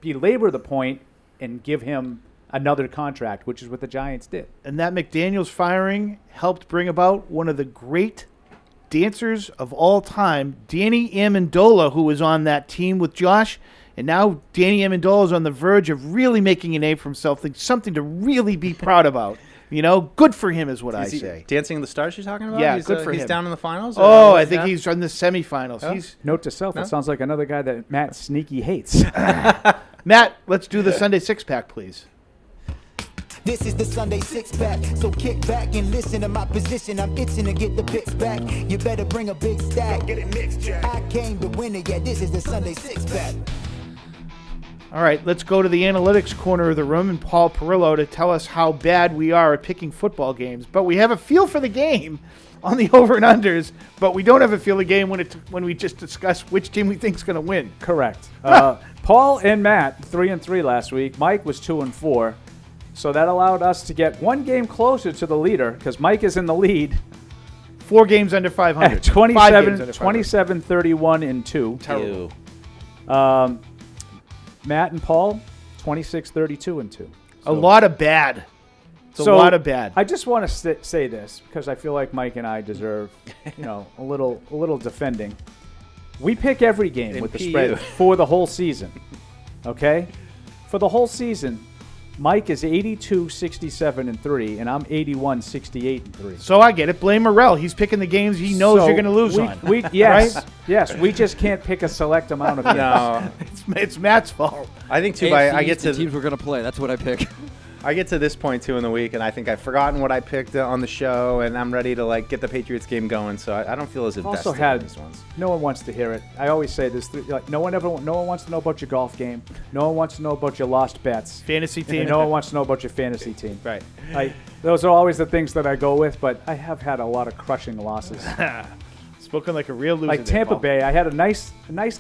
belabor the point and give him another contract, which is what the Giants did. And that McDaniels firing helped bring about one of the great dancers of all time, Danny Amendola, who was on that team with Josh. And now Danny Amendola is on the verge of really making a name for himself, something to really be proud about. Good for him is what I say. Dancing in the Stars you're talking about? Yeah, good for him. He's down in the finals? Oh, I think he's in the semifinals. Oh. Note to self, it sounds like another guy that Matt Sneaky hates. Matt, let's do the Sunday six-pack, please. This is the Sunday six-pack, so kick back and listen to my position. I'm itching to get the picks back. You better bring a big stack. Get it mixed, Jack. I came to win it, yeah, this is the Sunday six-pack. All right, let's go to the analytics corner of the room and Paul Perillo to tell us how bad we are at picking football games. But we have a feel for the game on the over and unders, but we don't have a feel of the game when we just discuss which team we think is going to win. Correct. Paul and Matt 3-3 last week. Mike was 2-4, so that allowed us to get one game closer to the leader because Mike is in the lead. 4 games under 500. 27, 31, and 2. Terrible. Matt and Paul 26, 32, and 2. So, a lot of bad. It's a lot of bad. I just want to say this because I feel like Mike and I deserve, a little defending. We pick every game with the spread for the whole season. Okay? For the whole season, Mike is 82, 67, and 3, and I'm 81, 68, and 3. So I get it. Blame Morrell. He's picking the games he knows you're going to lose on. Yes, right? yes. We just can't pick a select amount of games. No. It's Matt's fault. I think, too, AFC I get to the teams we're going to play. That's what I pick. I get to this point, too, in the week, and I think I've forgotten what I picked on the show, and I'm ready to, get the Patriots game going, so I don't feel as invested in these ones. No one wants to hear it. I always say this. No one wants to know about your golf game. No one wants to know about your lost bets. Fantasy team. And no one wants to know about your fantasy team. Right. Those are always the things that I go with, but I have had a lot of crushing losses. Spoken like a real loser. Like Tampa Bay. I had a nice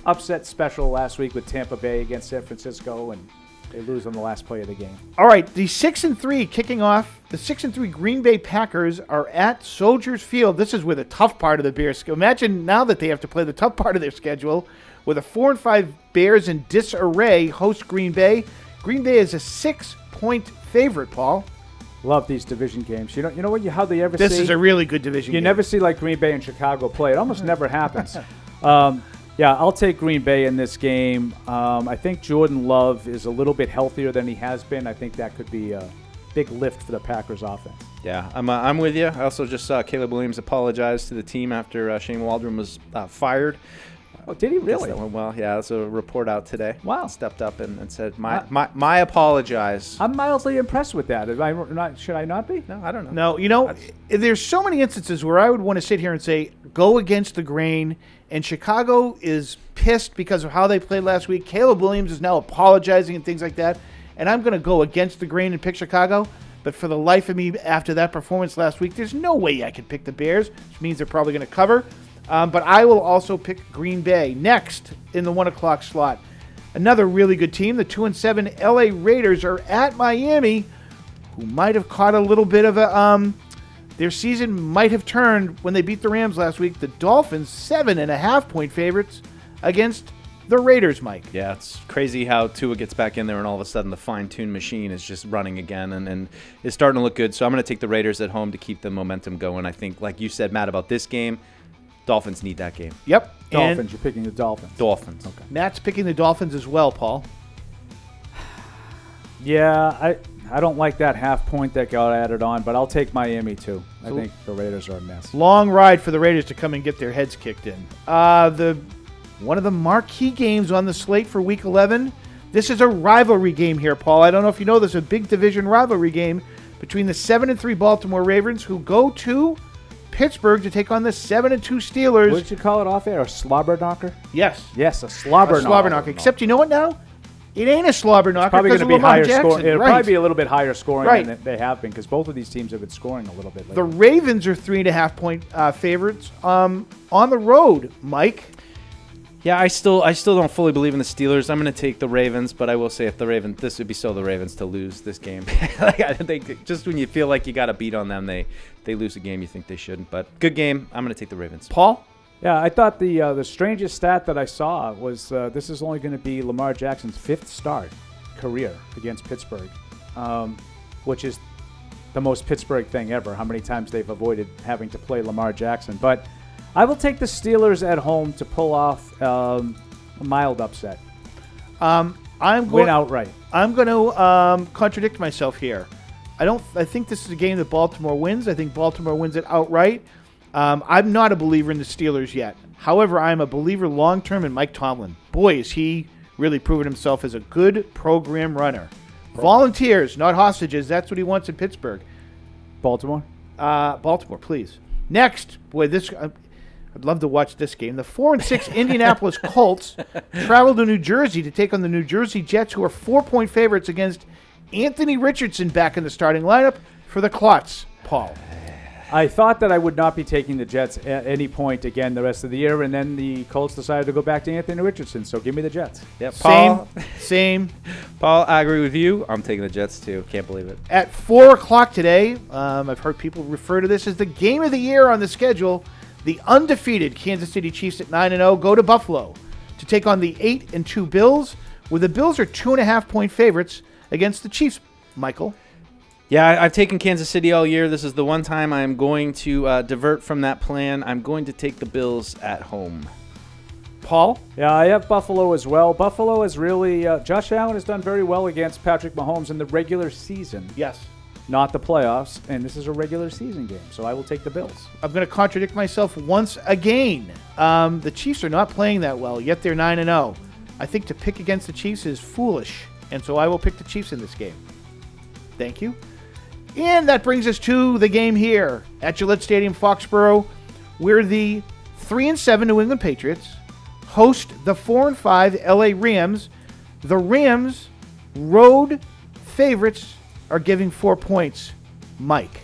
upset special last week with Tampa Bay against San Francisco, and they lose on the last play of the game. All right, the 6-3 kicking off. The 6-3 Green Bay Packers are at Soldiers Field. This is where the tough part of the Bears schedule. Imagine now that they have to play the tough part of their schedule with a 4-5 Bears in disarray host Green Bay. Green Bay is a 6-point favorite, Paul. Love these division games. You know what? You hardly ever see. This is a really good division game. You never see like Green Bay and Chicago play. It almost never happens. Yeah, I'll take Green Bay in this game. I think Jordan Love is a little bit healthier than he has been. I think that could be a big lift for the Packers offense. Yeah, I'm with you. I also just saw Caleb Williams apologize to the team after Shane Waldron was fired. Oh, did he really? That went well. Yeah, that's a report out today. Wow. Stepped up and said, my apologize. I'm mildly impressed with that. Should I not be? No, I don't know. No, there's so many instances where I would want to sit here and say, go against the grain, and Chicago is pissed because of how they played last week. Caleb Williams is now apologizing and things like that, and I'm going to go against the grain and pick Chicago. But for the life of me, after that performance last week, there's no way I could pick the Bears, which means they're probably going to cover. But I will also pick Green Bay next in the 1 o'clock slot. Another really good team, the 2-7 LA Raiders are at Miami, who might have caught a little bit of a their season might have turned when they beat the Rams last week. The Dolphins 7.5-point favorites against the Raiders, Mike. Yeah, it's crazy how Tua gets back in there and all of a sudden the fine-tuned machine is just running again and is starting to look good. So I'm going to take the Raiders at home to keep the momentum going. I think, like you said, Matt, about this game, Dolphins need that game. Yep. Dolphins. You're picking the Dolphins. Dolphins. Okay. Matt's picking the Dolphins as well, Paul. Yeah, I don't like that half point that got added on, but I'll take Miami too. I think the Raiders are a mess. Long ride for the Raiders to come and get their heads kicked in. One of the marquee games on the slate for Week 11. This is a rivalry game here, Paul. I don't know if you know this, a big division rivalry game between the 7-3 Baltimore Ravens, who go to Pittsburgh to take on the 7-2 Steelers. What did you call it off air? A slobber knocker? Yes. Yes, a slobber knocker. Slobber knocker. Except you know what now? It ain't a slobber knocker. Probably going to be higher scoring. It'll right. probably be a little bit higher scoring right. than they have been because both of these teams have been scoring a little bit lately. The Ravens are 3.5-point favorites on the road, Mike. Yeah, I still don't fully believe in the Steelers. I'm going to take the Ravens, but I will say if the Ravens, this would be the Ravens to lose this game. I think just when you feel like you got a beat on them, they lose a game you think they shouldn't. But good game. I'm going to take the Ravens. Paul? Yeah, I thought the strangest stat that I saw was this is only going to be Lamar Jackson's 5th start career against Pittsburgh, which is the most Pittsburgh thing ever, how many times they've avoided having to play Lamar Jackson. But I will take the Steelers at home to pull off a mild upset. Win outright. I'm going to contradict myself here. I think this is a game that Baltimore wins. I think Baltimore wins it outright. I'm not a believer in the Steelers yet. However, I'm a believer long-term in Mike Tomlin. Boy, is he really proven himself as a good program runner. Volunteers, not hostages. That's what he wants in Pittsburgh. Baltimore? Baltimore, please. Next, boy, I'd love to watch this game. The 4-6 Indianapolis Colts travel to New Jersey to take on the New Jersey Jets, who are 4-point favorites against Anthony Richardson back in the starting lineup for the Clots. Paul. I thought that I would not be taking the Jets at any point again the rest of the year, and then the Colts decided to go back to Anthony Richardson, so give me the Jets. Yep. Paul, Same. Paul, I agree with you. I'm taking the Jets, too. Can't believe it. At 4 o'clock today, I've heard people refer to this as the game of the year on the schedule. The undefeated Kansas City Chiefs at 9-0 go to Buffalo to take on the 8-2 Bills, where the Bills are 2.5-point favorites against the Chiefs. Michael? Yeah, I've taken Kansas City all year. This is the one time I'm going to divert from that plan. I'm going to take the Bills at home. Paul? Yeah, I have Buffalo as well. Buffalo is really Josh Allen has done very well against Patrick Mahomes in the regular season. Yes. Not the playoffs, and this is a regular season game, so I will take the Bills. I'm going to contradict myself once again. The Chiefs are not playing that well, yet they're 9-0. I think to pick against the Chiefs is foolish, and so I will pick the Chiefs in this game. Thank you. And that brings us to the game here at Gillette Stadium, Foxborough, where the 3-7 New England Patriots host the 4-5 LA Rams. The Rams, road favorites, are giving 4 points. Mike.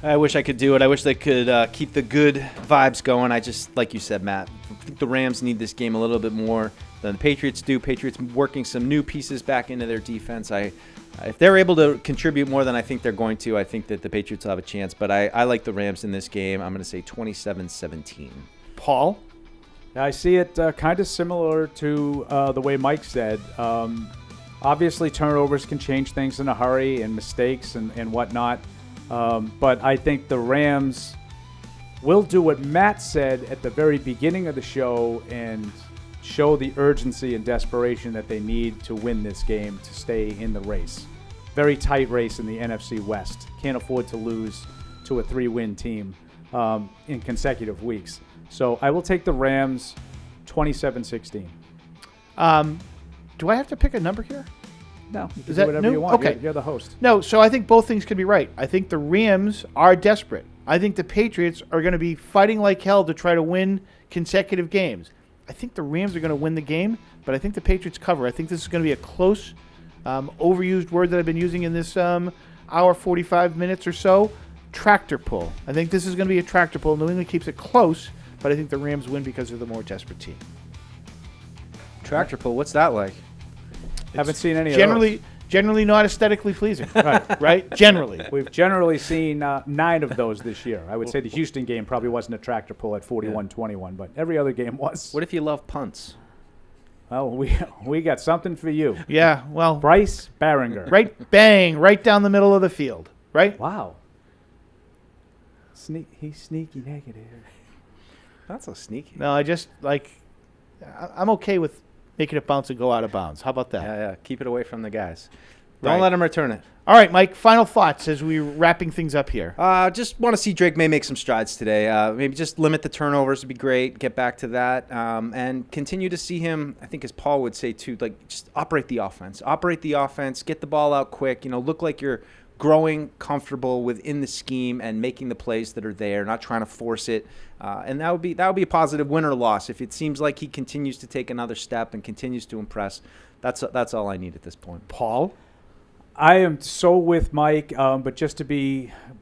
I wish I could do it. I wish they could keep the good vibes going. I just, like you said, Matt, I think the Rams need this game a little bit more than the Patriots do. Patriots working some new pieces back into their defense. If they're able to contribute more than I think they're going to, I think that the Patriots will have a chance. But I like the Rams in this game. I'm going to say 27-17. Paul? I see it kind of similar to the way Mike said. Obviously, turnovers can change things in a hurry and mistakes and whatnot. But I think the Rams will do what Matt said at the very beginning of the show and show the urgency and desperation that they need to win this game to stay in the race. Very tight race in the NFC West. Can't afford to lose to a 3-win team in consecutive weeks. So I will take the Rams 27-16. Do I have to pick a number here? No. You can Is do that whatever new? you want. Okay. You're the host. No, so I think both things could be right. I think the Rams are desperate. I think the Patriots are going to be fighting like hell to try to win consecutive games. I think the Rams are going to win the game, but I think the Patriots cover. I think this is going to be a close, overused word that I've been using in this hour 45 minutes or so, tractor pull. I think this is going to be a tractor pull. New England keeps it close, but I think the Rams win because they're the more desperate team. Tractor pull, what's that like? Haven't seen any generally, of those. Generally not aesthetically pleasing. Right. Right? Generally. We've generally seen 9 of those this year. I would say the Houston game probably wasn't a tractor pull at 41-21, but every other game was. What if you love punts? Oh, we got something for you. Yeah, well. Bryce Baringer. Right bang, right down the middle of the field. Right? Wow. He's sneaky negative. Not so sneaky. No, I just, I'm okay with making it bounce and go out of bounds. How about that? Yeah. Keep it away from the guys. Don't Right. let them return it. All right, Mike, final thoughts as we're wrapping things up here. Just want to see Drake May make some strides today. Maybe just limit the turnovers would be great. Get back to that. And continue to see him, I think as Paul would say too, just operate the offense. Operate the offense. Get the ball out quick. Look like you're growing comfortable within the scheme and making the plays that are there, not trying to force it. And that would be a positive win or loss. If it seems like he continues to take another step and continues to impress, that's all I need at this point. Paul? I am so with Mike, but just to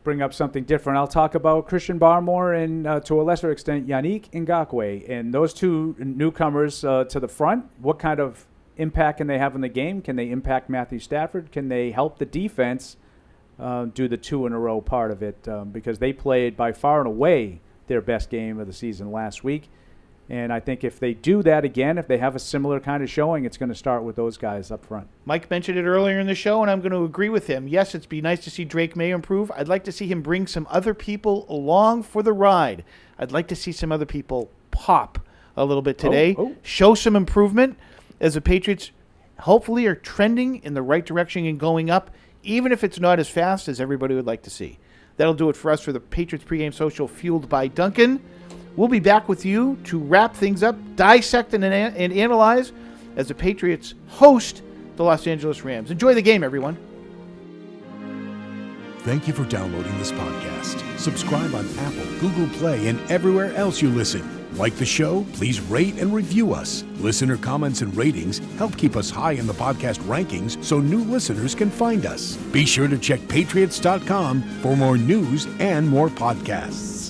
bring up something different, I'll talk about Christian Barmore and, to a lesser extent, Yannick Ngakoue. And those two newcomers to the front, what kind of impact can they have in the game? Can they impact Matthew Stafford? Can they help the defense do the 2-in-a-row part of it? Because they played by far and away their best game of the season last week. And I think if they do that again, if they have a similar kind of showing, it's going to start with those guys up front. Mike mentioned it earlier in the show, and I'm going to agree with him. Yes, it'd be nice to see Drake May improve. I'd like to see him bring some other people along for the ride. I'd like to see some other people pop a little bit today, show some improvement as the Patriots hopefully are trending in the right direction and going up, even if it's not as fast as everybody would like to see. That'll do it for us for the Patriots Pregame Social, fueled by Duncan. We'll be back with you to wrap things up, dissect and analyze as the Patriots host the Los Angeles Rams. Enjoy the game, everyone. Thank you for downloading this podcast. Subscribe on Apple, Google Play, and everywhere else you listen. Like the show? Please rate and review us. Listener comments and ratings help keep us high in the podcast rankings so new listeners can find us. Be sure to check Patriots.com for more news and more podcasts.